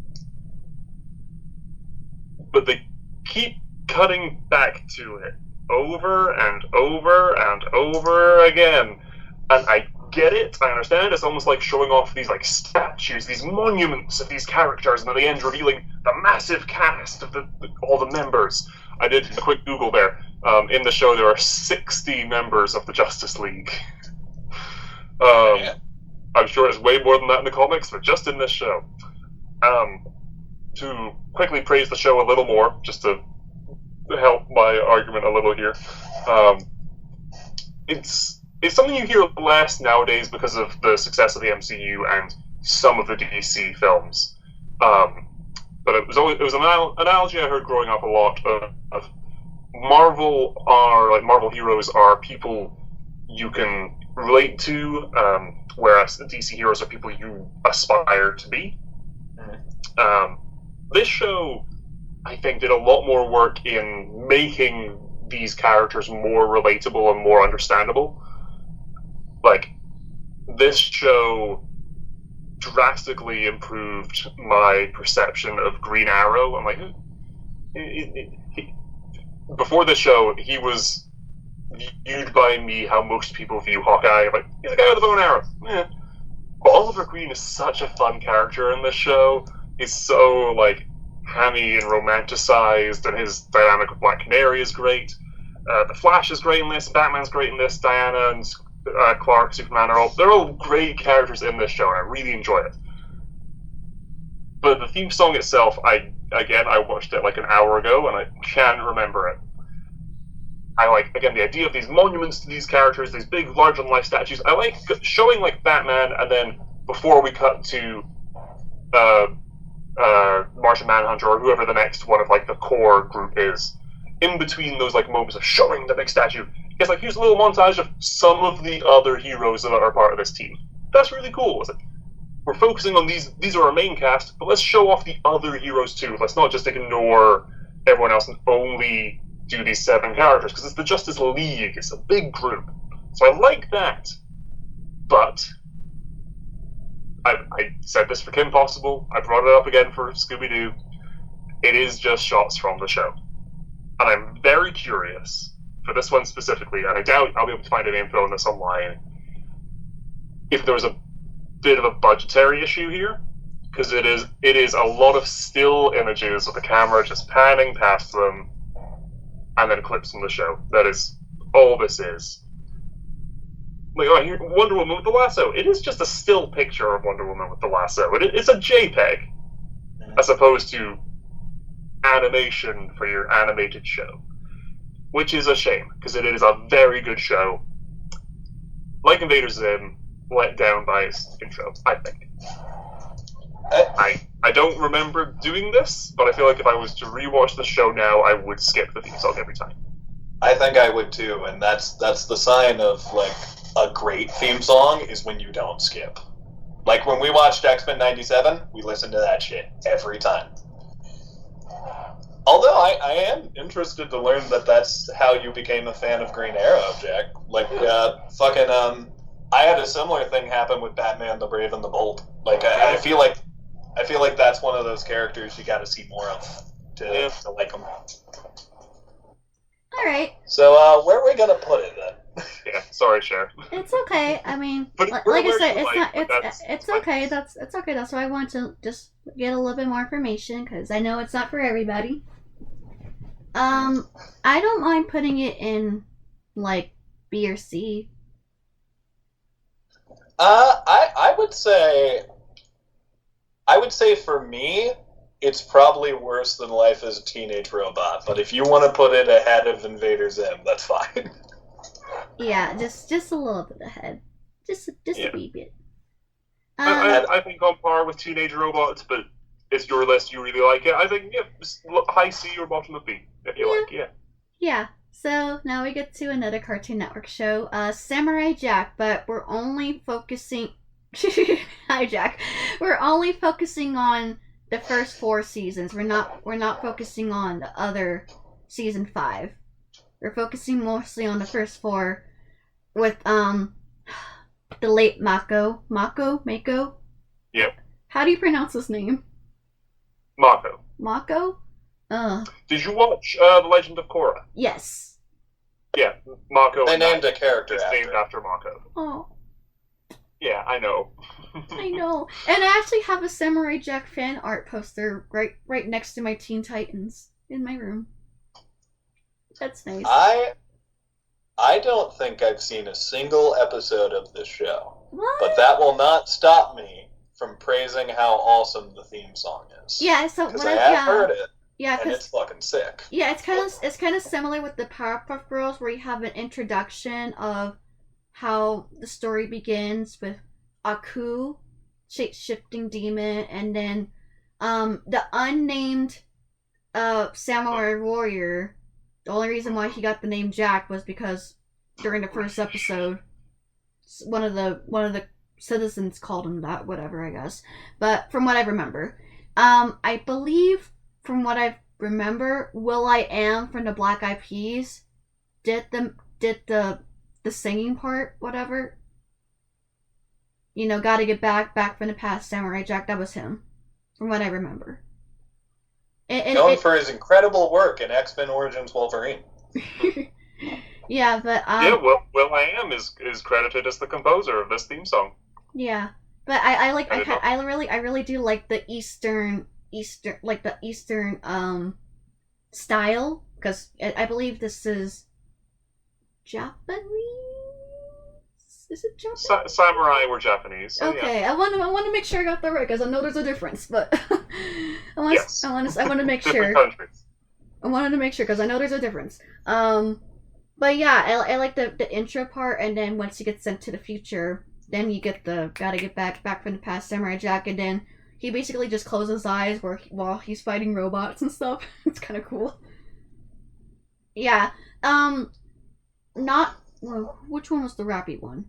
But they keep cutting back to it over and over and over again. And I get it, I understand, it's almost like showing off these, like, statues, these monuments of these characters, and at the end revealing the massive cast of all the members. I did a quick Google there. In the show, there are 60 members of the Justice League. Yeah. I'm sure it's way more than that in the comics, but just in this show. To quickly praise the show a little more, just to help my argument a little here, it's something you hear less nowadays because of the success of the MCU and some of the DC films. But it was an analogy I heard growing up a lot of Marvel heroes are people you can relate to, whereas DC heroes are people you aspire to be. This show, I think, did a lot more work in making these characters more relatable and more understandable. Like, this show drastically improved my perception of Green Arrow. I'm like, before this show, he was viewed by me how most people view Hawkeye. Like, he's a guy with a bow and arrow. But Oliver Green is such a fun character in this show. He's so, like, hammy and romanticized, and his dynamic with Black Canary is great. The Flash is great in this, Batman's great in this, Diana and Clark, Superman they're all great characters in this show, and I really enjoy it. But the theme song itself, I watched it like an hour ago, and I can't remember it. I like, again, the idea of these monuments to these characters, these big, larger-than-life statues. I like showing, like, Batman, and then before we cut to Martian Manhunter, or whoever the next one of, like, the core group is, in between those, like, moments of showing the big statue, it's like, here's a little montage of some of the other heroes that are part of this team. That's really cool, is it? We're focusing on these are our main cast, but let's show off the other heroes too. Let's not just ignore everyone else and only do these 7 characters, because it's the Justice League, it's a big group. So I like that. But I said this for Kim Possible, I brought it up again for Scooby-Doo. It is just shots from the show. And I'm very curious, for this one specifically, and I doubt I'll be able to find any info on this online, if there was a bit of a budgetary issue here, because it is a lot of still images of the camera just panning past them, and then clips from the show. That is all this is. Like, oh, here, Wonder Woman with the lasso. It is just a still picture of Wonder Woman with the lasso. It's a JPEG, as opposed to animation for your animated show, which is a shame, because it is a very good show. Like Invader Zim, let down by its intro, I think. I don't remember doing this, but I feel like if I was to rewatch the show now, I would skip the theme song every time. I think I would too, and that's the sign of, like, a great theme song is when you don't skip. Like, when we watched X-Men 97, we listened to that shit every time. Although I am interested to learn that that's how you became a fan of Green Arrow, Jack. Like, I had a similar thing happen with Batman: The Brave and the Bold. Like, I feel like that's one of those characters you got to see more of to like them. All right. So, where are we gonna put it then? Yeah, sorry, Sher. It's okay. I mean, But like I said, it's it's like, not. It's okay. It's okay. That's why I want to just get a little bit more information, because I know it's not for everybody. I don't mind putting it in, like, B or C. I would say for me, it's probably worse than Life as a Teenage Robot. But if you want to put it ahead of Invader Zim, that's fine. Yeah, just a little bit ahead, just a wee bit. I think on par with Teenage Robots, but it's your list. You really like it. I think high C or bottom of B if you like. Yeah. Yeah. So now we get to another Cartoon Network show, Samurai Jack, but we're only focusing. Hi, Jack. We're only focusing on the first 4 seasons. We're not focusing on the other season 5. We're focusing mostly on the first 4, with the late Mako. Yep. How do you pronounce his name? Mako. Mako? Did you watch The Legend of Korra? Yes. Yeah, Mako. They named a character It's after named after Mako. Oh. Yeah, I know. I know. And I actually have a Samurai Jack fan art poster right next to my Teen Titans in my room. That's nice. I don't think I've seen a single episode of this show. What? But that will not stop me from praising how awesome the theme song is. Yeah, so because I have heard it. Yeah, and it's fucking sick. Yeah, it's kind of similar with the Powerpuff Girls, where you have an introduction of how the story begins with Aku, shape-shifting demon, and then the unnamed samurai warrior. The only reason why he got the name Jack was because during the first episode, one of the citizens called him that. Whatever, I guess. But from what I remember, I believe from what I remember, Will.I.Am from the Black Eyed Peas did the singing part. Whatever. You know, gotta get back from the past, Samurai Jack. That was him, from what I remember. Known for his incredible work in X-Men Origins Wolverine. Yeah, but Will.I.Am is credited as the composer of this theme song. Yeah, but I really do like the Eastern style, because I believe this is Japanese. Is it Japanese? Samurai were Japanese. So Okay, yeah. I want to make sure I got that right because I know there's a difference, but Yes. I want to make Different sure. countries. I wanted to make sure because I know there's a difference. But yeah, I like the intro part, and then once you get sent to the future, then you get the gotta get back from the past Samurai Jack, and then he basically just closes his eyes while he's fighting robots and stuff. It's kind of cool. Yeah. Not well, which one was the rappy one?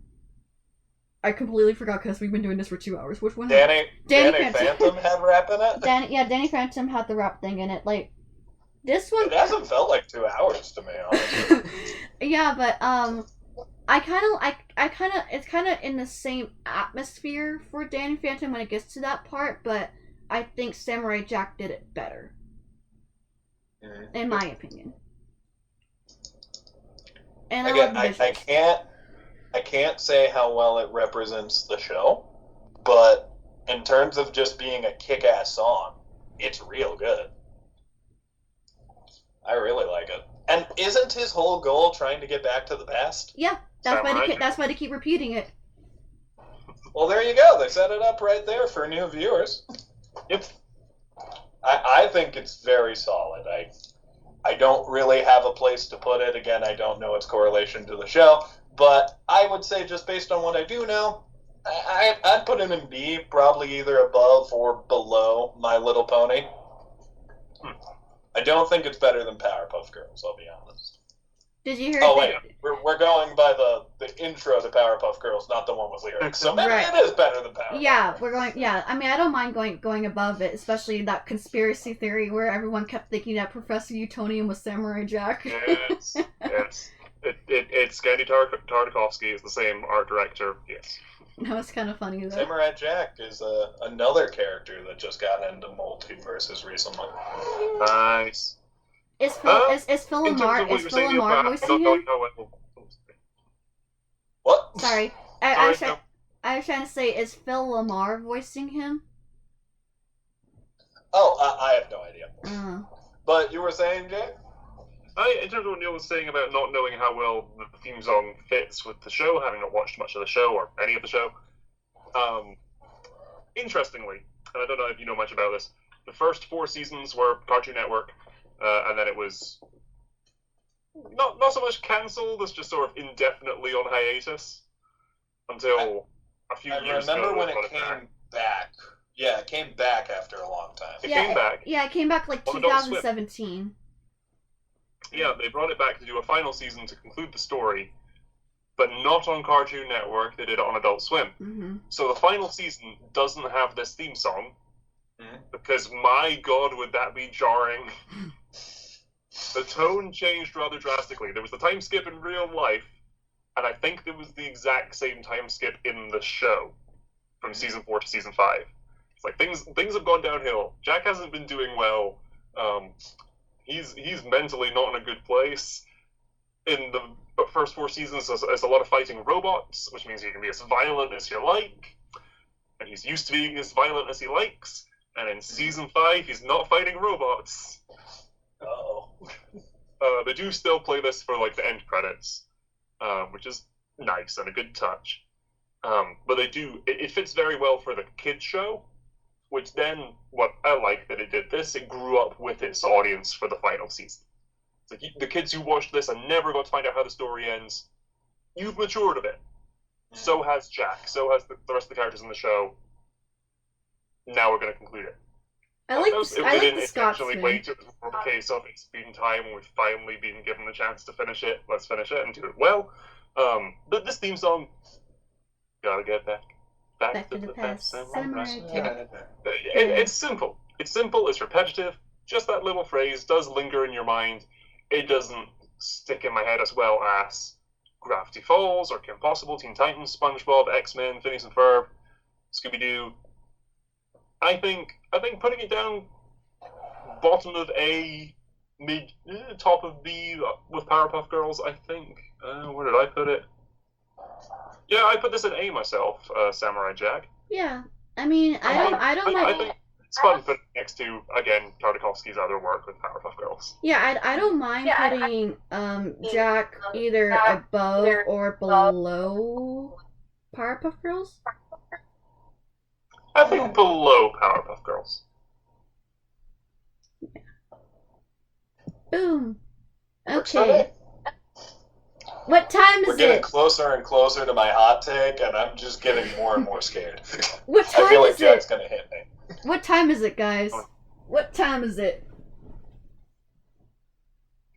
I completely forgot because we've been doing this for 2 hours. Which one? Danny Phantom. Phantom had rap in it? Danny Phantom had the rap thing in it. Like, this one... It hasn't felt like 2 hours to me, honestly. Yeah, but, it's kind of in the same atmosphere for Danny Phantom when it gets to that part, but I think Samurai Jack did it better. Mm-hmm. In my opinion. And Again, I love the visuals. I can't say how well it represents the show, but in terms of just being a kick-ass song, it's real good. I really like it. And isn't his whole goal trying to get back to the past? Yeah, that's why they keep repeating it. Well, there you go. They set it up right there for new viewers. Yep. I think it's very solid. I don't really have a place to put it. Again, I don't know its correlation to the show, but I would say just based on what I do know, I'd put it in B, probably either above or below My Little Pony. I don't think it's better than Powerpuff Girls, I'll be honest. Did you hear? Oh wait, we're going by the intro to Powerpuff Girls, not the one with lyrics. So maybe Right. it is better than Powerpuff. Yeah, we're going. Yeah, I mean, I don't mind going above it, especially that conspiracy theory where everyone kept thinking that Professor Utonium was Samurai Jack. Yes. It's Gandhi Tartakovsky is the same art director. Yes. That was kind of funny though. Samurai Jack is another character that just got into multiverses recently. Nice. Is Phil Lamar voicing him? What? Sorry, I was trying to say, is Phil Lamar voicing him? Oh, I have no idea. But you were saying, Jay? In terms of what Neil was saying about not knowing how well the theme song fits with the show, having not watched much of the show or any of the show, interestingly, and I don't know if you know much about this, the first 4 seasons were Cartoon Network, and then it was not so much cancelled as just sort of indefinitely on hiatus until a few years ago. I remember when it came back. Yeah, it came back after a long time. It came back. Yeah, it came back like 2017. Yeah, they brought it back to do a final season to conclude the story, but not on Cartoon Network. They did it on Adult Swim. Mm-hmm. So the final season doesn't have this theme song, because my God, would that be jarring. The tone changed rather drastically. There was the time skip in real life, and I think there was the exact same time skip in the show from season 4 to season 5. It's like things have gone downhill. Jack hasn't been doing well. He's mentally not in a good place. In the first 4 seasons, there's a lot of fighting robots, which means he can be as violent as you like, and he's used to being as violent as he likes. And in season 5, he's not fighting robots. Oh. They do still play this for like the end credits, which is nice and a good touch. But they do it fits very well for the kids show, which then what I like that it did this, it grew up with its audience for the final season. It's like the kids who watched this and never got to find out how the story ends, you've matured a bit. So has Jack. So has the rest of the characters in the show. Now we're going to conclude it. I like the Scotsman. Wait, it was a case of it's been time and we've finally been given the chance to finish it. Let's finish it and do it well. But this theme song, gotta get back to the past. It's simple. It's simple. It's repetitive. Just that little phrase does linger in your mind. It doesn't stick in my head as well as Gravity Falls or Kim Possible, Teen Titans, SpongeBob, X-Men, Phineas and Ferb, Scooby-Doo. I think putting it down bottom of A, top of B with Powerpuff Girls, I think. Where did I put it? Yeah, I put this in A myself, Samurai Jack. Yeah, I mean, I think it's fun putting it next to, again, Tartakovsky's other work with Powerpuff Girls. Yeah, I don't mind putting Jack either above or below Powerpuff Girls? I think below Powerpuff Girls. Boom. Works for Okay. me. What time We're is getting it? closer and closer to my hot take, and I'm just getting more and more scared. What I time feel like is Jack's it? gonna hit me. What time is it, guys? What time is it?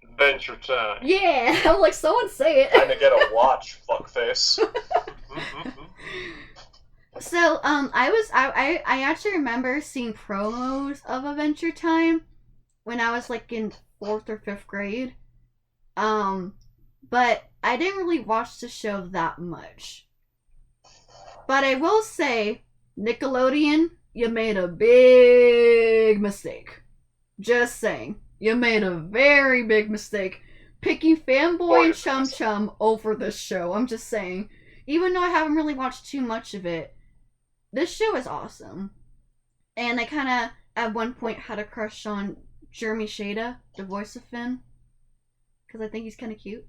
Adventure Time. Yeah, I'm like, someone say Time it. to get a watch, fuckface. So, I actually remember seeing promos of Adventure Time when I was like in 4th or 5th grade. But I didn't really watch the show that much. But I will say, Nickelodeon, you made a big mistake. Just saying. You made a very big mistake picking Fanboy and Chum Chum over this show. I'm just saying. Even though I haven't really watched too much of it, this show is awesome. And I kind of, at one point, had a crush on Jeremy Shada, the voice of Finn. Because I think he's kind of cute.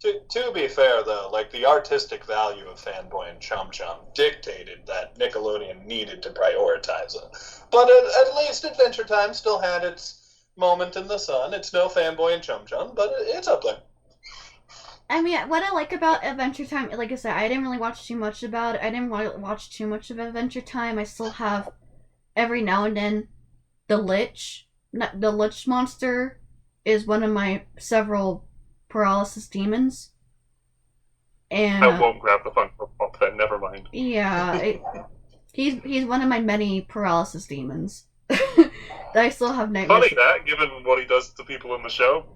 To be fair, though, like, the artistic value of Fanboy and Chum Chum dictated that Nickelodeon needed to prioritize it. But at least Adventure Time still had its moment in the sun. It's no Fanboy and Chum Chum, but it's up there. I mean, what I like about Adventure Time, like I said, I didn't really watch too much about it. I didn't watch too much of Adventure Time. I still have, every now and then, the Lich. The Lich monster is one of my several paralysis demons. And I won't grab the Funko Pop then, never mind. yeah, he's one of my many paralysis demons that I still have nightmares. Funny that, given what he does to people in the show.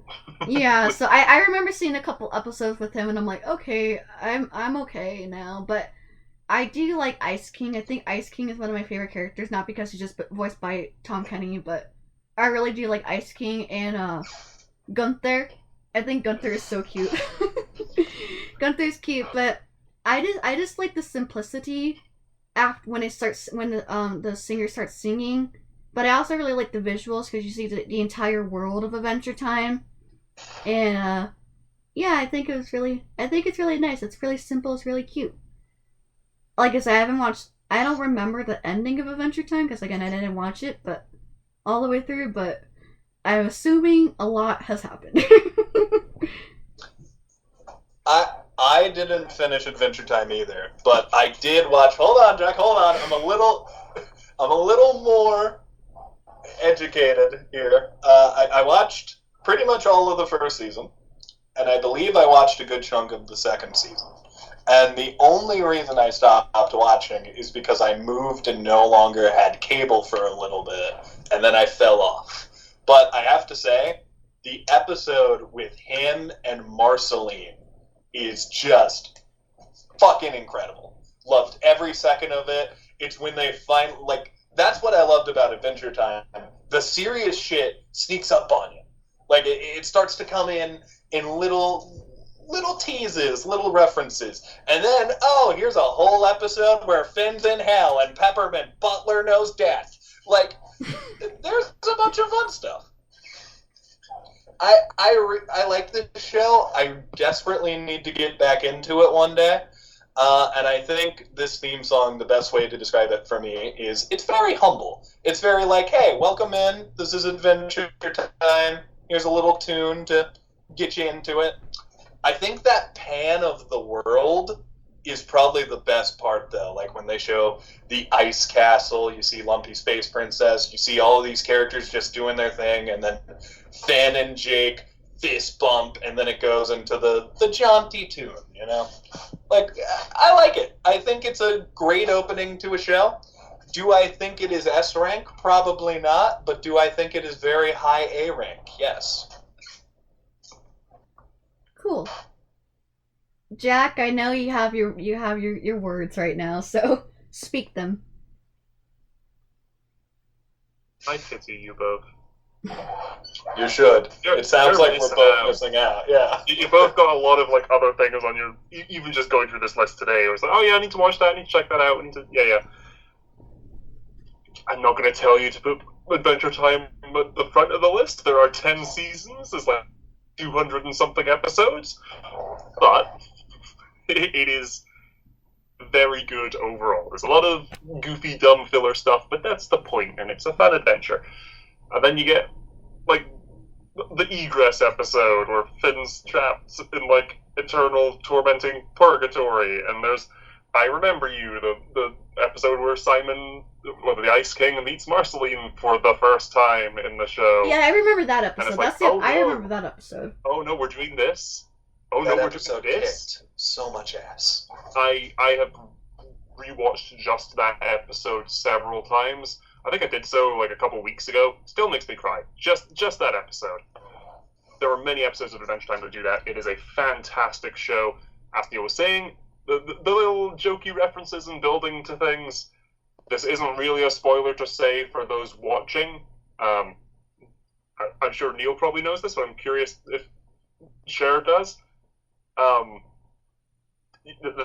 Yeah, so I remember seeing a couple episodes with him, and I'm like, okay, I'm okay now. But I do like Ice King. I think Ice King is one of my favorite characters, not because he's just voiced by Tom Kenny, but I really do like Ice King and Gunther. I think Gunther is so cute. Gunther's cute, but I just like the simplicity after when the singer starts singing. But I also really like the visuals because you see the entire world of Adventure Time, and yeah, I think it's really nice. It's really simple. It's really cute. Like I said, I don't remember the ending of Adventure Time because again I didn't watch it, but all the way through. But I'm assuming a lot has happened. I didn't finish Adventure Time either, but I did watch. Hold on, Jack. Hold on. I'm a little more educated here. I watched pretty much all of the first season, and I believe I watched a good chunk of the second season. And the only reason I stopped watching is because I moved and no longer had cable for a little bit, and then I fell off. But I have to say, the episode with him and Marceline is just fucking incredible. Loved every second of it. It's when they find, like, that's what I loved about Adventure Time. The serious shit sneaks up on you. Like, it starts to come in little teases, little references. And then, oh, here's a whole episode where Finn's in hell and Peppermint Butler knows death. Like, there's a bunch of fun stuff. I like this show. I desperately need to get back into it one day. And I think this theme song, the best way to describe it for me is it's very humble. It's very like, hey, welcome in. This is Adventure Time. Here's a little tune to get you into it. I think that pan of the world is probably the best part, though. Like when they show the ice castle, you see Lumpy Space Princess, you see all of these characters just doing their thing, and then Finn and Jake fist bump, and then it goes into the jaunty tune, you know? Like, I like it. I think it's a great opening to a show. Do I think it is S rank? Probably not, but do I think it is very high A rank? Yes. Cool. Jack, I know you have your words right now, so speak them. I pity you both. You should. It sounds like we're both out. missing out. Yeah. You both got a lot of like other things on your. Even just going through this list today, it was like, oh yeah, I need to watch that. I need to check that out. I need to, yeah. I'm not going to tell you to put Adventure Time at the front of the list. There are 10 seasons. There's like 200 and something episodes, but It is very good overall. There's a lot of goofy, dumb filler stuff, but that's the point, and it's a fun adventure. And then you get, like, the Egress episode, where Finn's trapped in, like, eternal, tormenting purgatory, and there's I Remember You, the episode where Simon, the Ice King, meets Marceline for the first time in the show. Yeah, I remember that episode. like, That's it. I remember that episode. Oh no, we're doing this? Oh That no, we're episode doing this? kicked so much ass. I have rewatched just that episode several times. I think I did so like a couple weeks ago. Still makes me cry. Just that episode. There are many episodes of Adventure Time that do that. It is a fantastic show. As Neil was saying, the little jokey references and building to things. This isn't really a spoiler to say for those watching. I'm sure Neil probably knows this, but I'm curious if Sher does. The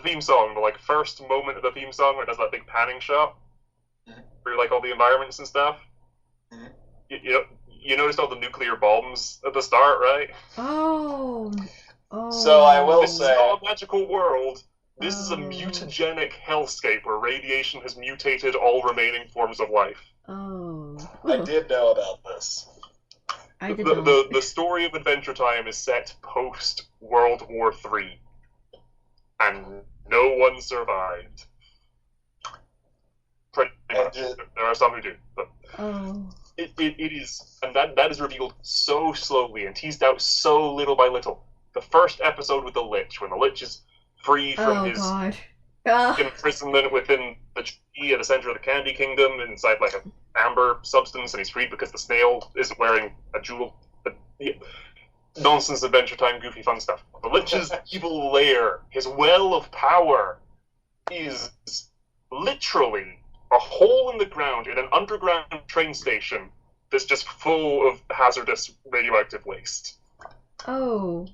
theme song, the like first moment of the theme song, where it does that big panning shot, where like all the environments and stuff. You noticed all the nuclear bombs at the start, right? Oh. So I will This is say, not a magical world. This is a mutagenic hellscape where radiation has mutated all remaining forms of life. Oh. I did know about this. I did not. The story of Adventure Time is set post World War III, and no one survived. Pretty much. There are some who do, but Oh. it is, and that is revealed so slowly and teased out so little by little. The first episode with the Lich, when the Lich is free from his God. imprisonment within the tree at the center of the Candy Kingdom, inside like an amber substance, and he's freed because the snail isn't wearing a jewel. Nonsense, Adventure Time, goofy, fun stuff. The Lich's evil lair, his well of power, is literally a hole in the ground in an underground train station that's just full of hazardous radioactive waste. Oh.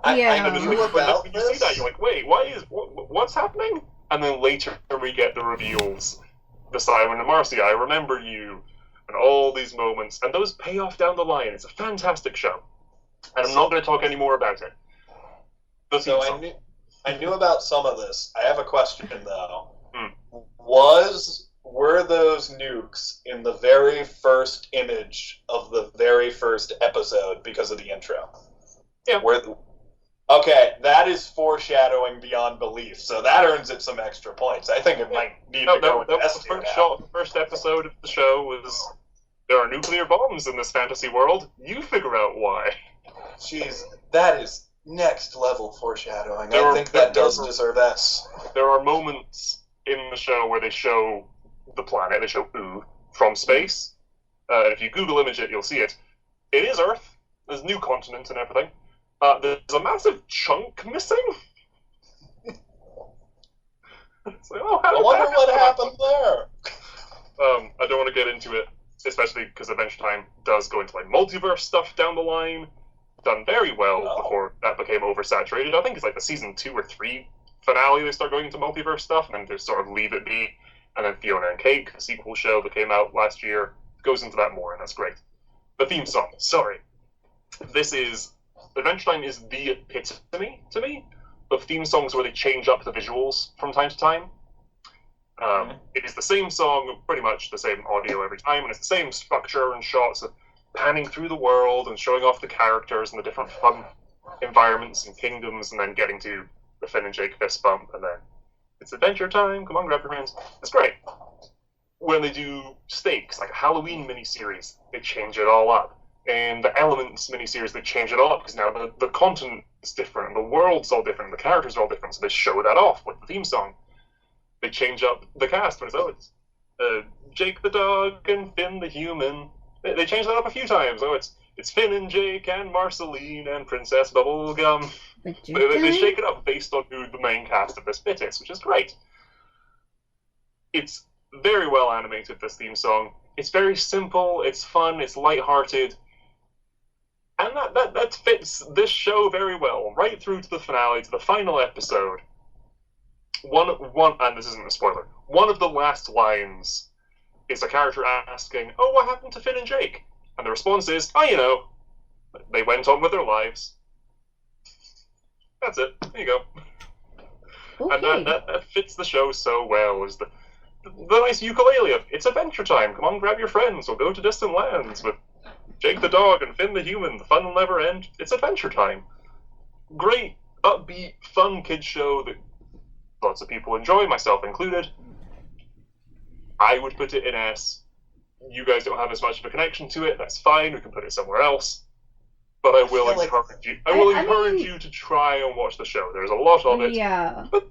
I Yeah. knew about when this. you see that, you're like, wait, what's happening? And then later we get the reveals, the Simon and Marcy, I Remember You, and all these moments, and those pay off down the line. It's a fantastic show, and I'm not going to talk any more about it. So I knew about some of this. I have a question though. Were those nukes in the very first image of the very first episode because of the intro? Yeah. Okay, that is foreshadowing beyond belief, so that earns it some extra points. I think it might need to go with that was S the tier first, now. the first episode of the show was, there are nuclear bombs in this fantasy world. You figure out why. Jeez, that is next level foreshadowing. There I are- think that there does are- deserve S. There are moments in the show where they show the planet, they show Ooh from space. And if you Google image it, you'll see it. It is Earth. There's new continents and everything. There's a massive chunk missing. It's like, oh, how I did wonder that what happen? happened there. I don't want to get into it, especially because Adventure Time does go into like multiverse stuff down the line. Done very well Oh. before that became oversaturated. I think it's like the season 2 or 3 finale they start going into multiverse stuff, and then they sort of leave it be. And then Fiona and Cake, the sequel show that came out last year, goes into that more, and that's great. The theme song, sorry. Adventure Time is the epitome, to me, of theme songs where they change up the visuals from time to time. It is the same song, pretty much the same audio every time, and it's the same structure and shots of panning through the world and showing off the characters and the different fun environments and kingdoms, and then getting to the Finn and Jake fist bump, and then it's Adventure Time, come on, grab your hands. It's great. When they do stakes, like a Halloween miniseries, they change it all up. And the Elements miniseries, they change it all up, because now the content is different, and the world's all different, and the characters are all different, so they show that off with the theme song. They change up the cast when it's Jake the dog and Finn the human. They change that up a few times. It's Finn and Jake and Marceline and Princess Bubblegum. They shake it up based on who the main cast of this bit is, which is great. It's very well animated, this theme song. It's very simple, it's fun, it's lighthearted. And that fits this show very well, right through to the finale, to the final episode. One, and this isn't a spoiler, one of the last lines is a character asking, oh, what happened to Finn and Jake? And the response is, they went on with their lives. That's it. There you go. And Okay. that fits the show so well. Is the nice ukulele of "It's adventure time. Come on, grab your friends. We'll go to distant lands with Jake the dog and Finn the human. The fun will never end. It's adventure time." Great, upbeat, fun kids show that lots of people enjoy, myself included. I would put it in S. You guys don't have as much of a connection to it. That's fine. We can put it somewhere else. But I will encourage you. I will encourage you to try and watch the show. There's a lot of it. Yeah. But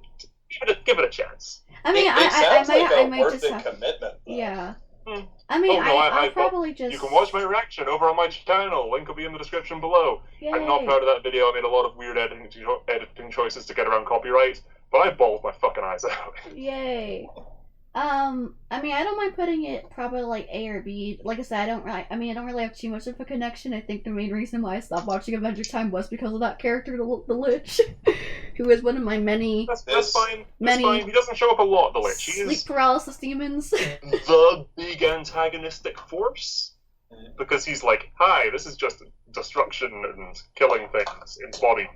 give it a chance. I mean, it sounds like I a might worth just it have. commitment. Though. Yeah. Hmm. I mean, Oh, no, I'll probably just. You can watch my reaction over on my channel. Link will be in the description below. Yay. I'm not proud of that video. I made a lot of weird editing choices to get around copyright, but I bawled my fucking eyes out. Yay. I mean, I don't mind putting it probably like A or B. Like I said, I don't really have too much of a connection. I think the main reason why I stopped watching Adventure Time was because of that character, the Lich, who is one of my many That's fine. many That's fine. He doesn't show up a lot, the Lich. He sleep is paralysis demons. the big antagonistic force. Because he's like, hi, this is just destruction and killing things embodied.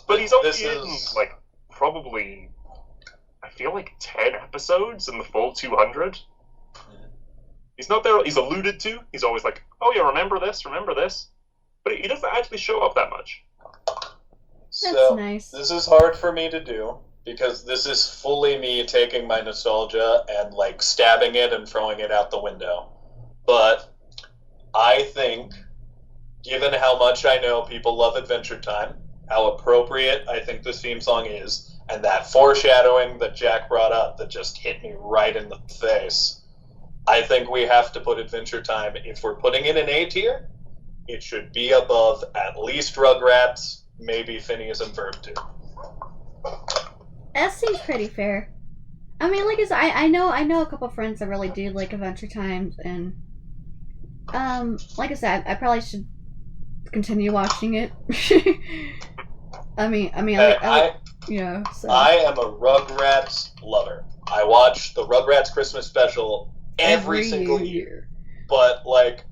But he's only in, like, probably, I feel like 10 episodes in the full 200. He's not there, he's alluded to. He's always like, oh yeah, remember this. But he doesn't actually show up that much. So, nice. This is hard for me to do, because this is fully me taking my nostalgia and, like, stabbing it and throwing it out the window. But I think, given how much I know people love Adventure Time, how appropriate I think this theme song is, and that foreshadowing that Jack brought up that just hit me right in the face, I think we have to put Adventure Time, if we're putting it in A tier, it should be above at least Rugrats, maybe Phineas and Ferb too. That seems pretty fair. I mean, like I said, I know a couple friends that really do like Adventure Time, and like I said, I probably should continue watching it. I mean, yeah. So. I am a Rugrats lover. I watch the Rugrats Christmas special every single year. But, like,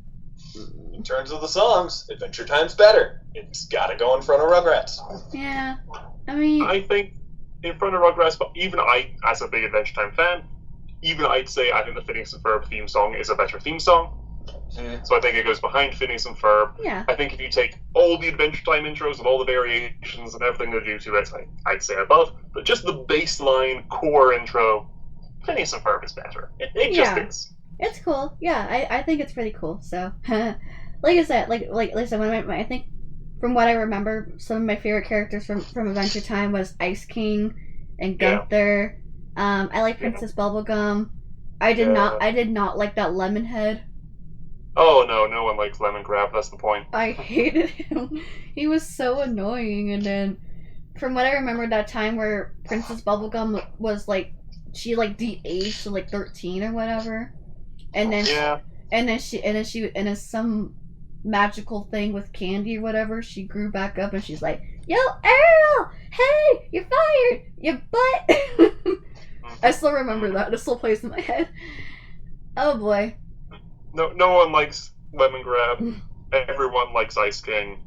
in terms of the songs, Adventure Time's better. It's gotta go in front of Rugrats. Yeah. I mean, I think in front of Rugrats, but even I, as a big Adventure Time fan, even I'd say I think the Phineas and Ferb theme song is a better theme song. So I think it goes behind Phineas and Ferb. Yeah. I think if you take all the Adventure Time intros with all the variations and everything they do to it, I'd say above. But just the baseline core intro, Phineas and Ferb is better. It just is. It's cool. Yeah, I think it's pretty cool. So, like I said, like I said, I think from what I remember, some of my favorite characters from Adventure Time was Ice King and Gunther. I like Princess Bubblegum. I did not like that Lemonhead. Oh no one likes Lemon Crab, that's the point. I hated him. He was so annoying. And then, from what I remember, that time where Princess Bubblegum was like, she like de-aged to like 13 or whatever, and then and then some magical thing with candy or whatever, she grew back up and she's like, "Yo, Ariel, hey, you're fired, your butt." I still remember that. It still plays in my head. Oh boy. No one likes Lemon Grab. Everyone likes Ice King.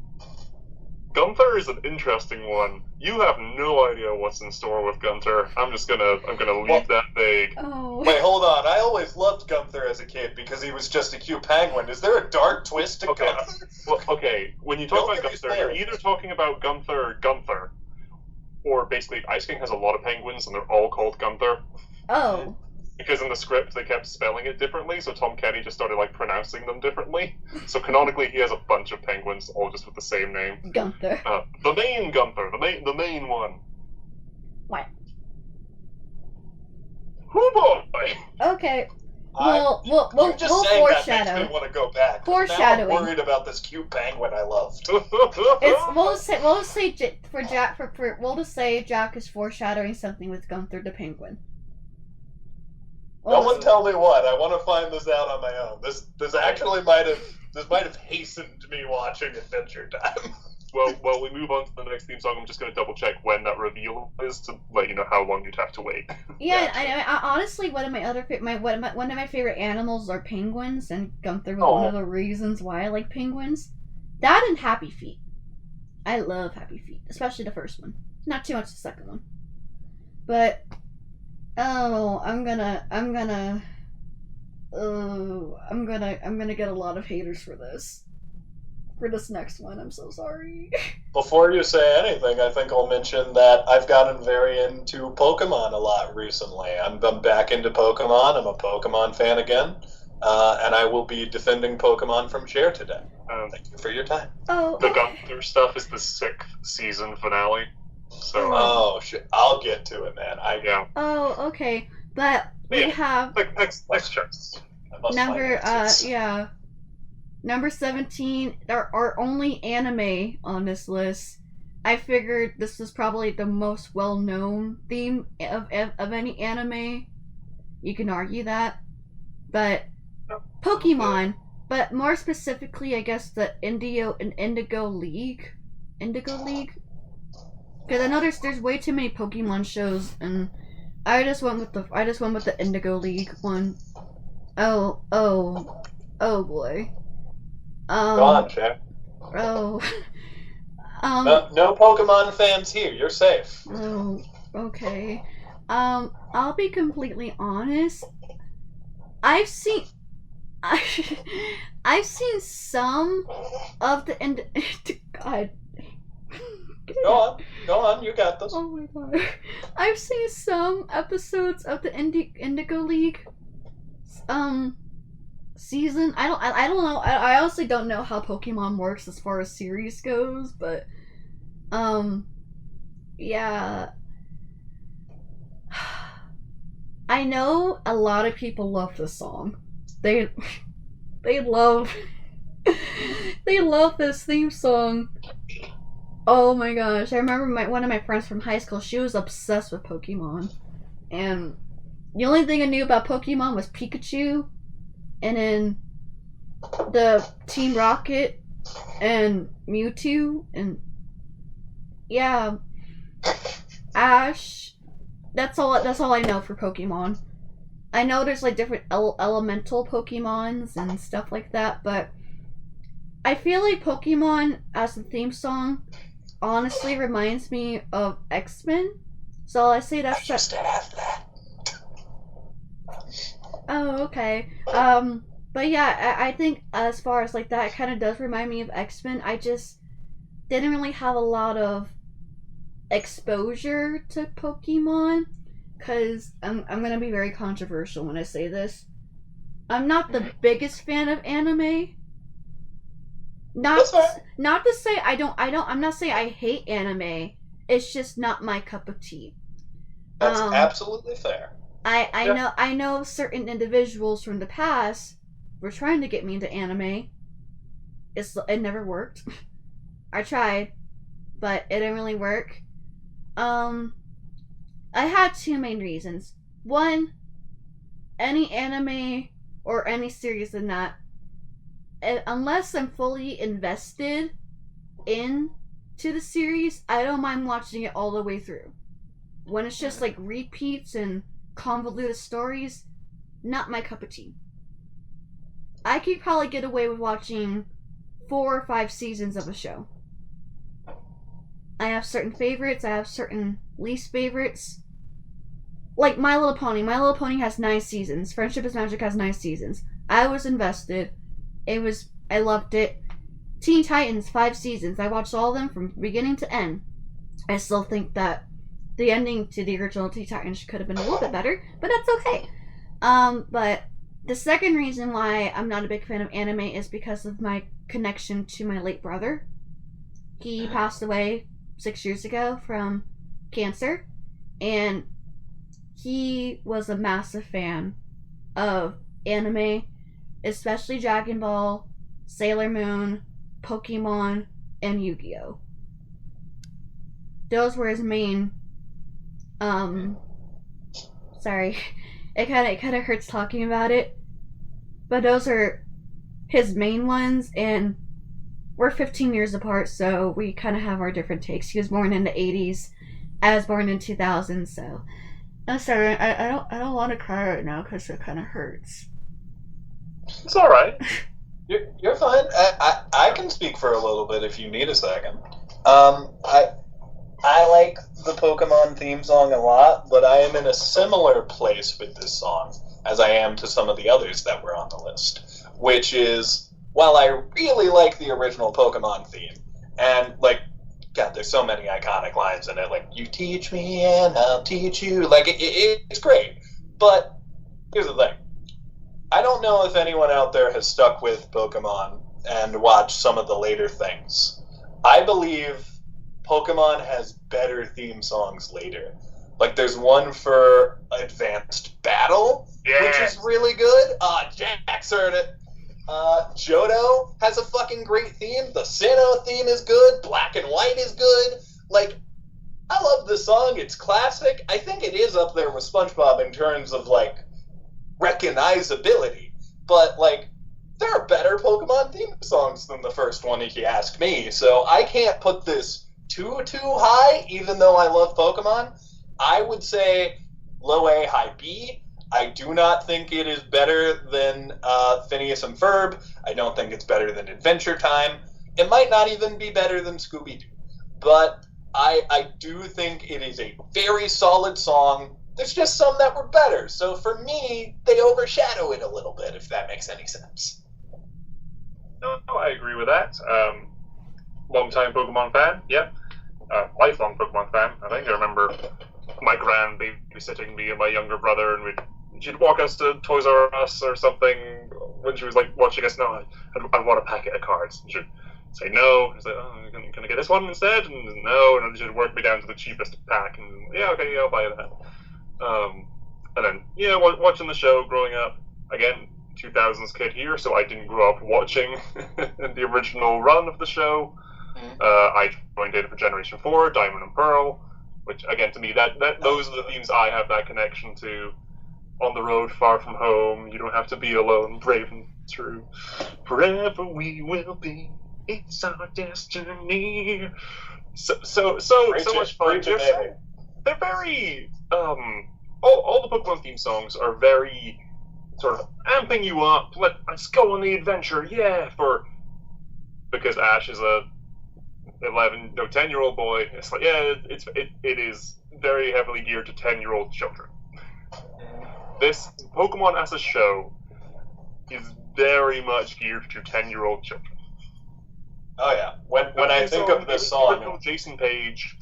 Gunther is an interesting one. You have no idea what's in store with Gunther. I'm gonna leave that vague. Oh. Wait, hold on. I always loved Gunther as a kid because he was just a cute penguin. Is there a dark twist to Gunther? Well, okay. When you talk about Gunther, you're either talking about Gunther, or basically Ice King has a lot of penguins and they're all called Gunther. Oh. Because in the script they kept spelling it differently, so Tom Kenny just started like pronouncing them differently. So canonically he has a bunch of penguins, all just with the same name. Gunther. The main Gunther, the main one. What? Oh boy! Okay. We'll foreshadow. That makes me want to go back. Foreshadowing. Now I'm worried about this cute penguin I loved. We'll just say Jack is foreshadowing something with Gunther the penguin. No one tell me what. I want to find this out on my own. This actually might have hastened me watching Adventure Time. Well, we move on to the next theme song. I'm just going to double check when that reveal is to let you know how long you'd have to wait. Yeah, I honestly, one of my favorite animals are penguins, and Gunther was one of the reasons why I like penguins. That and Happy Feet. I love Happy Feet, especially the first one. Not too much the second one. But I'm gonna get a lot of haters for this. For this next one, I'm so sorry. Before you say anything, I think I'll mention that I've gotten very into Pokemon a lot recently. I'm back into Pokemon. I'm a Pokemon fan again. And I will be defending Pokemon from Sher today. Thank you for your time. Oh, The okay. Gunther stuff is the 6th season finale. So, Oh, shit. I'll get to it, man. yeah. Oh, okay. But we Yeah. have Next choice. I must number finance it. yeah. Number 17, there are only anime on this list. I figured this was probably the most well-known theme of any anime. You can argue that. But Pokemon, but more specifically, I guess the Indigo League. Indigo League? Because I know there's way too many Pokemon shows, and I just went with the Indigo League one. Oh boy. Go on, Sher. Oh. No Pokemon fans here. You're safe. Oh, okay. I'll be completely honest. I've seen some of the God. Go on. You got this. Oh my god. I've seen some episodes of the Indigo League season. I don't know. I honestly don't know how Pokemon works as far as series goes, but yeah. I know a lot of people love this song. They love they love this theme song. Oh my gosh. I remember one of my friends from high school, she was obsessed with Pokemon. And the only thing I knew about Pokemon was Pikachu, and then the Team Rocket and Mewtwo, and yeah, Ash. That's all I know for Pokemon. I know there's like different elemental Pokemons and stuff like that, but I feel like Pokemon as a theme song honestly reminds me of X-Men. So I say that's I used to have that. Oh, okay. But yeah, I think as far as like that, it kind of does remind me of X-Men. I just didn't really have a lot of exposure to Pokemon, because I'm gonna be very controversial when I say this. I'm not the biggest fan of anime. Not to say I'm not saying I hate anime. It's just not my cup of tea. That's absolutely fair. I know certain individuals from the past were trying to get me into anime. It never worked. I tried, but it didn't really work. I had two main reasons. One, any anime or any series in that, unless I'm fully invested into the series, I don't mind watching it all the way through. When it's just like repeats and convoluted stories, not my cup of tea. I could probably get away with watching 4 or 5 seasons of a show. I have certain favorites, I have certain least favorites. Like My Little Pony. My Little Pony has 9 seasons. Friendship is Magic has 9 seasons. I was invested. I loved it. Teen Titans, 5 seasons. I watched all of them from beginning to end. I still think that the ending to the original Teen Titans could have been a little bit better, but that's okay. But the second reason why I'm not a big fan of anime is because of my connection to my late brother. He passed away 6 years ago from cancer, and he was a massive fan of anime, especially Dragon Ball, Sailor Moon, Pokemon, and Yu-Gi-Oh! Those were his main sorry, it kind of hurts talking about it, but those are his main ones, and we're 15 years apart, so we kind of have our different takes. He was born in the 80s, I was born in 2000, so I'm sorry, I don't want to cry right now because it kind of hurts. It's all right. You're fine. I can speak for a little bit if you need a second. I like the Pokemon theme song a lot, but I am in a similar place with this song as I am to some of the others that were on the list, which is, while I really like the original Pokemon theme, and, like, God, there's so many iconic lines in it, like, you teach me and I'll teach you, like, it's great, but here's the thing. I don't know if anyone out there has stuck with Pokemon and watched some of the later things. I believe Pokemon has better theme songs later. Like, there's one for Advanced Battle, which is really good. Jack's heard it. Johto has a fucking great theme. The Sinnoh theme is good. Black and White is good. Like, I love this song. It's classic. I think it is up there with SpongeBob in terms of, like, recognizability. But, like, there are better Pokemon theme songs than the first one, if you ask me. So I can't put this too high, even though I love Pokemon. I would say low A, high B. I do not think it is better than Phineas and Ferb. I don't think it's better than Adventure Time. It might not even be better than Scooby-Doo. But I do think it is a very solid song. There's just some that were better. So for me, they overshadow it a little bit, if that makes any sense. No, I agree with that. Long-time Pokemon fan, yep. Lifelong Pokemon fan, I think. I remember my gran babysitting me and my younger brother, and she'd walk us to Toys R Us or something when she was like watching us. No, I want a packet of cards. And she'd say no. She's like, oh, can I get this one instead? And no, and then she'd work me down to the cheapest pack. And yeah, okay, yeah, I'll buy that. And then yeah, watching the show growing up again. 2000s kid here, so I didn't grow up watching the original run of the show. I joined in for Generation 4, Diamond and Pearl, which again to me that those are the themes I have that connection to. On the road, far from home, you don't have to be alone, brave and true. Forever we will be. It's our destiny. So much fun. They're very all the Pokemon theme songs are very sort of amping you up. Let's go on the adventure, yeah. Because Ash is a 10-year-old boy. It's like it is very heavily geared to 10-year-old children. This Pokemon as a show is very much geared to 10-year-old children. Oh yeah. When I think of this song, Jason Page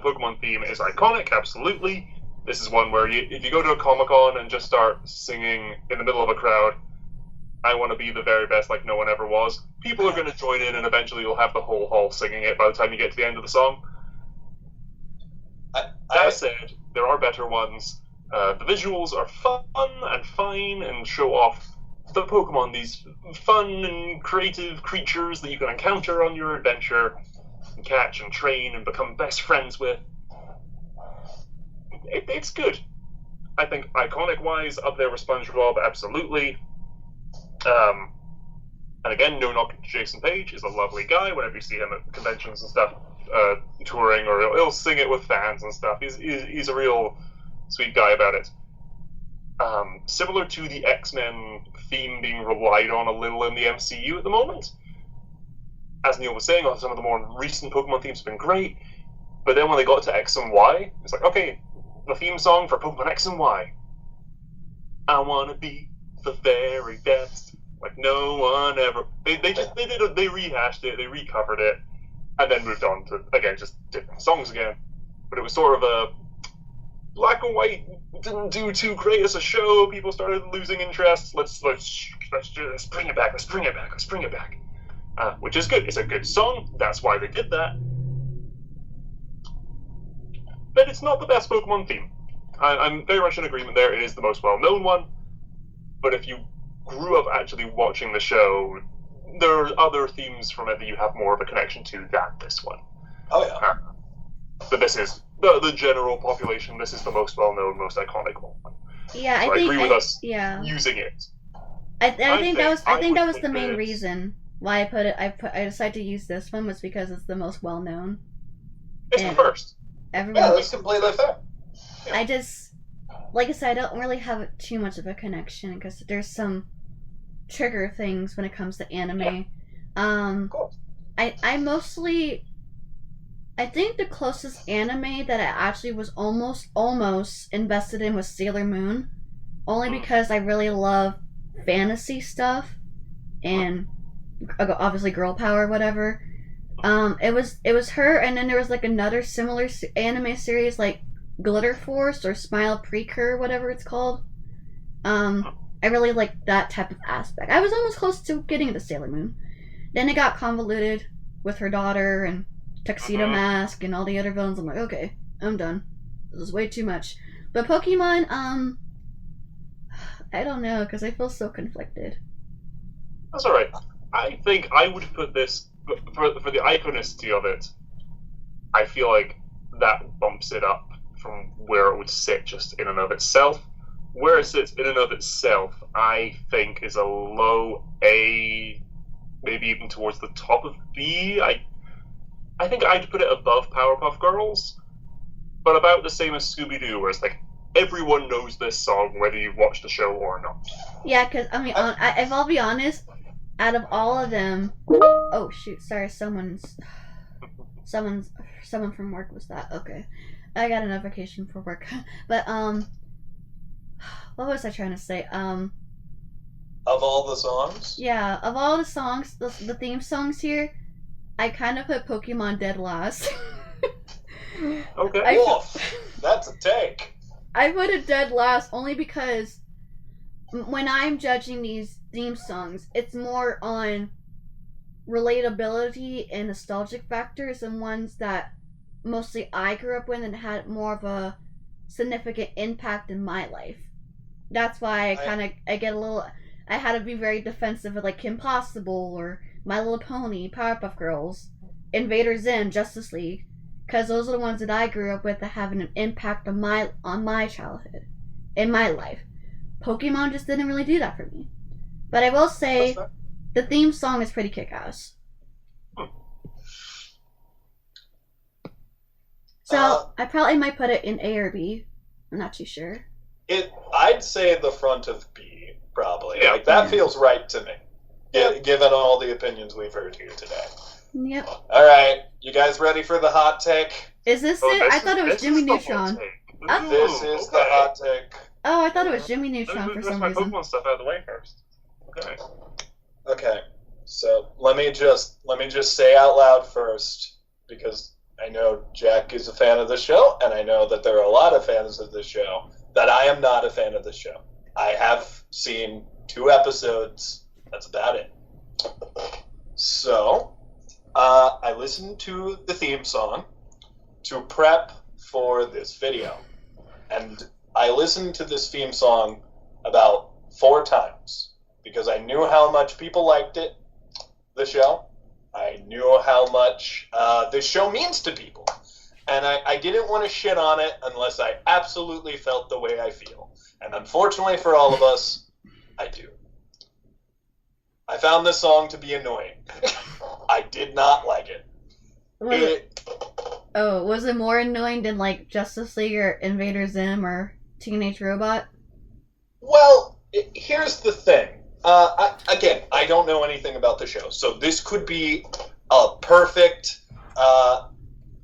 Pokemon theme is iconic, absolutely. This is one where if you go to a Comic-Con and just start singing in the middle of a crowd, I want to be the very best like no one ever was, people are going to join in and eventually you'll have the whole hall singing it by the time you get to the end of the song. That said, there are better ones. The visuals are fun and fine and show off the Pokemon, these fun and creative creatures that you can encounter on your adventure and catch and train and become best friends with. It's good. I think iconic-wise, up there with SpongeBob, absolutely. And again, no knock to Jason Page. He's a lovely guy. Whenever you see him at conventions and stuff, touring, or he'll sing it with fans and stuff. He's a real sweet guy about it. Similar to the X-Men theme being relied on a little in the MCU at the moment. As Neil was saying, some of the more recent Pokemon themes have been great, but then when they got to X and Y, it's like, okay, the theme song for Pokemon X and Y. I want to be the very best, like no one ever. They rehashed it, they recovered it, and then moved on to again just different songs again. But it was sort of a Black and White didn't do too great as a show. People started losing interest. Let's bring it back. Let's bring it back. Which is good. It's a good song. That's why they did that. But it's not the best Pokemon theme. I'm very much in agreement there. It is the most well-known one. But if you grew up actually watching the show, there are other themes from it that you have more of a connection to than this one. Oh yeah. But this is the general population. This is the most well-known, most iconic one. Yeah, so I think agree with us yeah. using it. I think that was the main reason why I put it. I decided to use this one was because it's the most well-known. It's the first. Yeah, that's completely fair. Yeah. I just, like I said, I don't really have too much of a connection because there's some trigger things when it comes to anime. Of course. I mostly I think the closest anime that I actually was almost invested in was Sailor Moon, only because I really love fantasy stuff and obviously girl power, whatever. It was her, and then there was like another similar anime series like Glitter Force or Smile Precure, whatever it's called. I really like that type of aspect. I was almost close to getting into Sailor Moon. Then it got convoluted with her daughter and Tuxedo Mask and all the other villains. I'm like, okay, I'm done. This is way too much. But Pokemon, I don't know, because I feel so conflicted. That's alright. I think I would put this, for the iconicity of it, I feel like that bumps it up from where it would sit just in and of itself. Where it sits in and of itself, I think, is a low A, maybe even towards the top of B. I think I'd put it above Powerpuff Girls, but about the same as Scooby-Doo, where it's like, everyone knows this song, whether you've watched the show or not. Yeah, because, I mean, if I'll be honest, out of all of them... Oh, shoot, sorry, someone from work was that. Okay. I got a notification for work. But, what was I trying to say? Of all the songs? Yeah, of all the songs, the theme songs here, I kind of put Pokemon dead last. Okay. Wolf! That's a take. I put it dead last only because when I'm judging these theme songs, it's more on relatability and nostalgic factors and ones that mostly I grew up with and had more of a significant impact in my life. That's why I get a little... I had to be very defensive of like Kim Possible or My Little Pony, Powerpuff Girls, Invader Zim, Justice League, because those are the ones that I grew up with that have an impact on my childhood, in my life. Pokemon just didn't really do that for me. But I will say, the theme song is pretty kick-ass. So, I probably might put it in A or B. I'm not too sure. I'd say the front of B, probably. Yeah. Like, that feels right to me, given all the opinions we've heard here today. Yep. Alright, you guys ready for the hot take? Is this it? I thought it was Jimmy Neutron. This is the hot take. Oh, I thought it was Jimmy Neutron for some reason. Pokemon stuff out of the way first. Okay. So let me just say out loud first, because I know Jack is a fan of the show, and I know that there are a lot of fans of the show, that I am not a fan of the show. I have seen 2 episodes. That's about it. So, I listened to the theme song to prep for this video. And I listened to this theme song about 4 times because I knew how much people liked it, the show. I knew how much this show means to people. And I didn't want to shit on it unless I absolutely felt the way I feel. And unfortunately for all of us, I do. I found this song to be annoying. I did not like it. Was it more annoying than like Justice League or Invader Zim or Teenage Robot? Well, here's the thing. I don't know anything about the show, so this could be a perfect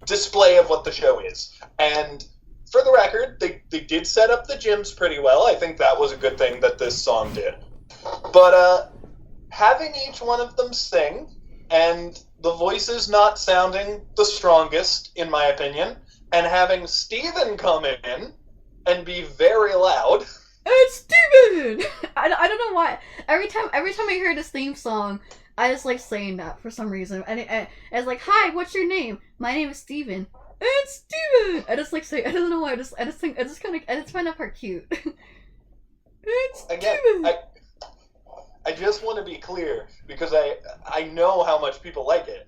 display of what the show is. And for the record, they did set up the gyms pretty well. I think that was a good thing that this song did. But having each one of them sing, and the voices not sounding the strongest, in my opinion, and having Steven come in and be very loud. It's Steven! I don't know why. Every time I hear this theme song, I just like saying that for some reason. And it's like, hi, what's your name? My name is Steven. It's Steven! I just like say, I don't know why, I just find that part cute. It's Steven! I just want to be clear, because I know how much people like it.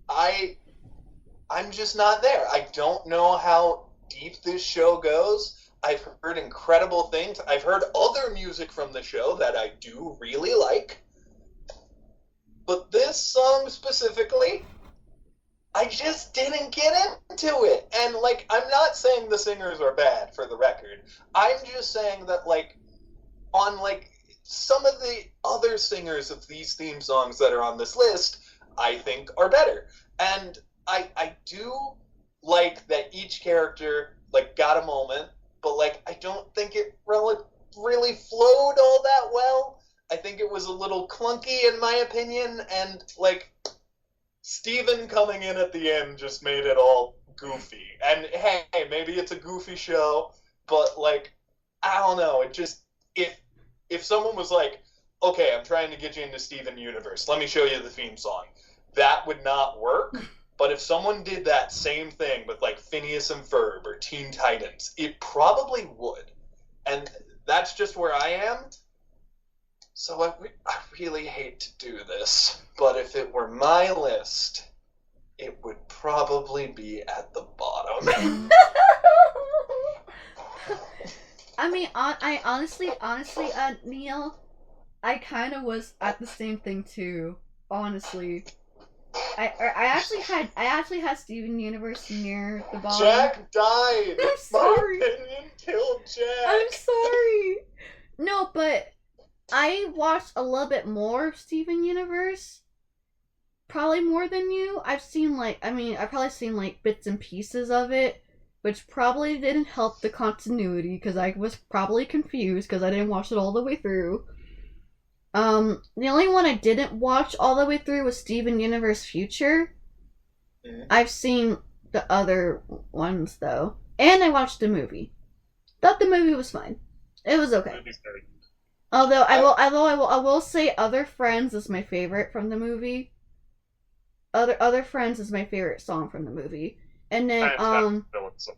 I'm just not there. I don't know how deep this show goes. I've heard incredible things. I've heard other music from the show that I do really like. But this song specifically, I just didn't get into it. And, like, I'm not saying the singers are bad, for the record. I'm just saying that, like, on, like, some of the other singers of these theme songs that are on this list, I think are better. And I do like that each character like got a moment, but like I don't think it really flowed all that well. I think it was a little clunky in my opinion, and like Steven coming in at the end just made it all goofy. And hey, maybe it's a goofy show, but like I don't know, it just if someone was like, "Okay, I'm trying to get you into Steven Universe. Let me show you the theme song." That would not work. But if someone did that same thing with like Phineas and Ferb or Teen Titans, it probably would. And that's just where I am. So I really hate to do this, but if it were my list, it would probably be at the bottom. I mean, I honestly, Neil, I kind of was at the same thing too. Honestly, I actually had Steven Universe near the bottom. Jack died. I'm sorry. My opinion killed Jack. I'm sorry. No, but I watched a little bit more of Steven Universe. Probably more than you. I've probably seen like bits and pieces of it, which probably didn't help the continuity because I was probably confused because I didn't watch it all the way through. The only one I didn't watch all the way through was Steven Universe Future. I've seen the other ones though, and I watched the movie. Thought the movie was fine. It was okay. Although I will say Other Friends is my favorite from the movie. Other Friends is my favorite song from the movie. And then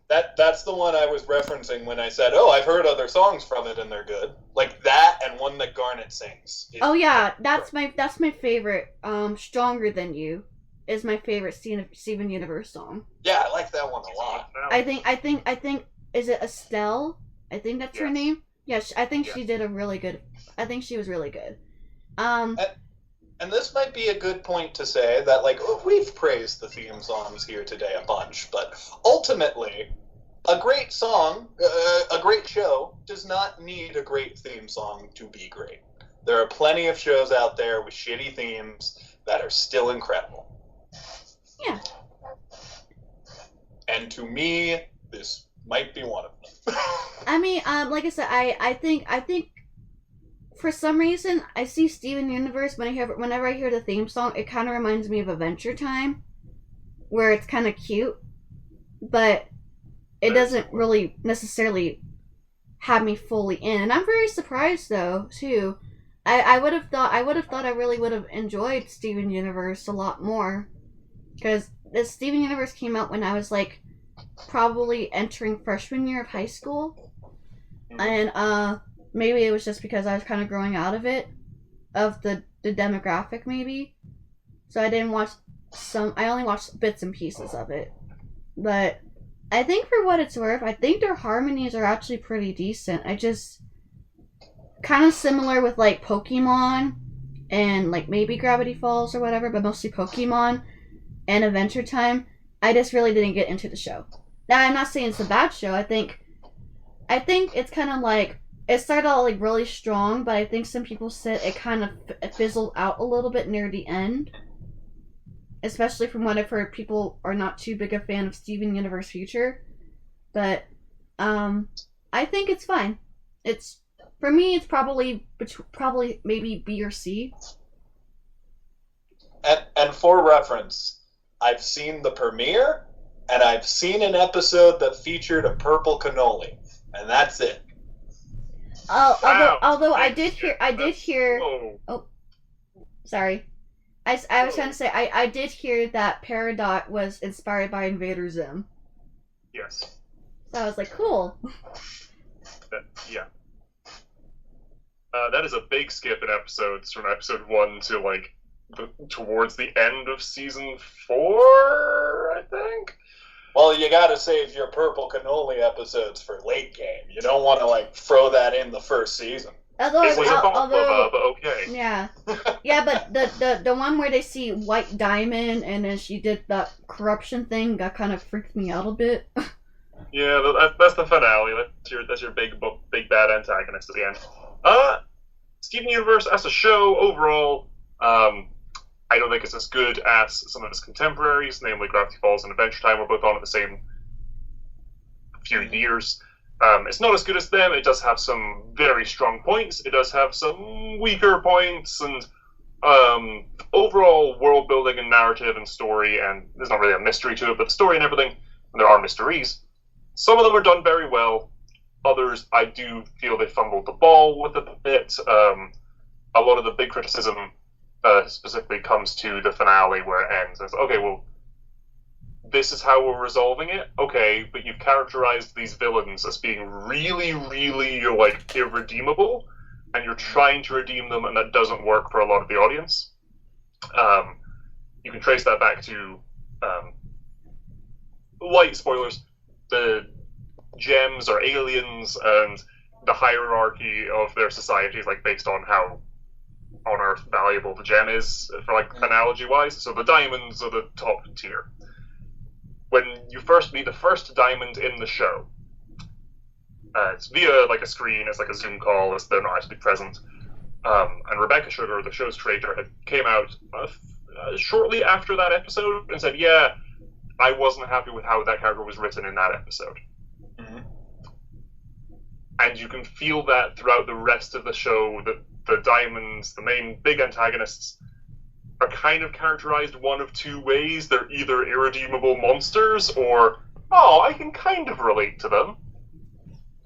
that's the one I was referencing when I said, "Oh, I've heard other songs from it and they're good." Like that and one that Garnet sings. Oh yeah, that's my favorite. Stronger Than You is my favorite Steven Universe song. Yeah, I like that one a lot. I think is it Estelle? I think that's her name. Yeah, I think she did a really good. I think she was really good. And this might be a good point to say that, like, we've praised the theme songs here today a bunch, but ultimately, a great song, a great show, does not need a great theme song to be great. There are plenty of shows out there with shitty themes that are still incredible. Yeah. And to me, this might be one of them. I mean, like I said, I think for some reason I see Steven Universe whenever I hear the theme song, it kind of reminds me of Adventure Time, where it's kind of cute, but it doesn't really necessarily have me fully in. And I'm very surprised though too. I would have thought I really would have enjoyed Steven Universe a lot more, because this Steven Universe came out when I was like probably entering freshman year of high school, and maybe it was just because I was kind of growing out of it, of the demographic maybe, so I didn't watch I only watched bits and pieces of it. But I think for what it's worth, I think their harmonies are actually pretty decent. I just kind of similar with like Pokemon and like maybe Gravity Falls or whatever, but mostly Pokemon and Adventure Time. I just really didn't get into the show. Now I'm not saying it's a bad show. I think it's kind of like it started out like really strong, but I think some people said it kind of fizzled out a little bit near the end. Especially from what I've heard, people are not too big a fan of Steven Universe Future, but I think it's fine. It's for me. It's probably maybe B or C. And for reference, I've seen the premiere, and I've seen an episode that featured a purple cannoli, and that's it. Although I did hear. Oh, sorry. I was trying to say I did hear that Peridot was inspired by Invader Zim. Yes. So I was like, cool. Yeah. That is a big skip in episodes from episode 1 to like towards the end of season 4, I think. Well, you gotta save your purple cannoli episodes for late game. You don't want to like throw that in the first season. Although, but okay. Yeah, but the one where they see White Diamond and then she did that corruption thing got kind of freaked me out a bit. Yeah, that's the finale. That's your big bad antagonist at the end. Steven Universe as a show overall, I don't think it's as good as some of its contemporaries, namely Gravity Falls and Adventure Time were both on at the same few years. It's not as good as them. It does have some very strong points. It does have some weaker points, and overall world building and narrative and story, and there's not really a mystery to it, but the story and everything, and there are mysteries. Some of them are done very well. Others, I do feel they fumbled the ball with a bit. A lot of the big criticism specifically comes to the finale where it ends. It's okay, well, this is how we're resolving it. Okay, but you've characterized these villains as being really, really like irredeemable, and you're trying to redeem them, and that doesn't work for a lot of the audience. You can trace that back to light spoilers. The gems are aliens, and the hierarchy of their society is like based on how on Earth valuable the gem is, for like analogy wise. So the diamonds are the top tier. When you first meet the first diamond in the show, it's via like a screen, it's like a Zoom call, as they're not actually present. And Rebecca Sugar, the show's creator, came out shortly after that episode and said, yeah, I wasn't happy with how that character was written in that episode. Mm-hmm. And you can feel that throughout the rest of the show, that the diamonds, the main big antagonists, are kind of characterized one of two ways. They're either irredeemable monsters or, oh, I can kind of relate to them.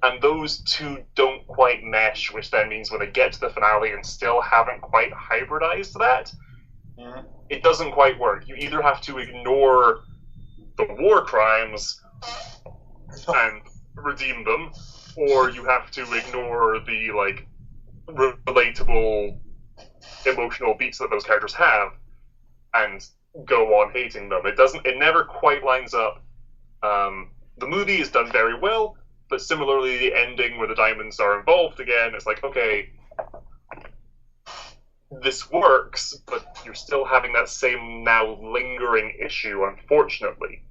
And those two don't quite mesh, which then means when they get to the finale and still haven't quite hybridized that, it doesn't quite work. You either have to ignore the war crimes and redeem them, or you have to ignore the, like, relatable emotional beats that those characters have and go on hating them. It never quite lines up. The movie is done very well, but similarly the ending where the diamonds are involved again, it's like, okay, this works, but you're still having that same now lingering issue, unfortunately.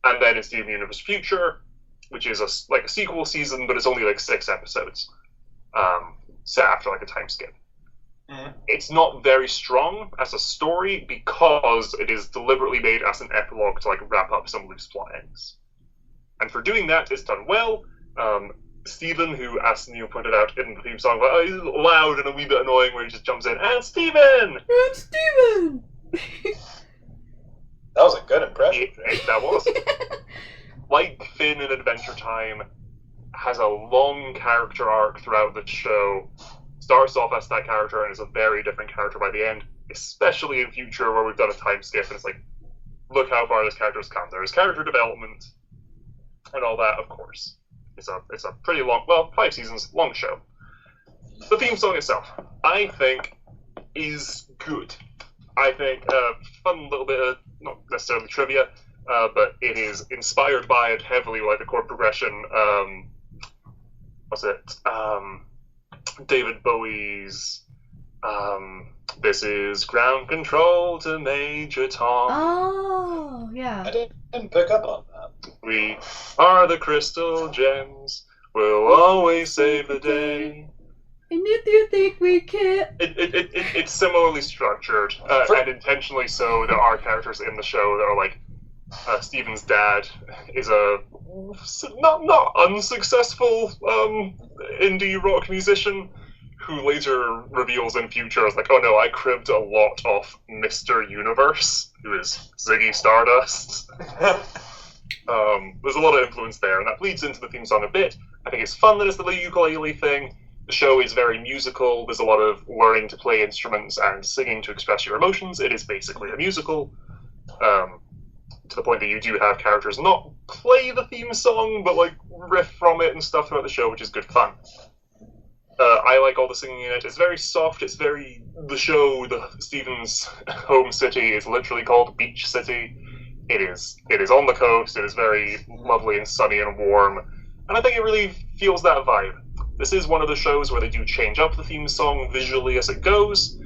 And then in Steven Universe Future, which is like a sequel season, but it's only like 6 episodes, set after like a time skip. It's not very strong as a story because it is deliberately made as an epilogue to like wrap up some loose plot ends. And for doing that, it's done well. Stephen, who, as Neil pointed out in the theme song, he's loud and a wee bit annoying where he just jumps in, and Stephen! And Stephen! That was a good impression. That was. Like Finn in Adventure Time, has a long character arc throughout the show. Starts off as that character and is a very different character by the end, especially in Future where we've done a time skip and it's like, look how far this character has come. There is character development and all that, of course. It's a pretty long, 5 seasons, long show. The theme song itself, I think, is good. I think a fun little bit of, not necessarily trivia, but it is inspired by it heavily, like the chord progression, David Bowie's this is ground control to Major Tom. Oh, yeah. I didn't pick up on that. We are the crystal gems. We'll always save the day. And if you think we can't... It's similarly structured, and intentionally so. There are characters in the show that are like, Steven's dad is a not unsuccessful indie rock musician who later reveals in Future as like, oh no, I cribbed a lot off Mr. Universe, who is Ziggy Stardust. There's a lot of influence there, and that bleeds into the theme song a bit. I think it's fun that it's the ukulele thing. The show is very musical. There's a lot of learning to play instruments and singing to express your emotions. It is basically a musical. To the point that you do have characters not play the theme song, but like riff from it and stuff throughout the show, which is good fun. I like all the singing in it. It's very soft. It's very... The show, Stephen's home city, is literally called Beach City. It is on the coast. It is very lovely and sunny and warm. And I think it really feels that vibe. This is one of the shows where they do change up the theme song visually as it goes.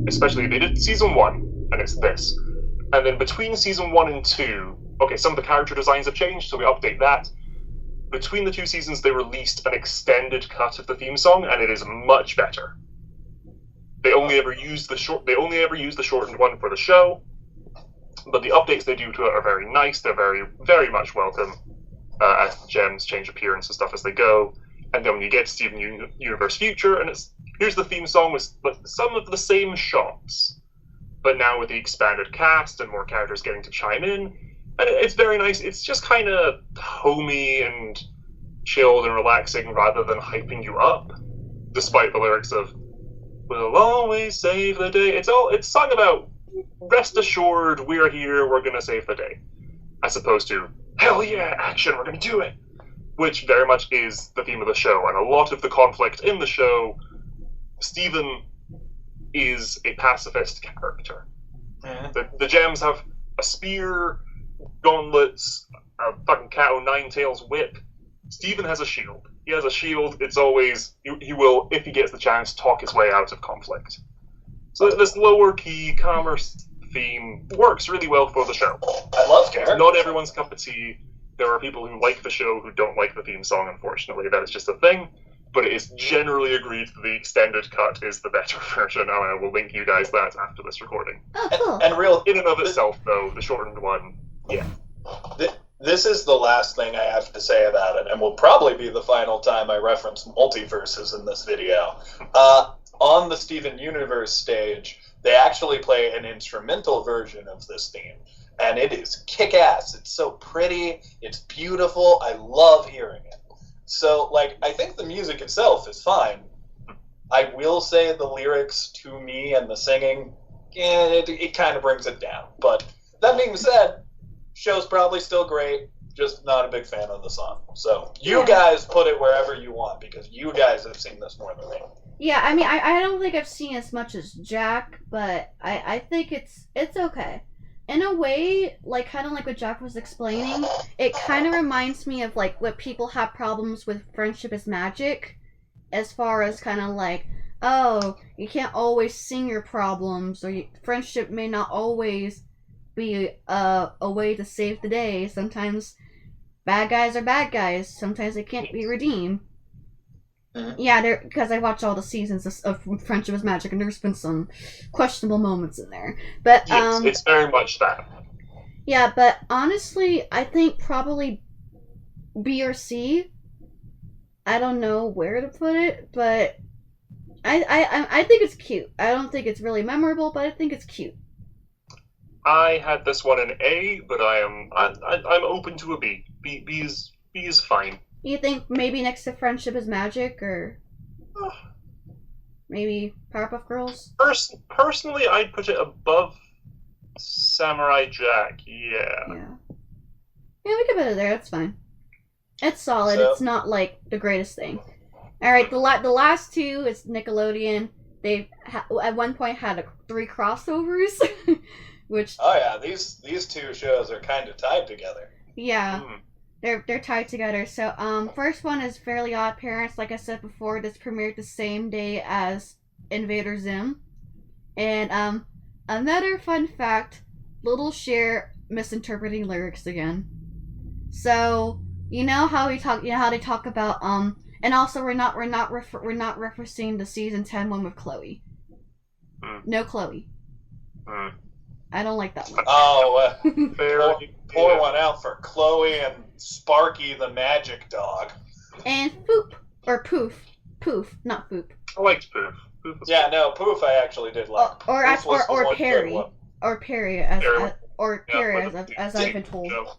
Especially, they did season 1, and it's this. And then between season 1 and 2, okay, some of the character designs have changed, so we update that. Between the 2 seasons, they released an extended cut of the theme song, and it is much better. They only ever use the shortened one for the show, but the updates they do to it are very nice. They're very, very much welcome. As the gems change appearance and stuff as they go. And then when you get to Steven Universe Future, and here's the theme song with some of the same shots, but now with the expanded cast and more characters getting to chime in. And it's very nice. It's just kind of homey and chilled and relaxing rather than hyping you up, despite the lyrics of "We'll always save the day." It's sung about rest assured, we're here, we're gonna save the day, as opposed to hell yeah, action, we're gonna do it, which very much is the theme of the show. And a lot of the conflict in the show, Steven is a pacifist character. The gems have a spear, gauntlets, a fucking cat o' nine tails whip. Steven has a shield. He has a shield. It's always, he will, if he gets the chance, talk his way out of conflict. So this lower key, calmer theme works really well for the show. I love characters. Not everyone's cup of tea. There are people who like the show who don't like the theme song, unfortunately. That is just a thing. But it is generally agreed that the extended cut is the better version, and I will link you guys that after this recording. Oh, cool. And real, in and of itself, though, the shortened one, yeah. This is the last thing I have to say about it, and will probably be the final time I reference multiverses in this video. On the Steven Universe stage, they actually play an instrumental version of this theme, and it is kick-ass. It's so pretty, it's beautiful, I love hearing it. So, like, I think the music itself is fine. I will say the lyrics to me and the singing, it kind of brings it down. But that being said, show's probably still great, just not a big fan of the song. So, you guys put it wherever you want, because you guys have seen this more than me. Yeah, I mean, I don't think I've seen as much as Jack, but I think it's okay. In a way, like, kind of like what Jack was explaining, it kind of reminds me of, like, what people have problems with Friendship is Magic, as far as kind of like, oh, you can't always sing your problems, or friendship may not always be a way to save the day. Sometimes bad guys are bad guys. Sometimes they can't be redeemed. Mm-hmm. Yeah, because I watch all the seasons of Friendship is Magic, and there's been some questionable moments in there. But yes, it's very much that. Yeah, but honestly, I think probably B or C. I don't know where to put it, but I think it's cute. I don't think it's really memorable, but I think it's cute. I had this one in A, but I'm open to a B. B is fine. You think maybe next to Friendship is Magic, or maybe Powerpuff Girls? Personally, I'd put it above Samurai Jack. Yeah. Yeah, we could put it there. That's fine. It's solid. So, it's not like the greatest thing. All right, the last two is Nickelodeon. They at one point had 3 crossovers, which oh yeah, these two shows are kind of tied together. Yeah. They're tied together. So, first one is Fairly Odd Parents. Like I said before, this premiered the same day as Invader Zim. And, another fun fact, little Sher misinterpreting lyrics again. So, you know how they talk about, and also we're not referencing the season 10 one with Chloe. No Chloe. I don't like that one. Oh, pour yeah. one out for Chloe and Sparky the magic dog. And Foop. Or Poof. Poof, not Foop. I liked Poof. Poof was Yeah, no, Poof I actually did like. Or Poof was the one Perry. good one. Or Perry, as Yeah, as I've been told. Joe.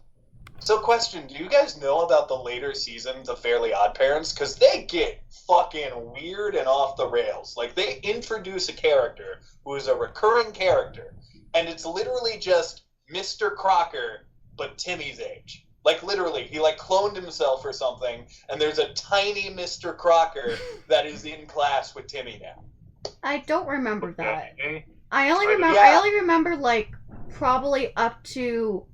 So question, do you guys know about the later seasons of Fairly Odd Parents? Because they get fucking weird and off the rails. Like, they introduce a character who is a recurring character, and it's literally just Mr. Crocker, but Timmy's age. Like, literally, he, like, cloned himself or something, and there's a tiny Mr. Crocker that is in class with Timmy now. I don't remember that. Okay. I only remember, like, probably up to...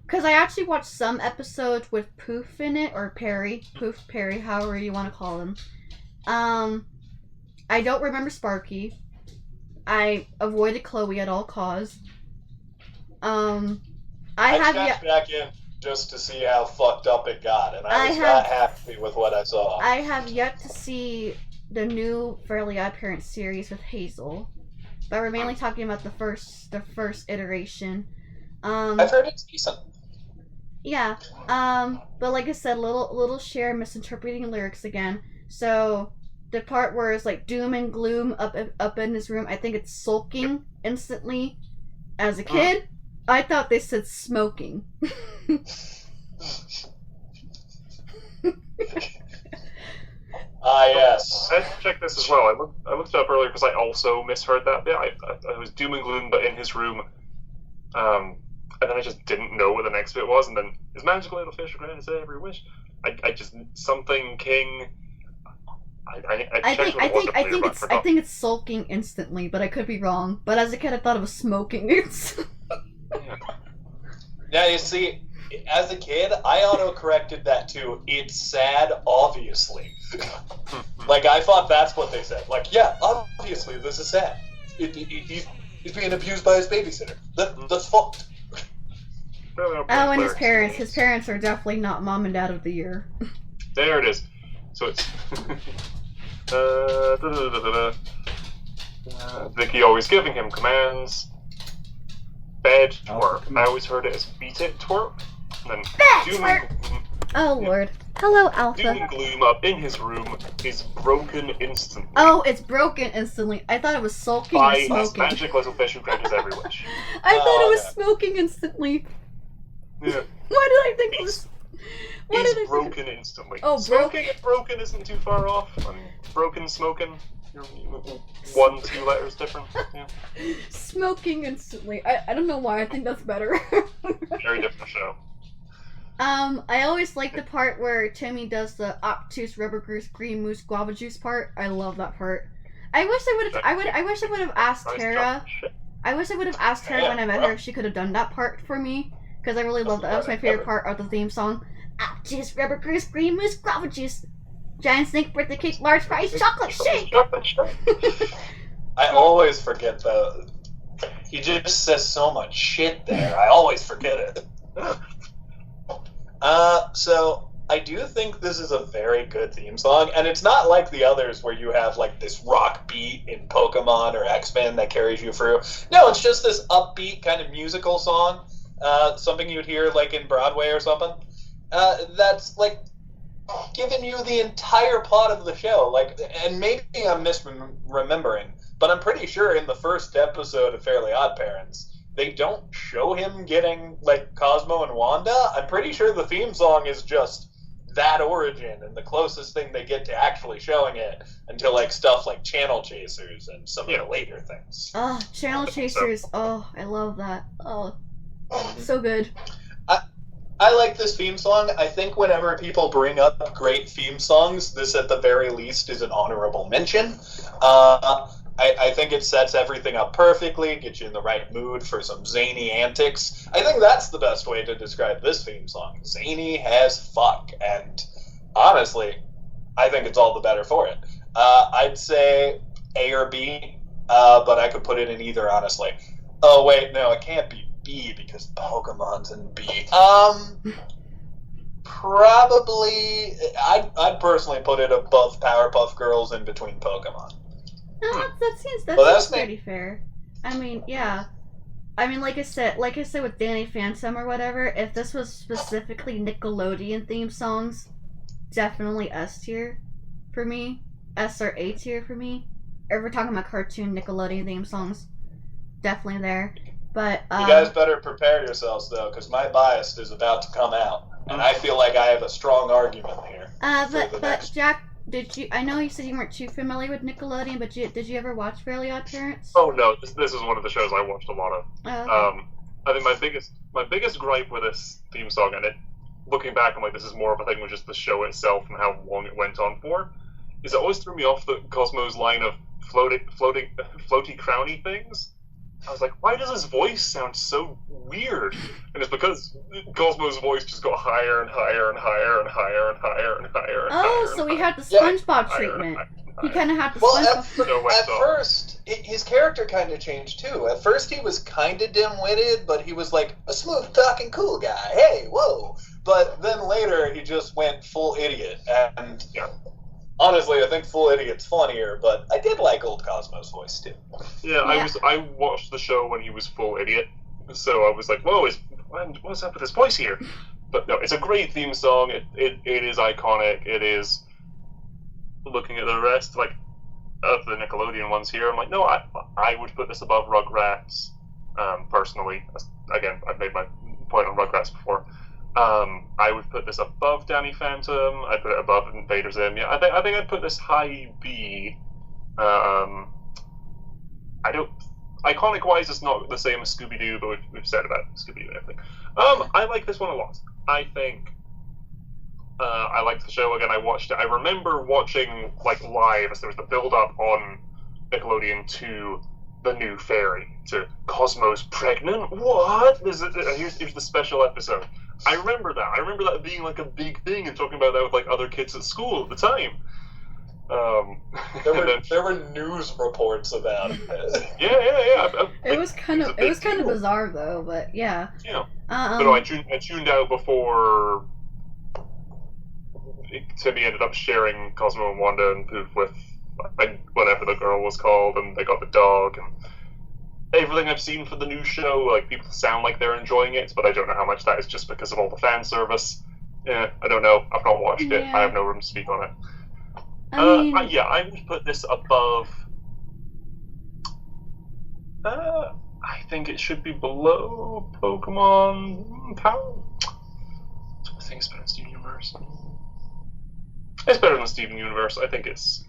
Because I actually watched some episodes with Poof in it, or Perry. Poof, Perry, however you want to call him. I don't remember Sparky. I avoided Chloe at all costs. I checked back in just to see how fucked up it got, and I was not happy with what I saw. I have yet to see the new Fairly Odd Parents series with Hazel. but we're mainly talking about the first iteration. I've heard it's decent. Yeah. But like I said, little Sher misinterpreting lyrics again. So the part where it's like doom and gloom up in his room, I think it's sulking instantly. As a kid, I thought they said smoking. Yes. I had to check this as well. I looked it up earlier because I also misheard that bit. I was doom and gloom, but in his room. And then I just didn't know what the next bit was. And then his magical little fish are granted to every wish. I just something king. I think it's sulking instantly, but I could be wrong. But as a kid, I thought it was smoking. It's Now you see, as a kid, I auto-corrected that to "it's sad, obviously." Like I thought that's what they said. Like, yeah, obviously this is sad. He's being abused by his babysitter. That's fucked. Oh, and his parents. His parents are definitely not mom and dad of the year. There it is. So it's Vicky always giving him commands. Bed twerk. I always heard it as beat it twerk. And then doom and gloom. Oh lord. Hello, Doom Alpha. and gloom up in his room is broken instantly. Oh, it's broken instantly. I thought it was sulking By or his smoking. magic little fish who grants every wish. I thought it was yeah. smoking instantly. Yeah. Why did I think it was? Why He's did I broken think? instantly. Oh, Smoking and broken isn't too far off. I mean, broken, smoking, 1-2 letters different. Yeah. Smoking instantly. I don't know why. I think that's better. Very different show. I always like the part where Timmy does the obtuse rubber goose green moose guava juice part. I love that part. I wish I would have asked Tara. I wish I would have asked her when I met her if she could have done that part for me, because I really loved that. That was my favorite part of the theme song. Obtuse rubber goose green moose guava juice. Giant snake birthday cake, large fries, chocolate shake. I always forget the. He just says so much shit there. I always forget it. So I do think this is a very good theme song, and it's not like the others where you have like this rock beat in Pokemon or X-Men that carries you through. No, it's just this upbeat kind of musical song, something you'd hear like in Broadway or something. That's like giving you the entire plot of the show. Like, and maybe I'm misremembering, but I'm pretty sure in the first episode of Fairly Odd Parents, they don't show him getting like Cosmo and Wanda. I'm pretty sure the theme song is just that origin and the closest thing they get to actually showing it until like stuff like Channel Chasers and some of the later things. Oh, Channel Chasers. Oh, I love that. Oh, so good. I like this theme song. I think whenever people bring up great theme songs, this at the very least is an honorable mention. I think it sets everything up perfectly, gets you in the right mood for some zany antics. I think that's the best way to describe this theme song. Zany as fuck. And honestly, I think it's all the better for it. I'd say A or B, but I could put it in either, honestly. Oh, wait, no, it can't be B because Pokemon's in B. Probably, I'd personally put it above Powerpuff Girls in between Pokemon. No, that seems pretty fair. I mean, yeah. I mean, like I said with Danny Phantom or whatever, if this was specifically Nickelodeon theme songs, definitely S tier for me. S or A tier for me. If we're talking about cartoon Nickelodeon theme songs, definitely there. But you guys better prepare yourselves though, because my bias is about to come out, and I feel like I have a strong argument here. But Jack, I know you said you weren't too familiar with Nickelodeon, but did you ever watch Fairly Odd Parents? Oh no, this is one of the shows I watched a lot of. Oh, okay. I think my biggest gripe with this theme song, and looking back, I'm like, this is more of a thing with just the show itself and how long it went on for, is it always threw me off the Cosmo's line of floaty crowny things. I was like, why does his voice sound so weird? And it's because Cosmo's voice just got higher and higher and higher and higher and higher and higher and higher. Oh, so he had the SpongeBob treatment. He kind of had the SpongeBob. At first, his character kind of changed too. At first, he was kind of dim-witted, but he was like a smooth-talking cool guy. Hey, whoa! But then later, he just went full idiot. And Honestly, I think Full Idiot's funnier, but I did like old Cosmo's voice too. Yeah, Yeah. I watched the show when he was full idiot, so I was like, whoa, what's up with his voice here? But no, it's a great theme song. It is iconic. It is. Looking at the rest, like, of the Nickelodeon ones here, I'm like, no, I would put this above Rugrats, personally. Again, I've made my point on Rugrats before. I would put this above Danny Phantom. I'd put it above Invader Zim. Yeah, I think I'd put this high B. I don't. Iconic wise, it's not the same as Scooby Doo, but we've said about Scooby Doo and everything. I like this one a lot. I think I liked the show. Again, I watched it. I remember watching like live as there was the build up on Nickelodeon to the new fairy, to Cosmo's pregnant. What? Here's the special episode. I remember that. I remember that being like a big thing and talking about that with like other kids at school at the time. There were news reports about it. Yeah. It was kind of bizarre though, but yeah. Yeah. But no, I tuned out before Timmy ended up sharing Cosmo and Wanda and Poof with whatever the girl was called, and they got the dog, and everything I've seen for the new show, like, people sound like they're enjoying it, but I don't know how much that is just because of all the fan service. Yeah, I don't know. I've not watched it. I have no room to speak on it. I would put this above. I think it should be below Pokemon Power. I think it's better than Steven Universe. It's better than Steven Universe. I think it's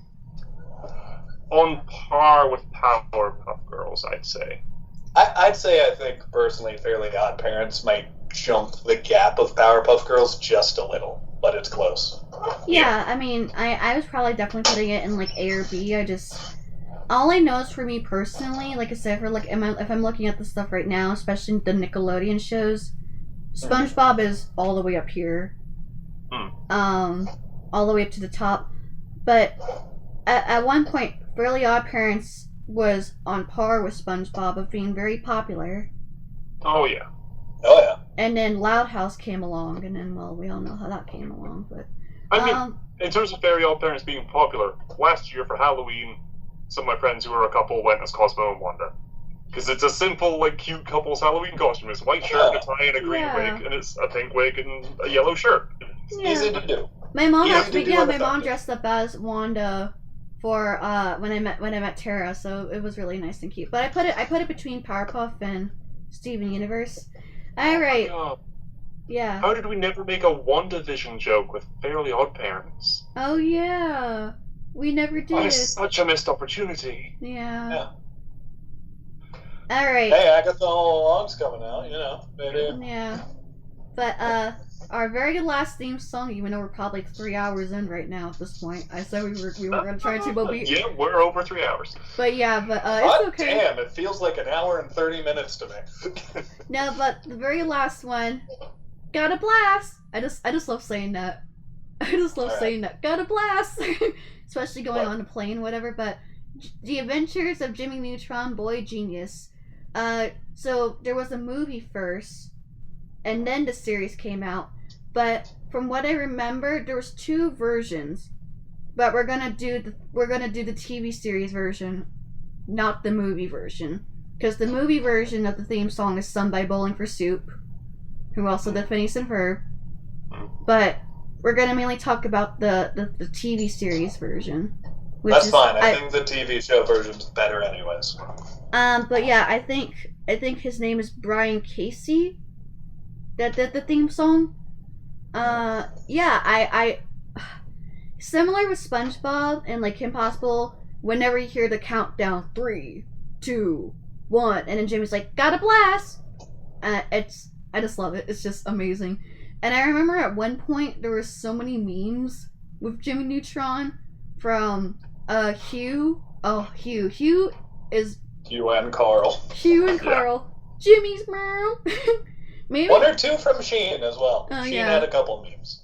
on par with Powerpuff Girls, I'd say. I'd say I think, personally, Fairly Odd Parents might jump the gap of Powerpuff Girls just a little, but it's close. Yeah, I mean, I was probably definitely putting it in, like, A or B. All I know is for me personally, like I said, for, like, if I'm looking at the stuff right now, especially the Nickelodeon shows, SpongeBob is all the way up here. All the way up to the top. But at one point, Fairly Odd Parents was on par with SpongeBob of being very popular. Oh, yeah. And then Loud House came along, and then, well, we all know how that came along. But I mean, in terms of Fairly Odd Parents being popular, last year for Halloween, some of my friends who were a couple went as Cosmo and Wanda. Because it's a simple, like, cute couple's Halloween costume. It's a white shirt, a tie, and a green wig, and it's a pink wig and a yellow shirt. It's easy to do. My mom dressed up as Wanda for when I met Tara, so it was really nice and cute. But I put it between Powerpuff and Steven Universe. Alright. Oh, yeah. how did we never make a WandaVision joke with Fairly Odd Parents? Oh yeah. We never did. That is such a missed opportunity. Yeah. Alright. Hey, Agatha All Along's coming out, you know. Maybe. Yeah. But our very last theme song, even though we're probably 3 hours in right now at this point. I said we were gonna try to, but yeah, we're over 3 hours. But yeah, but it's okay. Damn, it feels like an hour and 30 minutes to me. No, but the very last one, got a blast. I just love saying that. I just love saying that. Got a blast. Especially going on a plane, whatever. But The Adventures of Jimmy Neutron, Boy Genius. So there was a movie first, and then the series came out. But from what I remember, there was 2 versions. But we're gonna do the TV series version, not the movie version, because the movie version of the theme song is sung by Bowling for Soup, who also did Phineas and Ferb. But we're gonna mainly talk about the TV series version. That's fine. I think the TV show version's better, anyways. But yeah, I think his name is Brian Casey that did the theme song. Yeah, I similar with SpongeBob and like Kim Possible. Whenever you hear the countdown, 3, 2, 1, and then Jimmy's like, "Got a blast!" I just love it. It's just amazing. And I remember at one point there were so many memes with Jimmy Neutron from Hugh. Oh, Hugh is Hugh and Carl. Jimmy's mom. Maybe 1 or 2 from Sheen as well. Sheen had a couple memes.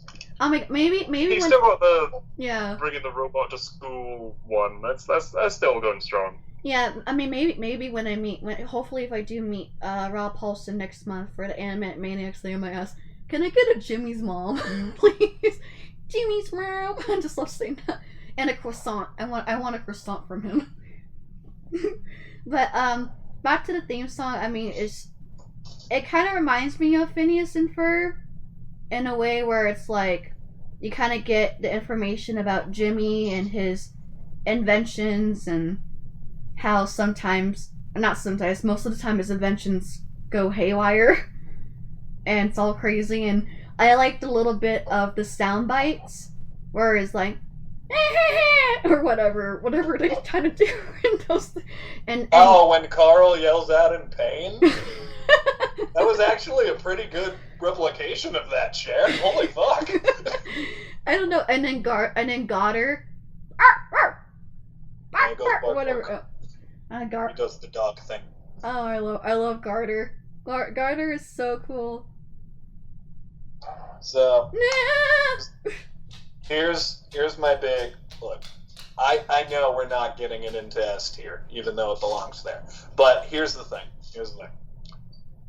Maybe He's when, still got the yeah. bringing the robot to school one. That's still going strong. Yeah, I mean maybe when hopefully if I do meet Rob Paulson next month for the Anime Maniacs thing, I might ask, can I get a Jimmy's mom, please? Jimmy's mom. I just love saying that. and a croissant. I want a croissant from him. But back to the theme song. I mean, it kind of reminds me of Phineas and Ferb in a way where it's like you kind of get the information about Jimmy and his inventions and how not sometimes, most of the time his inventions go haywire and it's all crazy. And I liked a little bit of the sound bites where it's like or whatever they kind of do in those. And oh, when Carl yells out in pain. That was actually a pretty good replication of that, Cher. Holy fuck! I don't know. And then Goddard. Whatever. He does the dog thing. Oh, I love Garter. Garter is so cool. So here's my big look. I know we're not getting it into S tier, even though it belongs there. But here's the thing.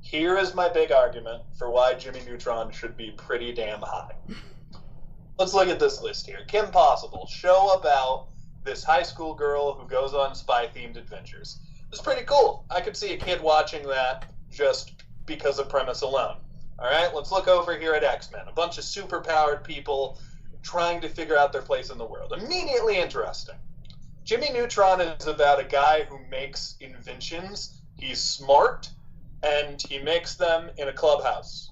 Here is my big argument for why Jimmy Neutron should be pretty damn high. Let's look at this list here. Kim Possible, show about this high school girl who goes on spy-themed adventures. It's pretty cool. I could see a kid watching that just because of premise alone. All right, let's look over here at X-Men. A bunch of super-powered people trying to figure out their place in the world. Immediately interesting. Jimmy Neutron is about a guy who makes inventions. He's smart, and he makes them in a clubhouse.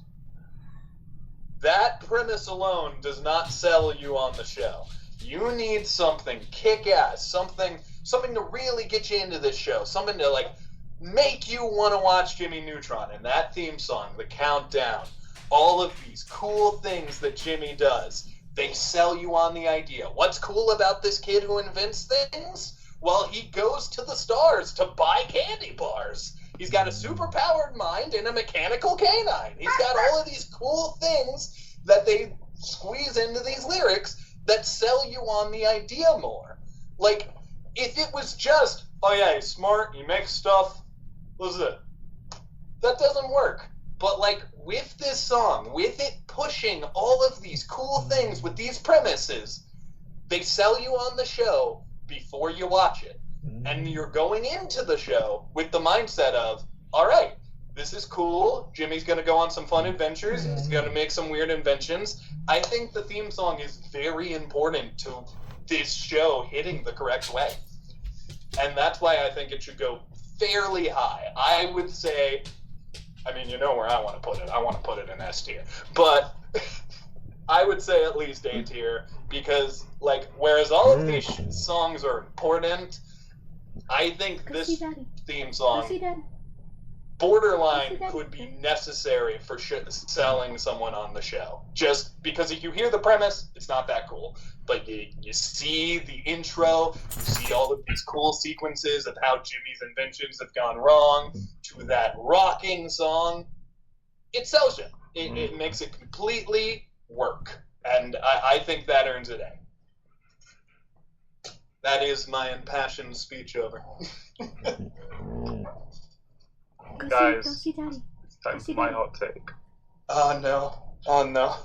That premise alone does not sell you on the show. You need something kick-ass, something to really get you into this show, something to like make you want to watch Jimmy Neutron. And that theme song, the countdown, all of these cool things that Jimmy does, they sell you on the idea. What's cool about this kid who invents things? Well, he goes to the stars to buy candy bars. He's got a super-powered mind and a mechanical canine. He's got all of these cool things that they squeeze into these lyrics that sell you on the idea more. Like, if it was just, oh yeah, he's smart, he makes stuff, what's it? That doesn't work. But like, with this song, with it pushing all of these cool things with these premises, they sell you on the show before you watch it. And you're going into the show with the mindset of, all right, this is cool. Jimmy's going to go on some fun adventures. He's going to make some weird inventions. I think the theme song is very important to this show hitting the correct way. And that's why I think it should go fairly high. I would say, I mean, you know where I want to put it. I want to put it in S tier. But I would say at least A tier because, like, whereas all of these songs are important, I think this theme song borderline could be necessary for selling someone on the show. Just because if you hear the premise, it's not that cool. But you see the intro, you see all of these cool sequences of how Jimmy's inventions have gone wrong, to that rocking song, it sells you. It makes it completely work. And I think that earns it A. That is my impassioned speech over. Guys, it's time for my hot take. Oh no.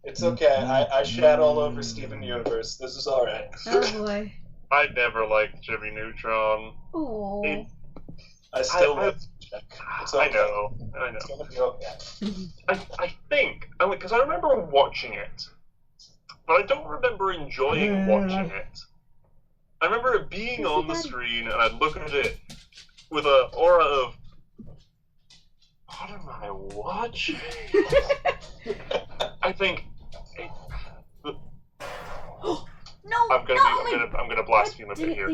It's okay. I shat all over Steven Universe. This is alright. Oh boy. I never liked Jimmy Neutron. Oh. I still love Jack. It's okay. I know. It's gonna be okay. I think, because I remember watching it, but I don't remember enjoying watching it. I remember it being on the screen, and I'd look at it with an aura of, what am I watching? I think. I'm gonna blaspheme a bit here.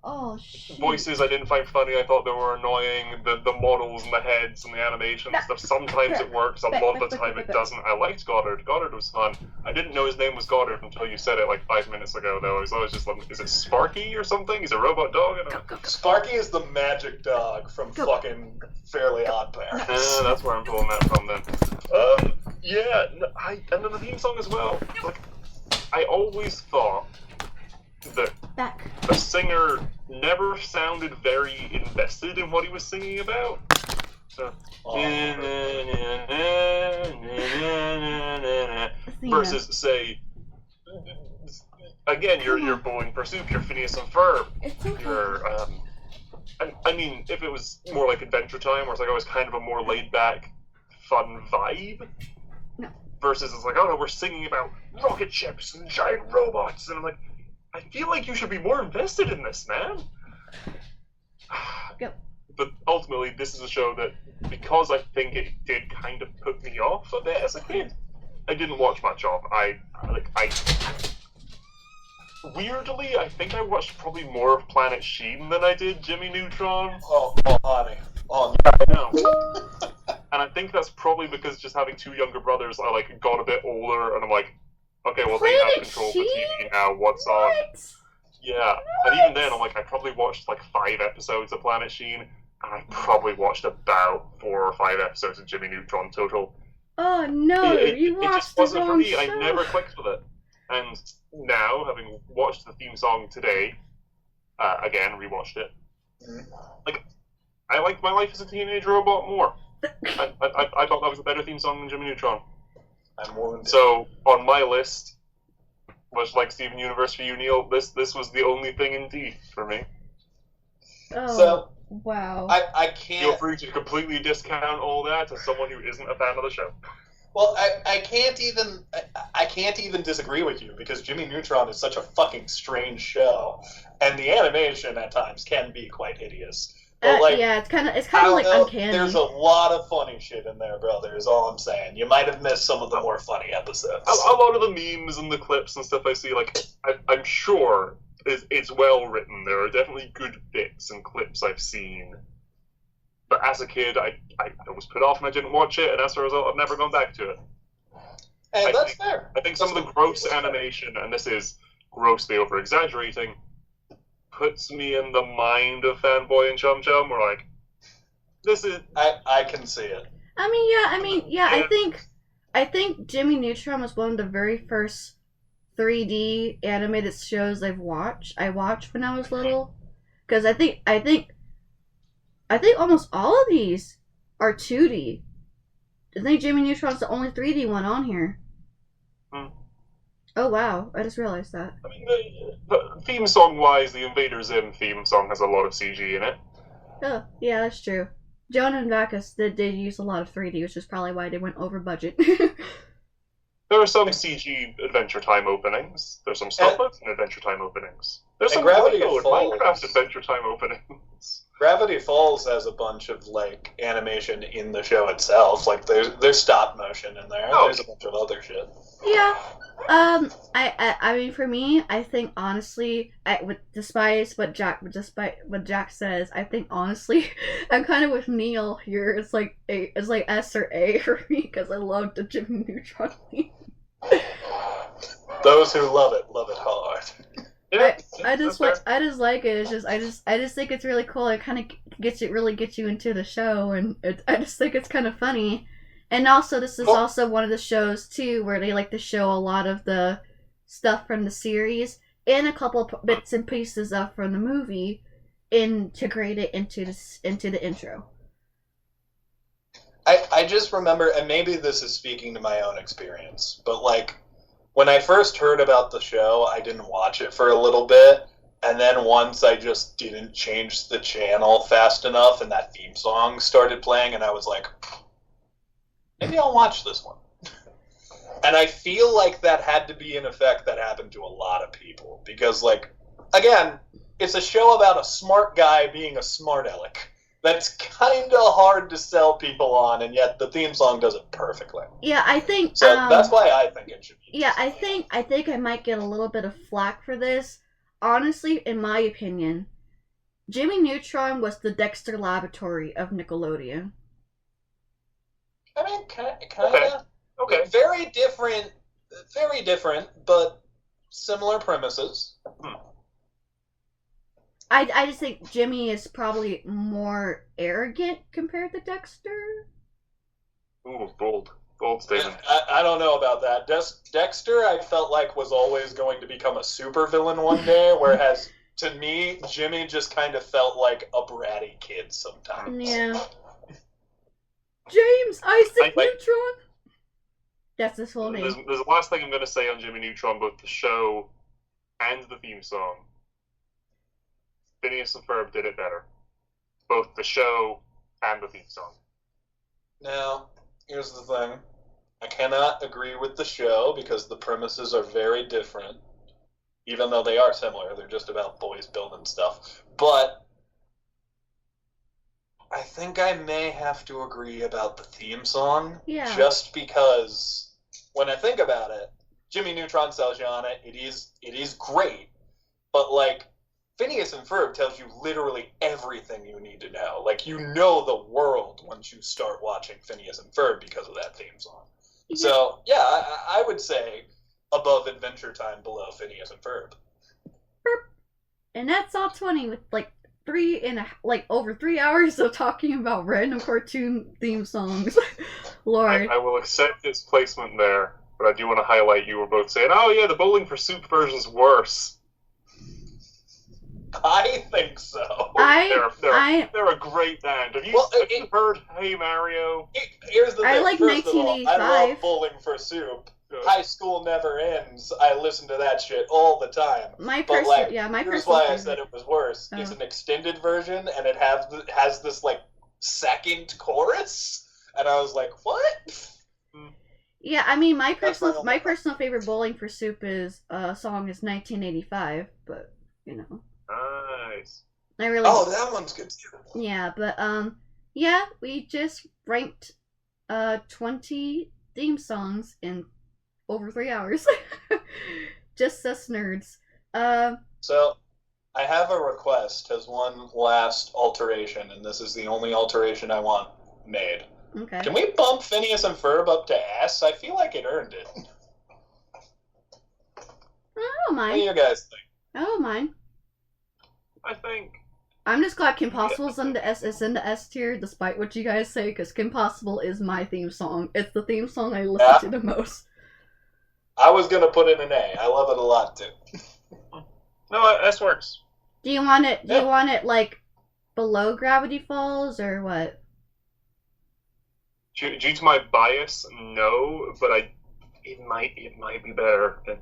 Oh shit. Voices I didn't find funny. I thought they were annoying. The models and the heads and the animation and stuff. Sometimes it works. A lot of the time it doesn't. I liked Goddard. Goddard was fun. I didn't know his name was Goddard until you said it like 5 minutes ago. Though I was always just like, is it Sparky or something? He's a robot dog. I don't know. Sparky is the magic dog from fucking Fairly Odd Parents. That's where I'm pulling that from then. Yeah. And then the theme song as well. Like, I always thought that the singer never sounded very invested in what he was singing about. So, versus, say, again, you're bowling for soup. You're Phineas and Ferb. It's okay. You're I mean, if it was more like Adventure Time, where it's like always kind of a more laid back, fun vibe. No. Versus it's like, oh no, we're singing about rocket ships and giant robots, and I'm like, I feel like you should be more invested in this, man. Yep. But ultimately, this is a show that, because I think it did kind of put me off a bit as a kid, I didn't watch much of. Weirdly, I think I watched probably more of Planet Sheen than I did Jimmy Neutron. Oh, honey. Oh, I know. And I think that's probably because just having two younger brothers, I like got a bit older, and I'm like, okay, well they have control of the TV now. What's on? Yeah, and even then, I'm like, I probably watched like 5 episodes of Planet Sheen, and I probably watched about 4 or 5 episodes of Jimmy Neutron total. Oh no, you it watched just wasn't the for wrong me. show. I never clicked with it. And now, having watched the theme song today, again, rewatched it, like, I liked My Life as a Teenage Robot more. I thought that was a better theme song than Jimmy Neutron. I'm wounded. So, on my list, much like Steven Universe for you, Neil, this was the only thing in D for me. Oh, So, wow. I Feel can't... free to completely discount all that as someone who isn't a fan of the show. Well, I can't even disagree with you, because Jimmy Neutron is such a fucking strange show, and the animation at times can be quite hideous. But yeah, it's kind of I like don't know, uncanny. there's a lot of funny shit in there, brother, is all I'm saying. You might have missed some of the more funny episodes. A lot of the memes and the clips and stuff I see, like, I'm sure it's well written. There are definitely good bits and clips I've seen. But as a kid, I was put off and I didn't watch it, and as a result, I've never gone back to it. And that's fair. I think some of the gross animation, and this is grossly over-exaggerating, puts me in the mind of Fanboy and Chum Chum, where, like, this is... I can see it. I mean, yeah. I think Jimmy Neutron was one of the very first 3D animated shows I watched when I was little, because I think almost all of these are 2D. I think Jimmy Neutron's the only 3D one on here. Oh wow, I just realized that. I mean, the theme song-wise, the Invader Zim theme song has a lot of CG in it. Oh, yeah, that's true. Jonah and Bacchus did use a lot of 3D, which is probably why they went over budget. There are some CG Adventure Time openings. There's some stop motion Adventure Time openings. There's some Gravity Lego Falls. Minecraft Adventure Time openings. Gravity Falls has a bunch of, like, animation in the show itself. Like, there's stop motion in there. Oh. There's a bunch of other shit. Yeah. I mean, for me, I think honestly, despite what Jack says, I think honestly, I'm kind of with Neil here. It's like S or A for me, because I love the Jimmy Neutron theme. Those who love it hard. Yeah, I just like it. It's just I just think it's really cool. It kind of gets you into the show, and I just think it's kind of funny. And also, this is also one of the shows too where they like to show a lot of the stuff from the series and a couple bits and pieces from the movie, integrate it into the intro. I just remember, and maybe this is speaking to my own experience, but like when I first heard about the show, I didn't watch it for a little bit, and then once I just didn't change the channel fast enough, and that theme song started playing, and I was like, maybe I'll watch this one. And I feel like that had to be an effect that happened to a lot of people, because, like, again, it's a show about a smart guy being a smart aleck. That's kind of hard to sell people on, and yet the theme song does it perfectly. Yeah, I think so. That's why I think it should be. Yeah, I think I might get a little bit of flack for this. Honestly, in my opinion, Jimmy Neutron was the Dexter Laboratory of Nickelodeon. I mean, kind of. Okay. Very different, but similar premises. I just think Jimmy is probably more arrogant compared to Dexter. Ooh, bold statement. I don't know about that. Dexter, I felt like was always going to become a supervillain one day, whereas to me, Jimmy just kind of felt like a bratty kid sometimes. Yeah. James Isaac Neutron. That's his full name. There's the last thing I'm going to say on Jimmy Neutron, both the show and the theme song, Phineas and Ferb did it better. Both the show and the theme song. Now, here's the thing. I cannot agree with the show because the premises are very different. Even though they are similar, they're just about boys building stuff. But I think I may have to agree about the theme song. Yeah. Just because when I think about it, Jimmy Neutron sells you on it. It is great. But like Phineas and Ferb tells you literally everything you need to know. Like you know the world once you start watching Phineas and Ferb because of that theme song. Yeah. So yeah, I would say above Adventure Time, below Phineas and Ferb. And that's all 20 with like over 3 hours of talking about random cartoon theme songs. Lord. I will accept its placement there, but I do want to highlight you were both saying, oh yeah, the Bowling for Soup version's worse. I think so. They're a great band. Have you heard Hey Mario? Here's the thing. I like First of all, 1985. I love Bowling for Soup. Good. High School Never Ends. I listen to that shit all the time. My But personal here's why I favorite. said it was worse. Oh. It's an extended version, and it has this like second chorus, and I was like, what? Yeah, I mean my That's my personal favorite Bowling for Soup is song is 1985, but you know. Nice. I really That one's good too. Yeah, but yeah, we just ranked 20 theme songs in over 3 hours. Just us nerds. So, I have a request as one last alteration, and this is the only alteration I want made. Okay. Can we bump Phineas and Ferb up to S? I feel like it earned it. I What don't do mind. you guys think? I don't mind. I think. I'm just glad Kim Possible's in the S tier, despite what you guys say, because Kim Possible is my theme song. It's the theme song I listen to the most. I was gonna put in an A. I love it a lot too. No, S works. Do you want it? Do Yeah. you want it like below Gravity Falls or what? Due to my bias, no, but it might be better than.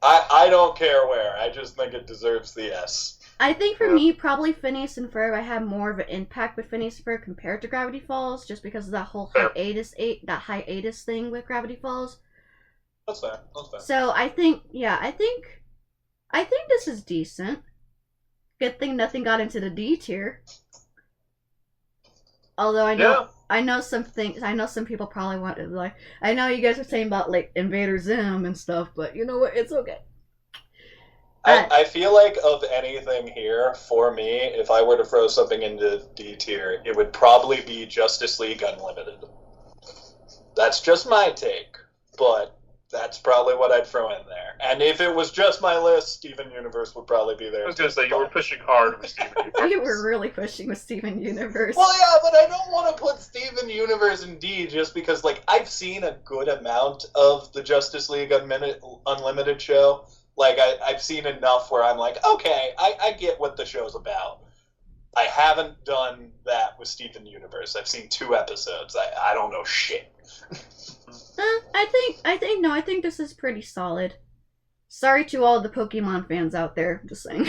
I don't care where. I just think it deserves the S. I think for Yeah. me, probably Phineas and Ferb. I had more of an impact with Phineas and Ferb compared to Gravity Falls, just because of that whole Fair. hiatus thing with Gravity Falls. That's fair. That's fair. So I think this is decent. Good thing nothing got into the D tier. Although I know some things. I know some people probably want to like. I know you guys are saying about like Invader Zim and stuff, but you know what? It's okay. I feel like of anything here, for me, if I were to throw something into D tier, it would probably be Justice League Unlimited. That's just my take, but that's probably what I'd throw in there. And if it was just my list, Steven Universe would probably be there. I was gonna say you were pushing hard with Steven Universe. You were really pushing with Steven Universe. Well, yeah, but I don't want to put Steven Universe in D just because, like, I've seen a good amount of the Justice League Unlimited show. Like, I've seen enough where I'm like, okay, I get what the show's about. I haven't done that with Steven Universe. I've seen 2 episodes. I don't know shit. I think this is pretty solid. Sorry to all the Pokemon fans out there, just saying.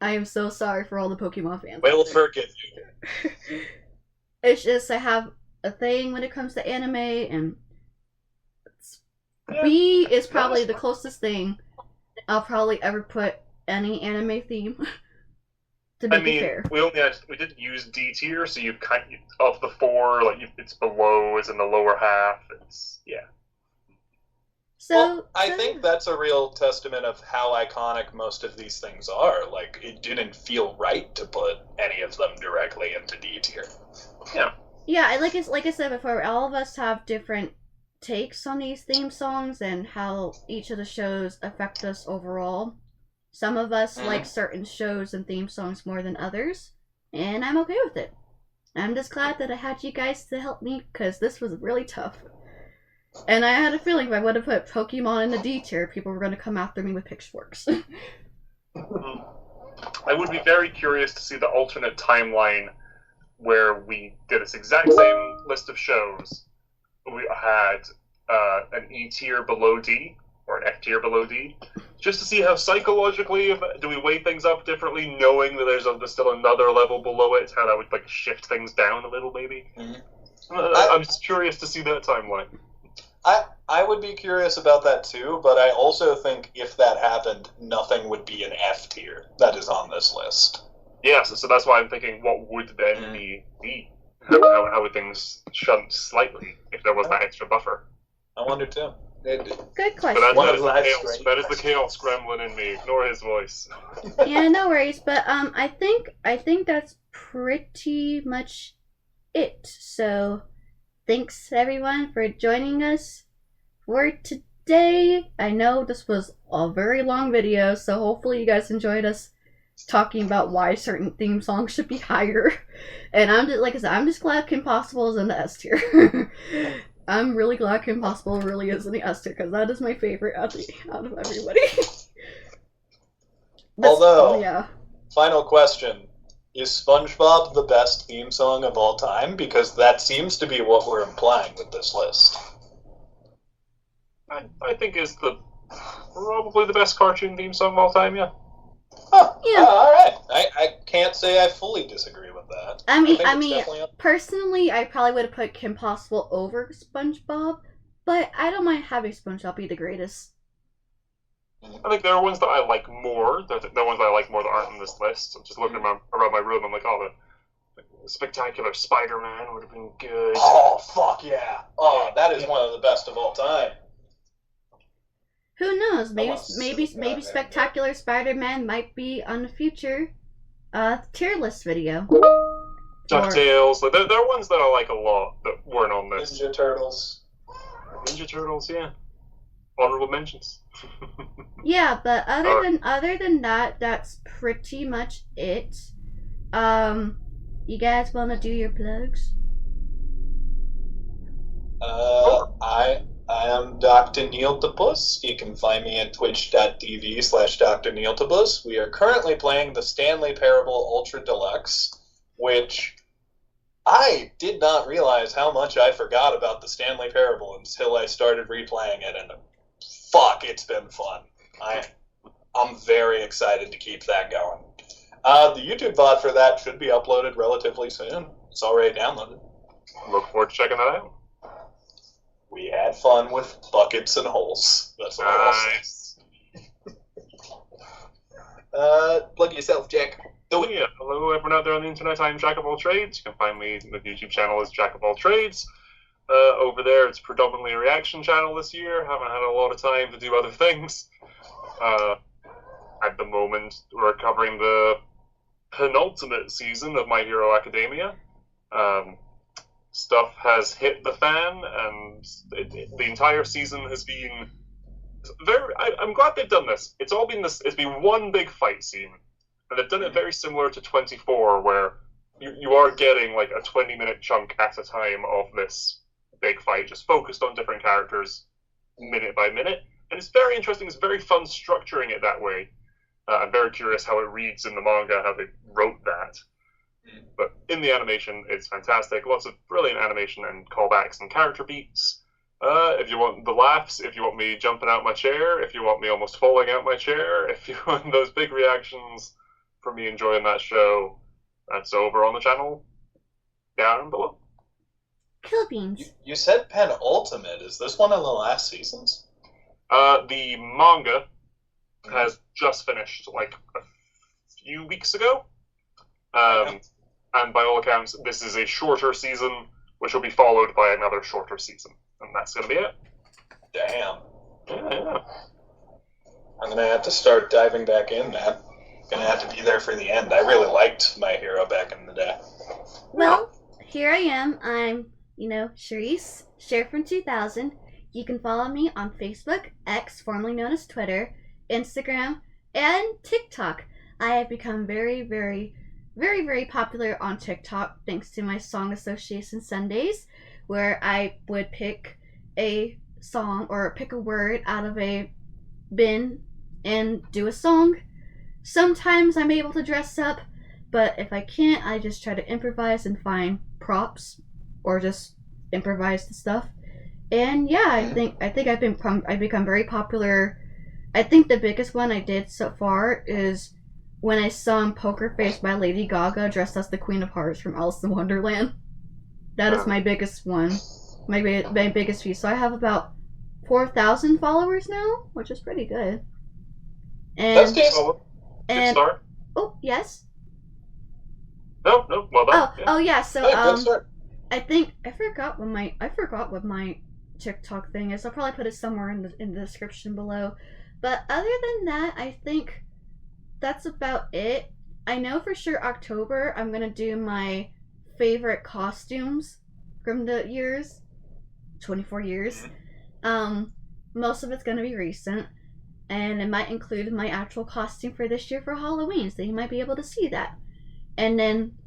I am so sorry for all the Pokemon fans. We'll out there. forgive you. It's just I have a thing when it comes to anime, and B is probably the closest thing I'll probably ever put any anime theme. To be fair. We didn't use D tier, so you've of the 4, like it's below, is in the lower half. It's So I think that's a real testament of how iconic most of these things are. Like, it didn't feel right to put any of them directly into D tier. Yeah, like I said before, all of us have different takes on these theme songs and how each of the shows affect us overall. Some of us like certain shows and theme songs more than others, and I'm okay with it. I'm just glad that I had you guys to help me, because this was really tough. And I had a feeling if I would have put Pokemon in the D tier, people were going to come after me with pitchforks. I would be very curious to see the alternate timeline where we did this exact same list of shows. We had an E tier below D, or an F tier below D, just to see how psychologically do we weigh things up differently, knowing that there's still another level below it, how that would like shift things down a little, maybe. Mhm. I'm just curious to see that timeline. I would be curious about that too, but I also think if that happened, nothing would be an F tier that is on this list. Yes, so that's why I'm thinking, what would then be? How would things shunt slightly if there was that extra buffer? I wonder too. Good But question. that is the chaos gremlin in me. Ignore his voice. Yeah, no worries. But I think that's pretty much it. So thanks everyone for joining us for today. I know this was a very long video, so hopefully you guys enjoyed us talking about why certain theme songs should be higher. And I'm just, like I said, I'm just glad Kim Possible is in the S tier. I'm really glad Kim Possible really is in the S tier, because that is my favorite out of everybody. Although, yeah. Final question. Is SpongeBob the best theme song of all time? Because that seems to be what we're implying with this list. I think is probably the best cartoon theme song of all time, yeah. Huh. Yeah. Alright. I can't say I fully disagree with that. I mean, definitely up. personally, I probably would have put Kim Possible over SpongeBob, but I don't mind having SpongeBob be the greatest. I think there are ones that I like more. There are ones that I like more that aren't on this list. I'm just looking around my room. I'm like, oh, the Spectacular Spider-Man would have been good. Oh, fuck yeah. Oh, that is one of the best of all time. Who knows? Maybe Goddamn, Spectacular Spider-Man might be on the future tier list video. DuckTales. Like, there are ones that I like a lot that weren't on this. Ninja Turtles. Ninja Turtles, yeah. Honorable mentions. Yeah, but other than that, that's pretty much it. You guys want to do your plugs? I am Dr. Neiltopus. You can find me at twitch.tv/Dr. Neiltopus. We are currently playing the Stanley Parable Ultra Deluxe, which I did not realize how much I forgot about the Stanley Parable until I started replaying it, and fuck, it's been fun. I'm very excited to keep that going. The YouTube VOD for that should be uploaded relatively soon. It's already downloaded. Look forward to checking that out. We had fun with buckets and holes. That's all I'll say. Plug yourself, Jack. Yeah, hello everyone out there on the internet. I'm Jack of All Trades. You can find me on the YouTube channel as Jack of All Trades. Over there, it's predominantly a reaction channel this year. Haven't had a lot of time to do other things. At the moment, we're covering the penultimate season of My Hero Academia. Stuff has hit the fan, and the entire season has been very. I'm glad they've done this. It's all been this. It's been one big fight scene, and they've done it very similar to 24, where you are getting like a 20-minute chunk at a time of this big fight, just focused on different characters, minute by minute, and it's very interesting. It's very fun structuring it that way. I'm very curious how it reads in the manga, how they wrote that. But in the animation, it's fantastic. Lots of brilliant animation and callbacks and character beats. If you want the laughs, if you want me jumping out my chair, if you want me almost falling out my chair, if you want those big reactions for me enjoying that show, that's over on the channel down below. Cool beans. You said penultimate. Is this one of the last seasons? The manga has just finished like a few weeks ago. And by all accounts, this is a shorter season, which will be followed by another shorter season. And that's going to be it. Damn. Yeah. I'm going to have to start diving back in, man. Going to have to be there for the end. I really liked My Hero back in the day. Well, here I am. I'm, Charisse, Sher from 2000. You can follow me on Facebook, X, formerly known as Twitter, Instagram, and TikTok. I have become very, very, very, very popular on TikTok thanks to my Song Association Sundays, where I would pick a song or pick a word out of a bin and do a song. Sometimes I'm able to dress up, but if I can't, I just try to improvise and find props or just improvise the stuff. And yeah, I think I've become very popular. I think the biggest one I did so far is when I sung "Poker Face" by Lady Gaga dressed as the Queen of Hearts from Alice in Wonderland. That is my biggest one, my biggest view. So I have about 4,000 followers now, which is pretty good. That's And decent. Good start. oh yes. No, well done. Oh yeah. So Hey, good start. I think I forgot what my TikTok thing is. I'll probably put it somewhere in the description below. But other than that, I think that's about it. I know for sure October I'm gonna do my favorite costumes from the years, 24 years. Most of it's gonna be recent, and it might include my actual costume for this year for Halloween, so you might be able to see that. And then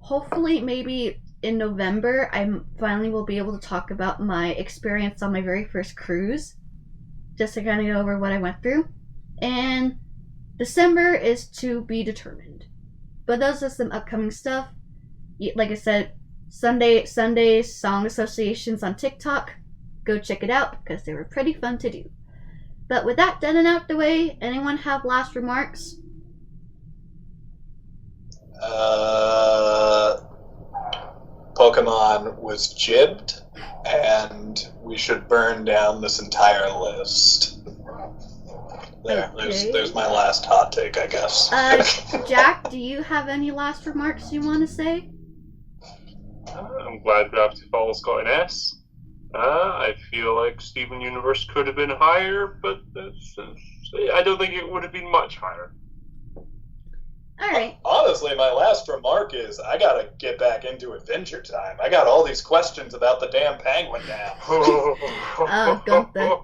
hopefully maybe in November I finally will be able to talk about my experience on my very first cruise, just to kind of go over what I went through. And December is to be determined. But those are some upcoming stuff. Like I said, Sunday song associations on TikTok. Go check it out because they were pretty fun to do. But with that done and out the way, anyone have last remarks? Pokemon was jibbed, and we should burn down this entire list. There's my last hot take, I guess. Jack, do you have any last remarks you want to say? I'm glad Gravity Falls got an S. I feel like Steven Universe could have been higher, but I don't think it would have been much higher. Alright. Honestly, my last remark is I gotta get back into Adventure Time. I got all these questions about the damn penguin now. Oh, Gunther.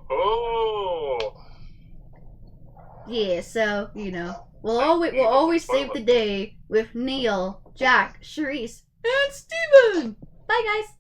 Yeah, so, we'll always save the day with Neil, Jack, Charisse, and Steven! Bye, guys!